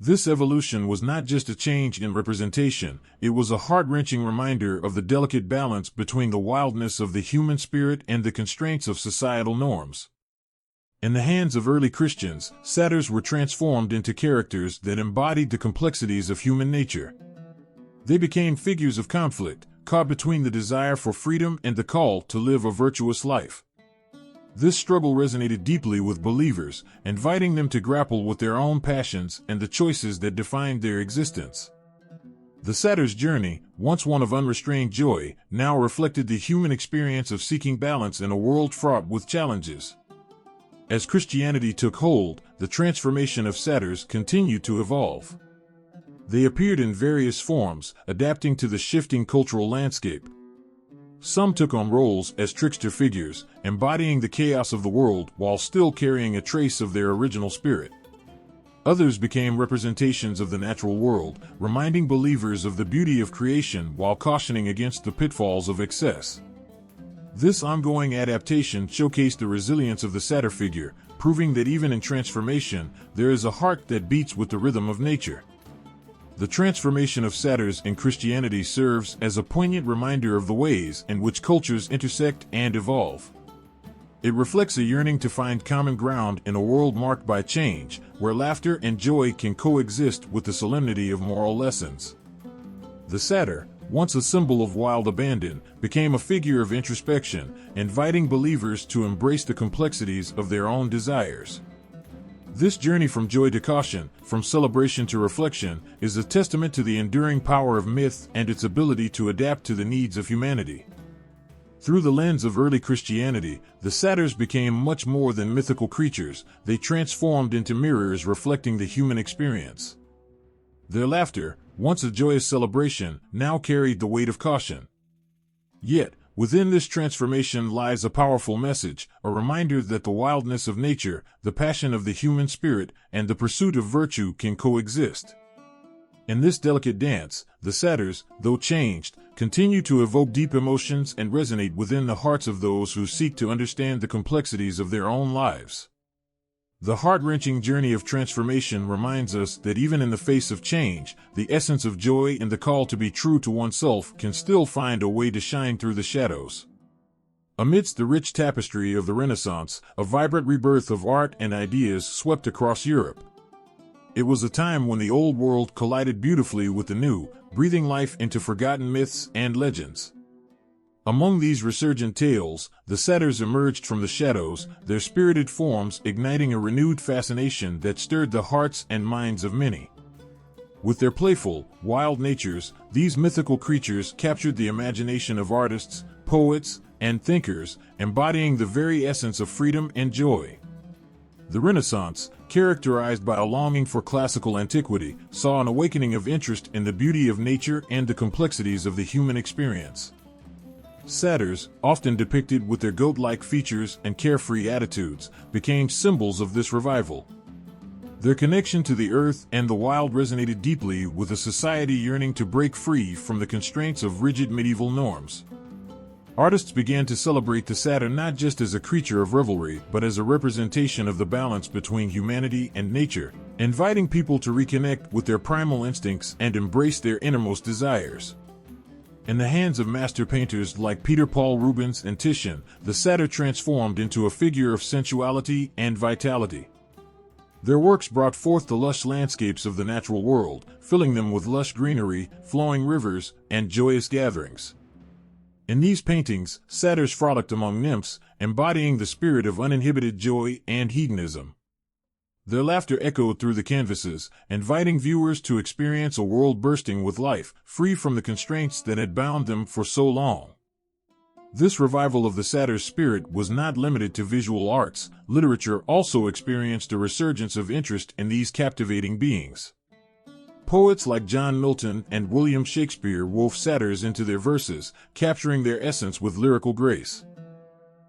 This evolution was not just a change in representation, it was a heart-wrenching reminder of the delicate balance between the wildness of the human spirit and the constraints of societal norms. In the hands of early Christians, satyrs were transformed into characters that embodied the complexities of human nature. They became figures of conflict, caught between the desire for freedom and the call to live a virtuous life. This struggle resonated deeply with believers, inviting them to grapple with their own passions and the choices that defined their existence. The satyr's journey, once one of unrestrained joy, now reflected the human experience of seeking balance in a world fraught with challenges. As Christianity took hold, the transformation of satyrs continued to evolve. They appeared in various forms, adapting to the shifting cultural landscape. Some took on roles as trickster figures, embodying the chaos of the world while still carrying a trace of their original spirit. Others became representations of the natural world, reminding believers of the beauty of creation while cautioning against the pitfalls of excess. This ongoing adaptation showcased the resilience of the satyr figure, proving that even in transformation, there is a heart that beats with the rhythm of nature. The transformation of satyrs in Christianity serves as a poignant reminder of the ways in which cultures intersect and evolve. It reflects a yearning to find common ground in a world marked by change, where laughter and joy can coexist with the solemnity of moral lessons. The satyr, once a symbol of wild abandon, became a figure of introspection, inviting believers to embrace the complexities of their own desires. This journey from joy to caution, from celebration to reflection, is a testament to the enduring power of myth and its ability to adapt to the needs of humanity. Through the lens of early Christianity, the satyrs became much more than mythical creatures. They transformed into mirrors reflecting the human experience. Their laughter, once a joyous celebration, now carried the weight of caution. Yet, within this transformation lies a powerful message, a reminder that the wildness of nature, the passion of the human spirit, and the pursuit of virtue can coexist. In this delicate dance, the satyrs, though changed, continue to evoke deep emotions and resonate within the hearts of those who seek to understand the complexities of their own lives. The heart-wrenching journey of transformation reminds us that even in the face of change, the essence of joy and the call to be true to oneself can still find a way to shine through the shadows. Amidst the rich tapestry of the Renaissance, a vibrant rebirth of art and ideas swept across Europe. It was a time when the old world collided beautifully with the new, breathing life into forgotten myths and legends. Among these resurgent tales, the satyrs emerged from the shadows, their spirited forms igniting a renewed fascination that stirred the hearts and minds of many. With their playful, wild natures, these mythical creatures captured the imagination of artists, poets, and thinkers, embodying the very essence of freedom and joy. The Renaissance, characterized by a longing for classical antiquity, saw an awakening of interest in the beauty of nature and the complexities of the human experience. Satyrs, often depicted with their goat-like features and carefree attitudes, became symbols of this revival. Their connection to the earth and the wild resonated deeply with a society yearning to break free from the constraints of rigid medieval norms. Artists began to celebrate the satyr not just as a creature of revelry, but as a representation of the balance between humanity and nature, inviting people to reconnect with their primal instincts and embrace their innermost desires. In the hands of master painters like Peter Paul Rubens and Titian, the satyr transformed into a figure of sensuality and vitality. Their works brought forth the lush landscapes of the natural world, filling them with lush greenery, flowing rivers, and joyous gatherings. In these paintings, satyrs frolicked among nymphs, embodying the spirit of uninhibited joy and hedonism. Their laughter echoed through the canvases, inviting viewers to experience a world bursting with life, free from the constraints that had bound them for so long. This revival of the satyr's spirit was not limited to visual arts. Literature also experienced a resurgence of interest in these captivating beings. Poets like John Milton and William Shakespeare wove satyrs into their verses, capturing their essence with lyrical grace.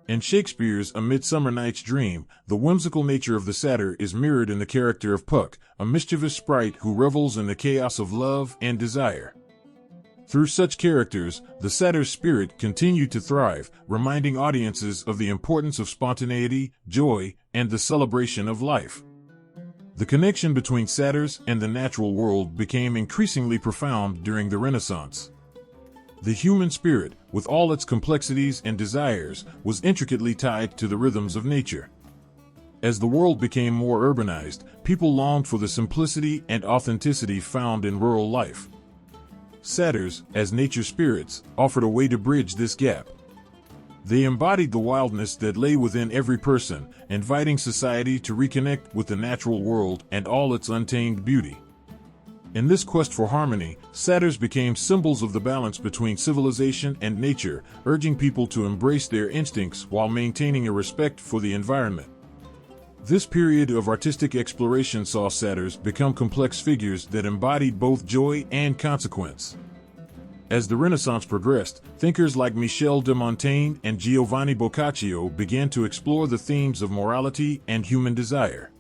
In Shakespeare's A Midsummer Night's Dream, the whimsical nature of the satyr is mirrored in the character of Puck, a mischievous sprite who revels in the chaos of love and desire. Through such characters, the satyr's spirit continued to thrive, reminding audiences of the importance of spontaneity, joy, and the celebration of life. The connection between satyrs and the natural world became increasingly profound during the Renaissance. The human spirit, with all its complexities and desires, was intricately tied to the rhythms of nature. As the world became more urbanized, people longed for the simplicity and authenticity found in rural life. Satyrs, as nature spirits, offered a way to bridge this gap. They embodied the wildness that lay within every person, inviting society to reconnect with the natural world and all its untamed beauty. In this quest for harmony, satyrs became symbols of the balance between civilization and nature, urging people to embrace their instincts while maintaining a respect for the environment. This period of artistic exploration saw satyrs become complex figures that embodied both joy and consequence. As the Renaissance progressed, thinkers like Michel de Montaigne and Giovanni Boccaccio began to explore the themes of morality and human desire.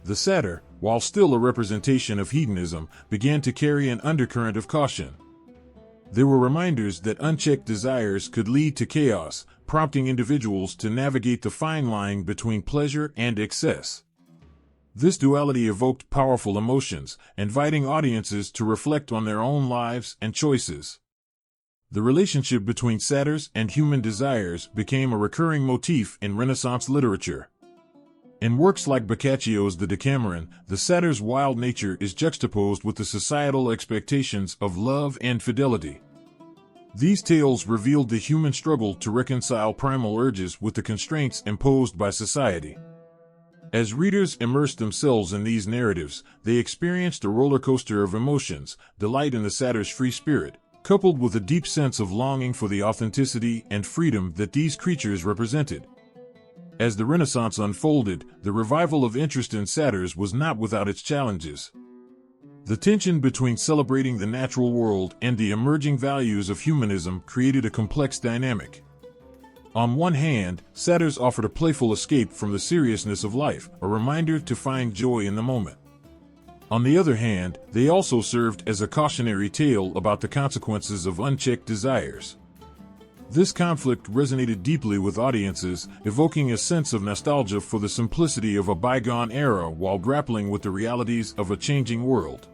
The satyr, while still a representation of hedonism, began to carry an undercurrent of caution. There were reminders that unchecked desires could lead to chaos, prompting individuals to navigate the fine line between pleasure and excess. This duality evoked powerful emotions, inviting audiences to reflect on their own lives and choices. The relationship between satyrs and human desires became a recurring motif in Renaissance literature. In works like Boccaccio's The Decameron, the satyr's wild nature is juxtaposed with the societal expectations of love and fidelity. These tales revealed the human struggle to reconcile primal urges with the constraints imposed by society. As readers immersed themselves in these narratives, they experienced a roller coaster of emotions, delight in the satyr's free spirit, coupled with a deep sense of longing for the authenticity and freedom that these creatures represented. As the Renaissance unfolded, the revival of interest in satyrs was not without its challenges. The tension between celebrating the natural world and the emerging values of humanism created a complex dynamic. On one hand, satyrs offered a playful escape from the seriousness of life, a reminder to find joy in the moment. On the other hand, they also served as a cautionary tale about the consequences of unchecked desires. This conflict resonated deeply with audiences, evoking a sense of nostalgia for the simplicity of a bygone era while grappling with the realities of a changing world.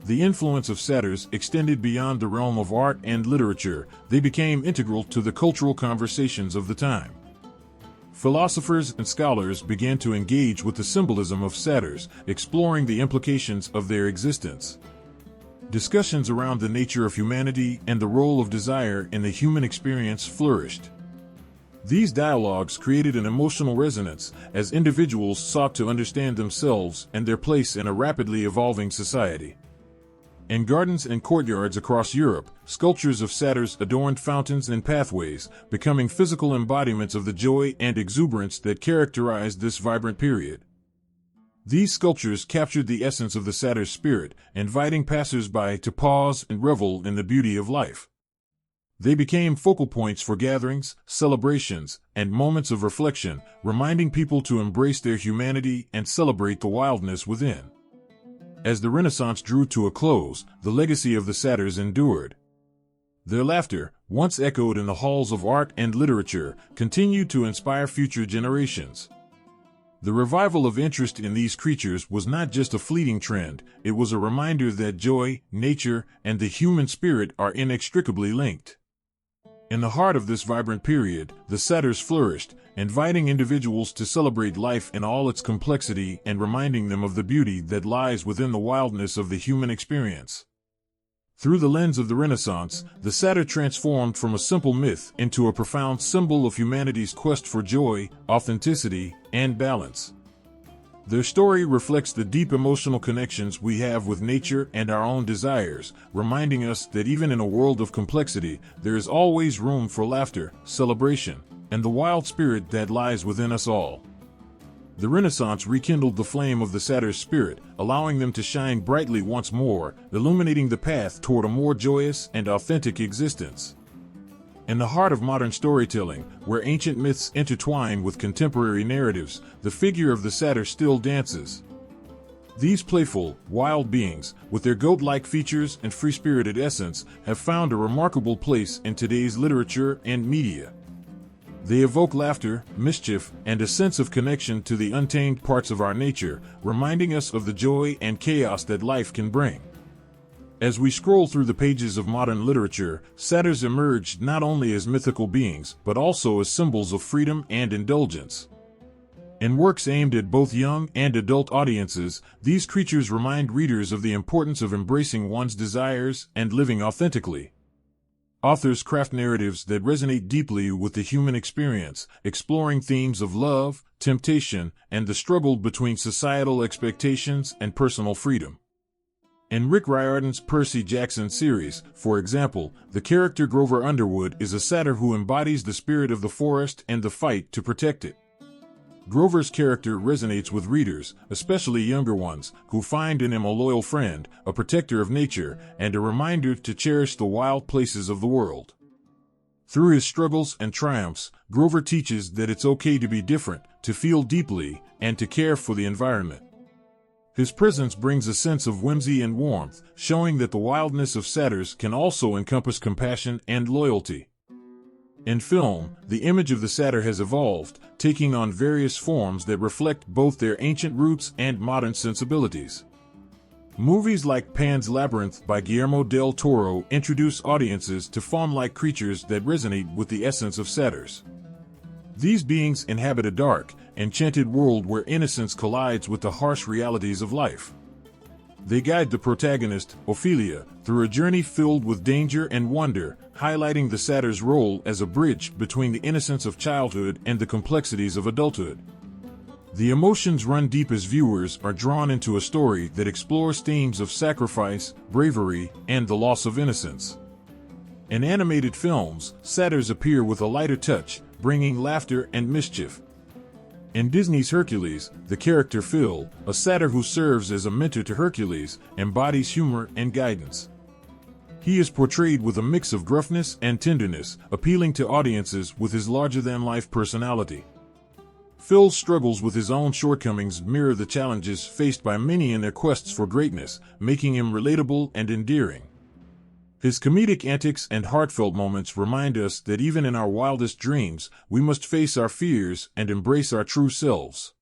The influence of satyrs extended beyond the realm of art and literature. They became integral to the cultural conversations of the time. Philosophers and scholars began to engage with the symbolism of satyrs, exploring the implications of their existence. Discussions around the nature of humanity and the role of desire in the human experience flourished. These dialogues created an emotional resonance as individuals sought to understand themselves and their place in a rapidly evolving society. In gardens and courtyards across Europe, sculptures of satyrs adorned fountains and pathways, becoming physical embodiments of the joy and exuberance that characterized this vibrant period. These sculptures captured the essence of the satyr's spirit, inviting passers-by to pause and revel in the beauty of life. They became focal points for gatherings, celebrations, and moments of reflection, reminding people to embrace their humanity and celebrate the wildness within. As the Renaissance drew to a close, the legacy of the satyrs endured. Their laughter, once echoed in the halls of art and literature, continued to inspire future generations. The revival of interest in these creatures was not just a fleeting trend, it was a reminder that joy, nature, and the human spirit are inextricably linked. In the heart of this vibrant period, the Satyrs flourished, inviting individuals to celebrate life in all its complexity and reminding them of the beauty that lies within the wildness of the human experience. Through the lens of the Renaissance, the satyr transformed from a simple myth into a profound symbol of humanity's quest for joy, authenticity, and balance. Their story reflects the deep emotional connections we have with nature and our own desires, reminding us that even in a world of complexity, there is always room for laughter, celebration, and the wild spirit that lies within us all. The Renaissance rekindled the flame of the satyr's spirit, allowing them to shine brightly once more, illuminating the path toward a more joyous and authentic existence. In the heart of modern storytelling, where ancient myths intertwine with contemporary narratives, the figure of the satyr still dances. These playful, wild beings, with their goat-like features and free-spirited essence, have found a remarkable place in today's literature and media. They evoke laughter, mischief, and a sense of connection to the untamed parts of our nature, reminding us of the joy and chaos that life can bring. As we scroll through the pages of modern literature, satyrs emerged not only as mythical beings, but also as symbols of freedom and indulgence. In works aimed at both young and adult audiences, these creatures remind readers of the importance of embracing one's desires and living authentically. Authors craft narratives that resonate deeply with the human experience, exploring themes of love, temptation, and the struggle between societal expectations and personal freedom. In Rick Riordan's Percy Jackson series, for example, the character Grover Underwood is a satyr who embodies the spirit of the forest and the fight to protect it. Grover's character resonates with readers, especially younger ones, who find in him a loyal friend, a protector of nature, and a reminder to cherish the wild places of the world. Through his struggles and triumphs, Grover teaches that it's okay to be different, to feel deeply, and to care for the environment. His presence brings a sense of whimsy and warmth, showing that the wildness of satyrs can also encompass compassion and loyalty. In film, the image of the satyr has evolved, taking on various forms that reflect both their ancient roots and modern sensibilities. Movies like Pan's Labyrinth by Guillermo del Toro introduce audiences to faun-like creatures that resonate with the essence of satyrs. These beings inhabit a dark, enchanted world where innocence collides with the harsh realities of life. They guide the protagonist, Ophelia, through a journey filled with danger and wonder, highlighting the satyr's role as a bridge between the innocence of childhood and the complexities of adulthood. The emotions run deep as viewers are drawn into a story that explores themes of sacrifice, bravery, and the loss of innocence. In animated films, satyrs appear with a lighter touch, bringing laughter and mischief. In Disney's Hercules, the character Phil, a satyr who serves as a mentor to Hercules, embodies humor and guidance. He is portrayed with a mix of gruffness and tenderness, appealing to audiences with his larger-than-life personality. Phil's struggles with his own shortcomings mirror the challenges faced by many in their quests for greatness, making him relatable and endearing. His comedic antics and heartfelt moments remind us that even in our wildest dreams, we must face our fears and embrace our true selves.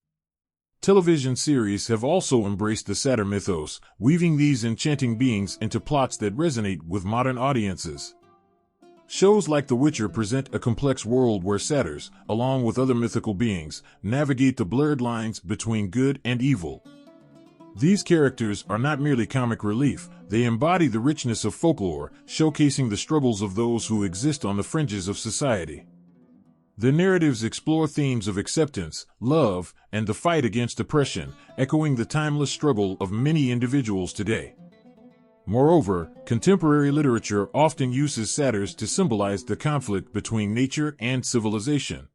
Television series have also embraced the satyr mythos, weaving these enchanting beings into plots that resonate with modern audiences. Shows like The Witcher present a complex world where satyrs, along with other mythical beings, navigate the blurred lines between good and evil. These characters are not merely comic relief, they embody the richness of folklore, showcasing the struggles of those who exist on the fringes of society. Their narratives explore themes of acceptance, love, and the fight against oppression, echoing the timeless struggle of many individuals today. Moreover, contemporary literature often uses satyrs to symbolize the conflict between nature and civilization.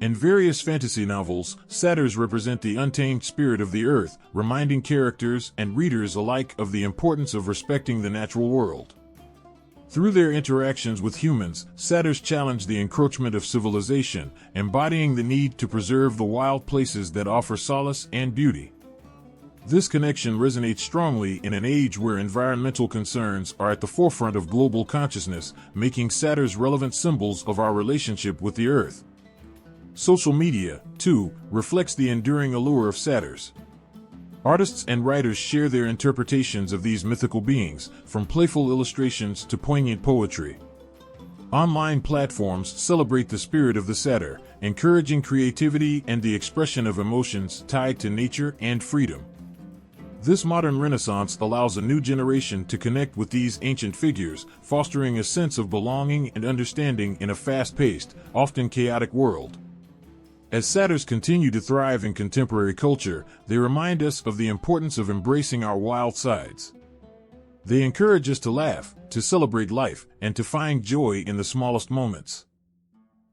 In various fantasy novels, satyrs represent the untamed spirit of the earth, reminding characters and readers alike of the importance of respecting the natural world. Through their interactions with humans, satyrs challenge the encroachment of civilization, embodying the need to preserve the wild places that offer solace and beauty. This connection resonates strongly in an age where environmental concerns are at the forefront of global consciousness, making satyrs relevant symbols of our relationship with the earth. Social media, too, reflects the enduring allure of satyrs. Artists and writers share their interpretations of these mythical beings, from playful illustrations to poignant poetry. Online platforms celebrate the spirit of the satyr, encouraging creativity and the expression of emotions tied to nature and freedom. This modern renaissance allows a new generation to connect with these ancient figures, fostering a sense of belonging and understanding in a fast-paced, often chaotic world. As satyrs continue to thrive in contemporary culture, they remind us of the importance of embracing our wild sides. They encourage us to laugh, to celebrate life, and to find joy in the smallest moments.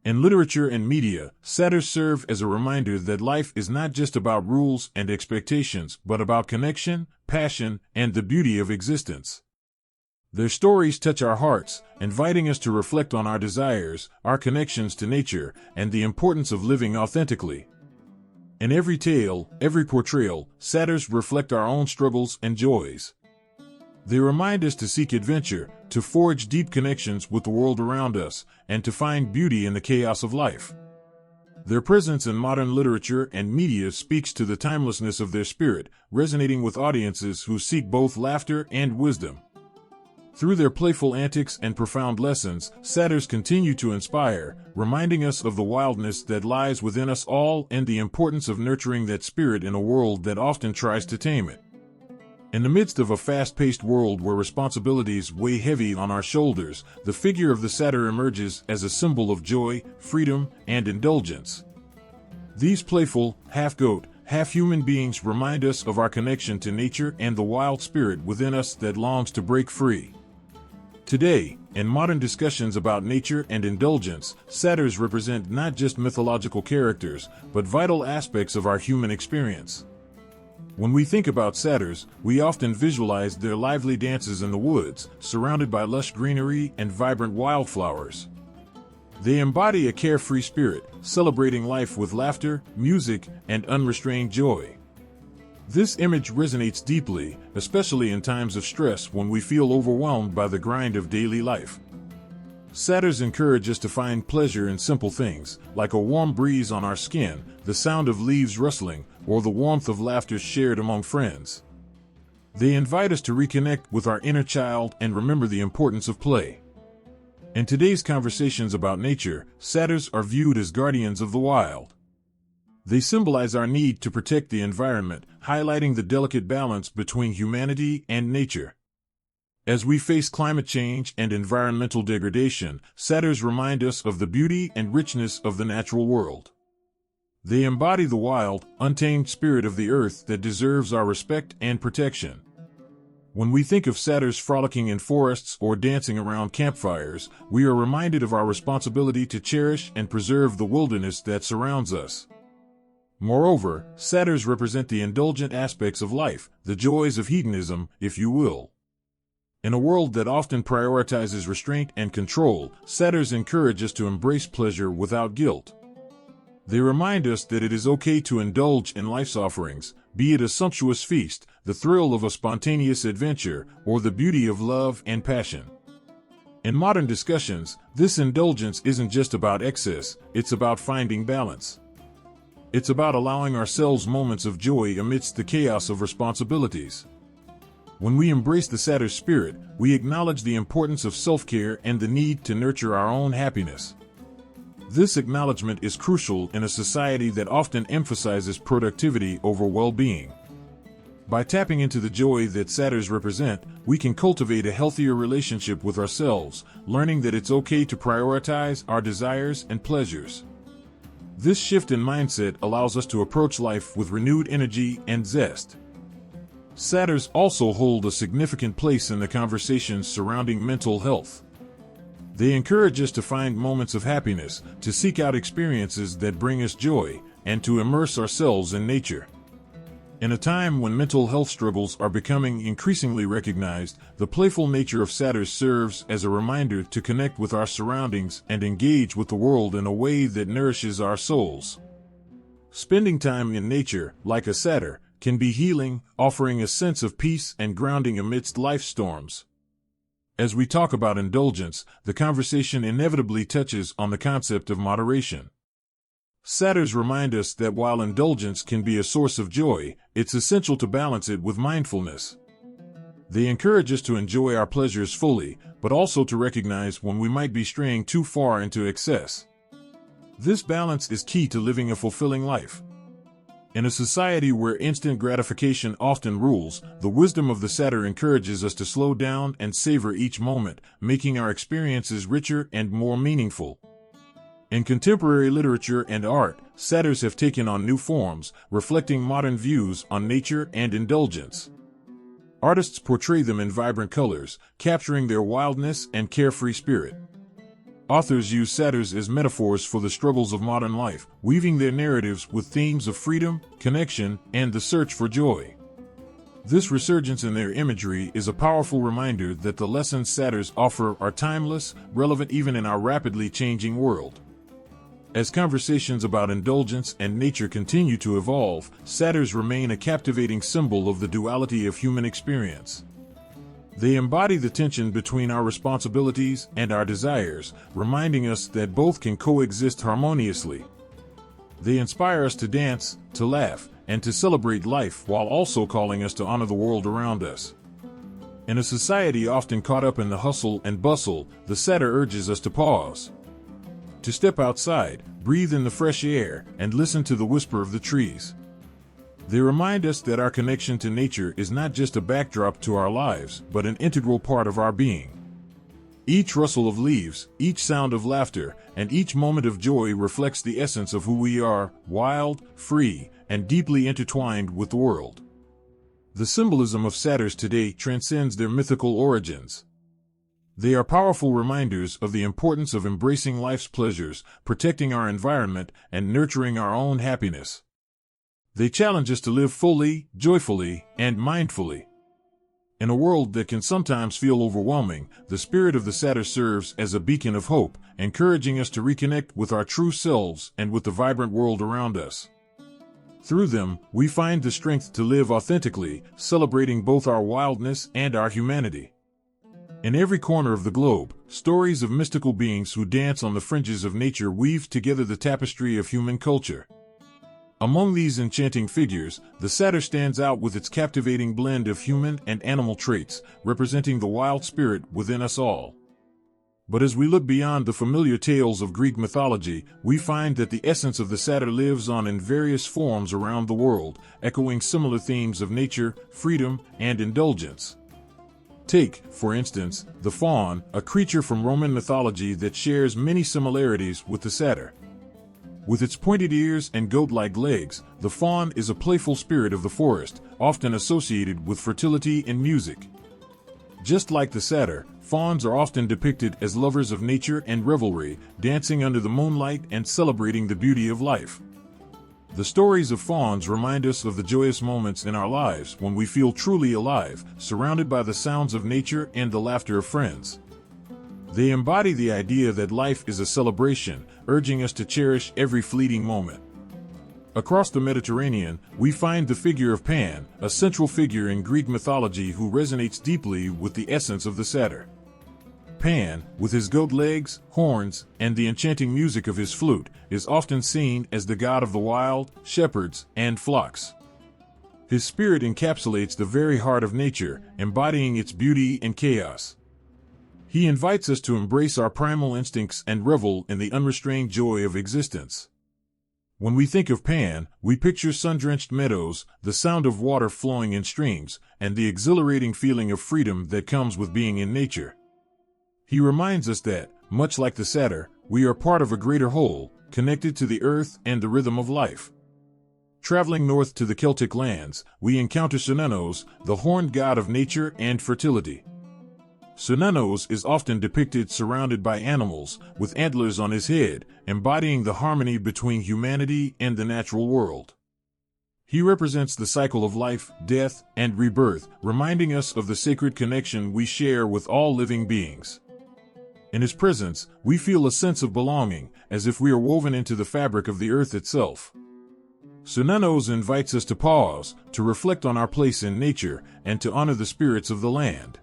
In literature and media, satyrs serve as a reminder that life is not just about rules and expectations, but about connection, passion, and the beauty of existence. Their stories touch our hearts, inviting us to reflect on our desires, our connections to nature, and the importance of living authentically. In every tale, every portrayal, satyrs reflect our own struggles and joys. They remind us to seek adventure, to forge deep connections with the world around us, and to find beauty in the chaos of life. Their presence in modern literature and media speaks to the timelessness of their spirit, resonating with audiences who seek both laughter and wisdom. Through their playful antics and profound lessons, satyrs continue to inspire, reminding us of the wildness that lies within us all and the importance of nurturing that spirit in a world that often tries to tame it. In the midst of a fast-paced world where responsibilities weigh heavy on our shoulders, the figure of the satyr emerges as a symbol of joy, freedom, and indulgence. These playful, half-goat, half-human beings remind us of our connection to nature and the wild spirit within us that longs to break free. Today, in modern discussions about nature and indulgence, satyrs represent not just mythological characters, but vital aspects of our human experience. When we think about satyrs, we often visualize their lively dances in the woods, surrounded by lush greenery and vibrant wildflowers. They embody a carefree spirit, celebrating life with laughter, music, and unrestrained joy. This image resonates deeply, especially in times of stress when we feel overwhelmed by the grind of daily life. Satyrs encourage us to find pleasure in simple things, like a warm breeze on our skin, the sound of leaves rustling, or the warmth of laughter shared among friends. They invite us to reconnect with our inner child and remember the importance of play. In today's conversations about nature, satyrs are viewed as guardians of the wild. They symbolize our need to protect the environment, highlighting the delicate balance between humanity and nature. As we face climate change and environmental degradation, satyrs remind us of the beauty and richness of the natural world. They embody the wild, untamed spirit of the earth that deserves our respect and protection. When we think of satyrs frolicking in forests or dancing around campfires, we are reminded of our responsibility to cherish and preserve the wilderness that surrounds us. Moreover, satyrs represent the indulgent aspects of life, the joys of hedonism, if you will. In a world that often prioritizes restraint and control, satyrs encourage us to embrace pleasure without guilt. They remind us that it is okay to indulge in life's offerings, be it a sumptuous feast, the thrill of a spontaneous adventure, or the beauty of love and passion. In modern discussions, this indulgence isn't just about excess, it's about finding balance. It's about allowing ourselves moments of joy amidst the chaos of responsibilities. When we embrace the satyr spirit, we acknowledge the importance of self-care and the need to nurture our own happiness. This acknowledgement is crucial in a society that often emphasizes productivity over well-being. By tapping into the joy that satyrs represent, we can cultivate a healthier relationship with ourselves, learning that it's okay to prioritize our desires and pleasures. This shift in mindset allows us to approach life with renewed energy and zest. Satyrs also hold a significant place in the conversations surrounding mental health. They encourage us to find moments of happiness, to seek out experiences that bring us joy, and to immerse ourselves in nature. In a time when mental health struggles are becoming increasingly recognized, the playful nature of satyrs serves as a reminder to connect with our surroundings and engage with the world in a way that nourishes our souls. Spending time in nature, like a satyr, can be healing, offering a sense of peace and grounding amidst life's storms. As we talk about indulgence, the conversation inevitably touches on the concept of moderation. Satyrs remind us that while indulgence can be a source of joy, it's essential to balance it with mindfulness. They encourage us to enjoy our pleasures fully, but also to recognize when we might be straying too far into excess. This balance is key to living a fulfilling life. In a society where instant gratification often rules, the wisdom of the satyr encourages us to slow down and savor each moment, making our experiences richer and more meaningful. In contemporary literature and art, satyrs have taken on new forms, reflecting modern views on nature and indulgence. Artists portray them in vibrant colors, capturing their wildness and carefree spirit. Authors use satyrs as metaphors for the struggles of modern life, weaving their narratives with themes of freedom, connection, and the search for joy. This resurgence in their imagery is a powerful reminder that the lessons satyrs offer are timeless, relevant even in our rapidly changing world. As conversations about indulgence and nature continue to evolve, satyrs remain a captivating symbol of the duality of human experience. They embody the tension between our responsibilities and our desires, reminding us that both can coexist harmoniously. They inspire us to dance, to laugh, and to celebrate life while also calling us to honor the world around us. In a society often caught up in the hustle and bustle, the satyr urges us to pause, to step outside, breathe in the fresh air, and listen to the whisper of the trees. They remind us that our connection to nature is not just a backdrop to our lives, but an integral part of our being. Each rustle of leaves, each sound of laughter, and each moment of joy reflects the essence of who we are, wild, free, and deeply intertwined with the world. The symbolism of satyrs today transcends their mythical origins. They are powerful reminders of the importance of embracing life's pleasures, protecting our environment, and nurturing our own happiness. They challenge us to live fully, joyfully, and mindfully. In a world that can sometimes feel overwhelming, the spirit of the satyr serves as a beacon of hope, encouraging us to reconnect with our true selves and with the vibrant world around us. Through them, we find the strength to live authentically, celebrating both our wildness and our humanity. In every corner of the globe, stories of mystical beings who dance on the fringes of nature weave together the tapestry of human culture. Among these enchanting figures, the satyr stands out with its captivating blend of human and animal traits, representing the wild spirit within us all. But as we look beyond the familiar tales of Greek mythology, we find that the essence of the satyr lives on in various forms around the world, echoing similar themes of nature, freedom, and indulgence. Take, for instance, the faun, a creature from Roman mythology that shares many similarities with the satyr. With its pointed ears and goat-like legs, the faun is a playful spirit of the forest, often associated with fertility and music. Just like the satyr, fauns are often depicted as lovers of nature and revelry, dancing under the moonlight and celebrating the beauty of life. The stories of fauns remind us of the joyous moments in our lives when we feel truly alive, surrounded by the sounds of nature and the laughter of friends. They embody the idea that life is a celebration, urging us to cherish every fleeting moment. Across the Mediterranean, we find the figure of Pan, a central figure in Greek mythology who resonates deeply with the essence of the satyr. Pan, with his goat legs, horns, and the enchanting music of his flute, is often seen as the god of the wild, shepherds, and flocks. His spirit encapsulates the very heart of nature, embodying its beauty and chaos. He invites us to embrace our primal instincts and revel in the unrestrained joy of existence. When we think of Pan, we picture sun-drenched meadows, the sound of water flowing in streams, and the exhilarating feeling of freedom that comes with being in nature. He reminds us that, much like the satyr, we are part of a greater whole, connected to the earth and the rhythm of life. Traveling north to the Celtic lands, we encounter Cernunnos, the horned god of nature and fertility. Cernunnos is often depicted surrounded by animals, with antlers on his head, embodying the harmony between humanity and the natural world. He represents the cycle of life, death, and rebirth, reminding us of the sacred connection we share with all living beings. In his presence, we feel a sense of belonging, as if we are woven into the fabric of the earth itself. Cernunnos invites us to pause, to reflect on our place in nature, and to honor the spirits of the land.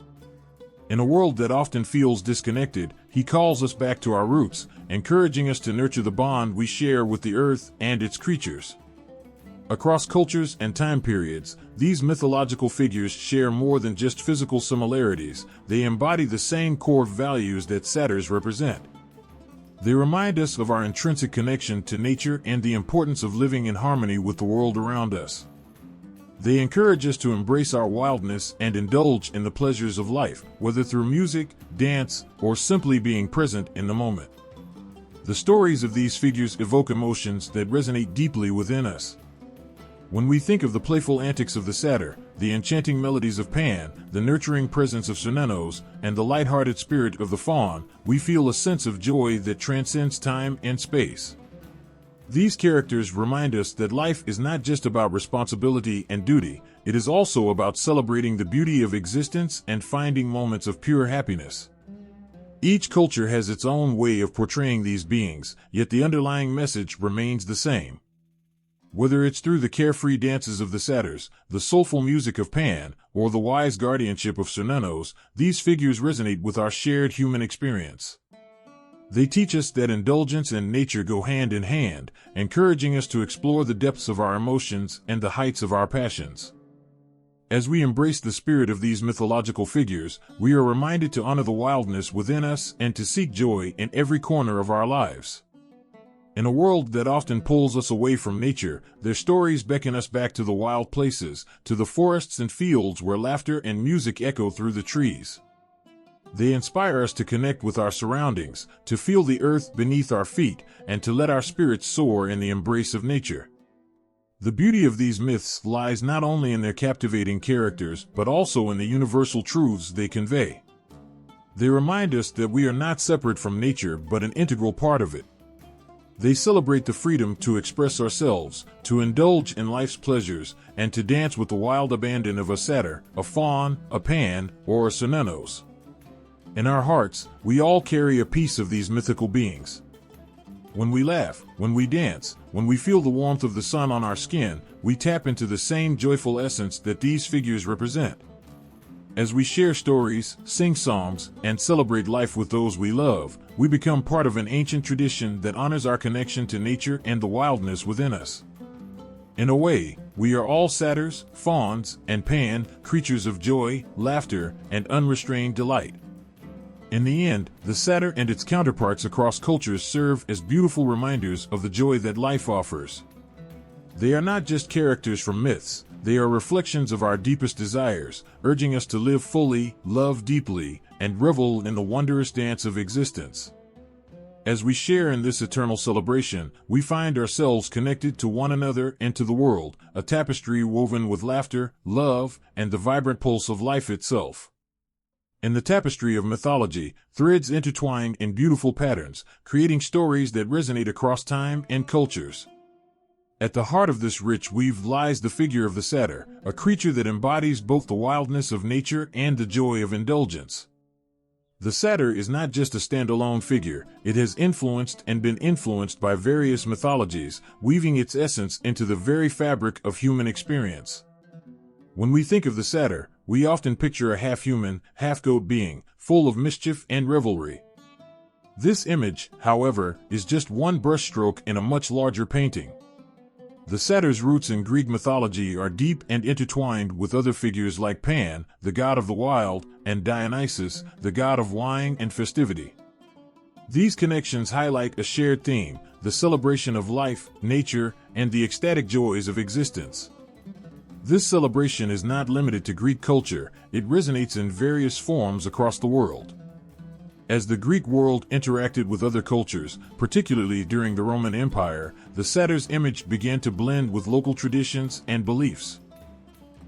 In a world that often feels disconnected, he calls us back to our roots, encouraging us to nurture the bond we share with the earth and its creatures. Across cultures and time periods, these mythological figures share more than just physical similarities. They embody the same core values that satyrs represent. They remind us of our intrinsic connection to nature and the importance of living in harmony with the world around us. They encourage us to embrace our wildness and indulge in the pleasures of life, whether through music, dance, or simply being present in the moment. The stories of these figures evoke emotions that resonate deeply within us. When we think of the playful antics of the satyr, the enchanting melodies of Pan, the nurturing presence of Cernunnos, and the light-hearted spirit of the faun, we feel a sense of joy that transcends time and space. These characters remind us that life is not just about responsibility and duty, it is also about celebrating the beauty of existence and finding moments of pure happiness. Each culture has its own way of portraying these beings, yet the underlying message remains the same. Whether it's through the carefree dances of the satyrs, the soulful music of Pan, or the wise guardianship of Cernunnos, these figures resonate with our shared human experience. They teach us that indulgence and nature go hand in hand, encouraging us to explore the depths of our emotions and the heights of our passions. As we embrace the spirit of these mythological figures, we are reminded to honor the wildness within us and to seek joy in every corner of our lives. In a world that often pulls us away from nature, their stories beckon us back to the wild places, to the forests and fields where laughter and music echo through the trees. They inspire us to connect with our surroundings, to feel the earth beneath our feet, and to let our spirits soar in the embrace of nature. The beauty of these myths lies not only in their captivating characters, but also in the universal truths they convey. They remind us that we are not separate from nature, but an integral part of it. They celebrate the freedom to express ourselves, to indulge in life's pleasures, and to dance with the wild abandon of a satyr, a faun, a Pan, or a Cernunnos. In our hearts, we all carry a piece of these mythical beings. When we laugh, when we dance, when we feel the warmth of the sun on our skin, we tap into the same joyful essence that these figures represent. As we share stories, sing songs, and celebrate life with those we love, we become part of an ancient tradition that honors our connection to nature and the wildness within us. In a way, we are all satyrs, fauns, and Pan, creatures of joy, laughter, and unrestrained delight. In the end, the satyr and its counterparts across cultures serve as beautiful reminders of the joy that life offers. They are not just characters from myths, they are reflections of our deepest desires, urging us to live fully, love deeply, and revel in the wondrous dance of existence. As we share in this eternal celebration, we find ourselves connected to one another and to the world, a tapestry woven with laughter, love, and the vibrant pulse of life itself. In the tapestry of mythology, threads intertwine in beautiful patterns, creating stories that resonate across time and cultures. At the heart of this rich weave lies the figure of the satyr, a creature that embodies both the wildness of nature and the joy of indulgence. The satyr is not just a standalone figure, it has influenced and been influenced by various mythologies, weaving its essence into the very fabric of human experience. When we think of the satyr, we often picture a half-human, half-goat being, full of mischief and revelry. This image, however, is just one brushstroke in a much larger painting. The satyr's roots in Greek mythology are deep and intertwined with other figures like Pan, the god of the wild, and Dionysus, the god of wine and festivity. These connections highlight a shared theme, the celebration of life, nature, and the ecstatic joys of existence. This celebration is not limited to Greek culture, it resonates in various forms across the world. As the Greek world interacted with other cultures, particularly during the Roman Empire, the satyr's image began to blend with local traditions and beliefs.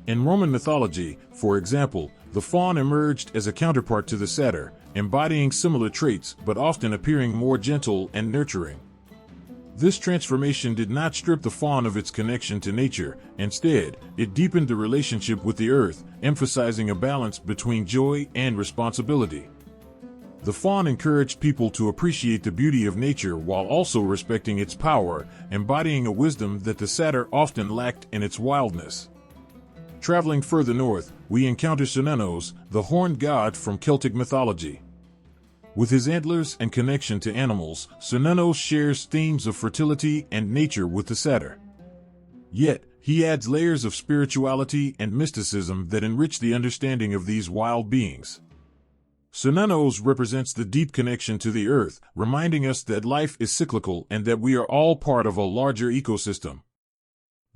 In Roman mythology, for example, the faun emerged as a counterpart to the satyr, embodying similar traits but often appearing more gentle and nurturing. This transformation did not strip the faun of its connection to nature. Instead, it deepened the relationship with the earth, emphasizing a balance between joy and responsibility. The faun encouraged people to appreciate the beauty of nature while also respecting its power, embodying a wisdom that the satyr often lacked in its wildness. Traveling further north, we encounter Cernunnos, the horned god from Celtic mythology. With his antlers and connection to animals, Cernunnos shares themes of fertility and nature with the satyr. Yet, he adds layers of spirituality and mysticism that enrich the understanding of these wild beings. Cernunnos represents the deep connection to the earth, reminding us that life is cyclical and that we are all part of a larger ecosystem.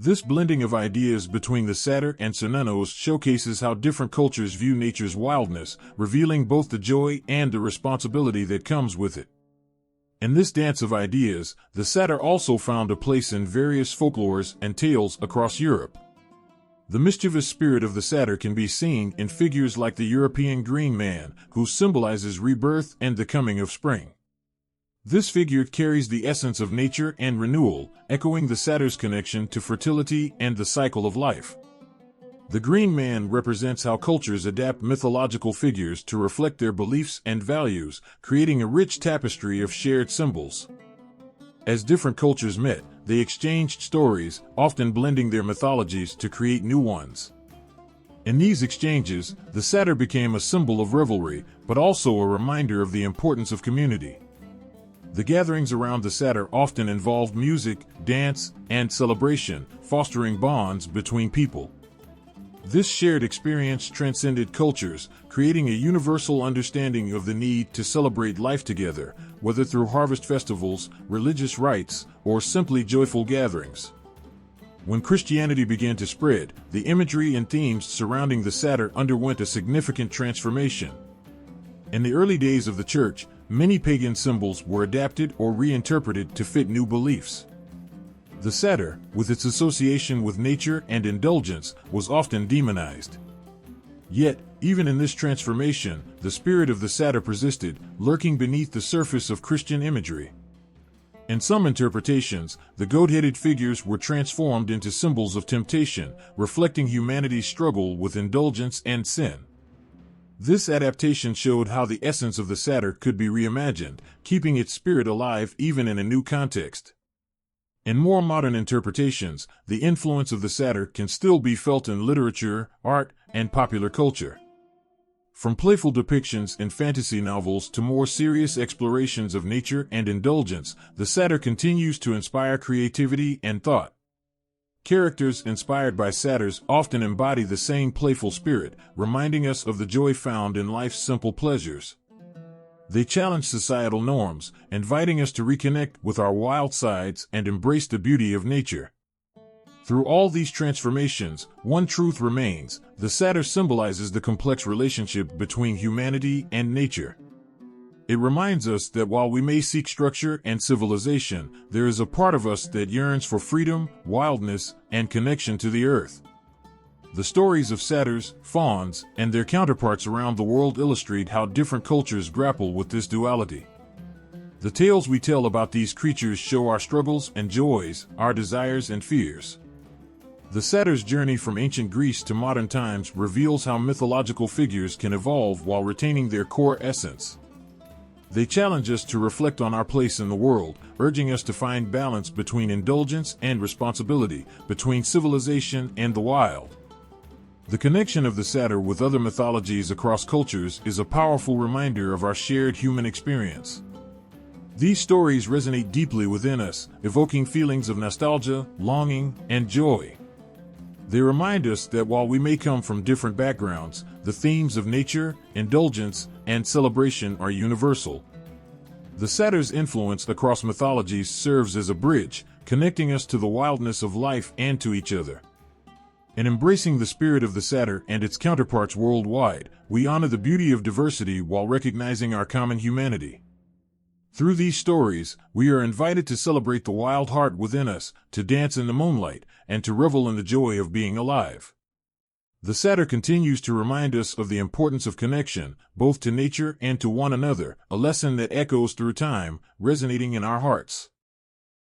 This blending of ideas between the satyr and Cernunnos showcases how different cultures view nature's wildness, revealing both the joy and the responsibility that comes with it. In this dance of ideas, the satyr also found a place in various folklores and tales across Europe. The mischievous spirit of the satyr can be seen in figures like the European Green Man, who symbolizes rebirth and the coming of spring. This figure carries the essence of nature and renewal, echoing the satyr's connection to fertility and the cycle of life. The Green Man represents how cultures adapt mythological figures to reflect their beliefs and values, creating a rich tapestry of shared symbols. As different cultures met, they exchanged stories, often blending their mythologies to create new ones. In these exchanges, the satyr became a symbol of revelry, but also a reminder of the importance of community. The gatherings around the satyr often involved music, dance, and celebration, fostering bonds between people. This shared experience transcended cultures, creating a universal understanding of the need to celebrate life together, whether through harvest festivals, religious rites, or simply joyful gatherings. When Christianity began to spread, the imagery and themes surrounding the satyr underwent a significant transformation. In the early days of the Church, many pagan symbols were adapted or reinterpreted to fit new beliefs. The satyr, with its association with nature and indulgence, was often demonized. Yet, even in this transformation, the spirit of the satyr persisted, lurking beneath the surface of Christian imagery. In some interpretations, the goat-headed figures were transformed into symbols of temptation, reflecting humanity's struggle with indulgence and sin. This adaptation showed how the essence of the satyr could be reimagined, keeping its spirit alive even in a new context. In more modern interpretations, the influence of the satyr can still be felt in literature, art, and popular culture. From playful depictions in fantasy novels to more serious explorations of nature and indulgence, the satyr continues to inspire creativity and thought. Characters inspired by satyrs often embody the same playful spirit, reminding us of the joy found in life's simple pleasures. They challenge societal norms, inviting us to reconnect with our wild sides and embrace the beauty of nature. Through all these transformations, one truth remains: the satyr symbolizes the complex relationship between humanity and nature. It reminds us that while we may seek structure and civilization, there is a part of us that yearns for freedom, wildness, and connection to the earth. The stories of satyrs, fauns, and their counterparts around the world illustrate how different cultures grapple with this duality. The tales we tell about these creatures show our struggles and joys, our desires and fears. The satyr's journey from ancient Greece to modern times reveals how mythological figures can evolve while retaining their core essence. They challenge us to reflect on our place in the world, urging us to find balance between indulgence and responsibility, between civilization and the wild. The connection of the satyr with other mythologies across cultures is a powerful reminder of our shared human experience. These stories resonate deeply within us, evoking feelings of nostalgia, longing, and joy. They remind us that while we may come from different backgrounds, the themes of nature, indulgence, and celebration are universal. The satyr's influence across mythologies serves as a bridge, connecting us to the wildness of life and to each other. In embracing the spirit of the satyr and its counterparts worldwide, we honor the beauty of diversity while recognizing our common humanity. Through these stories, we are invited to celebrate the wild heart within us, to dance in the moonlight, and to revel in the joy of being alive. The satyr continues to remind us of the importance of connection, both to nature and to one another, a lesson that echoes through time, resonating in our hearts.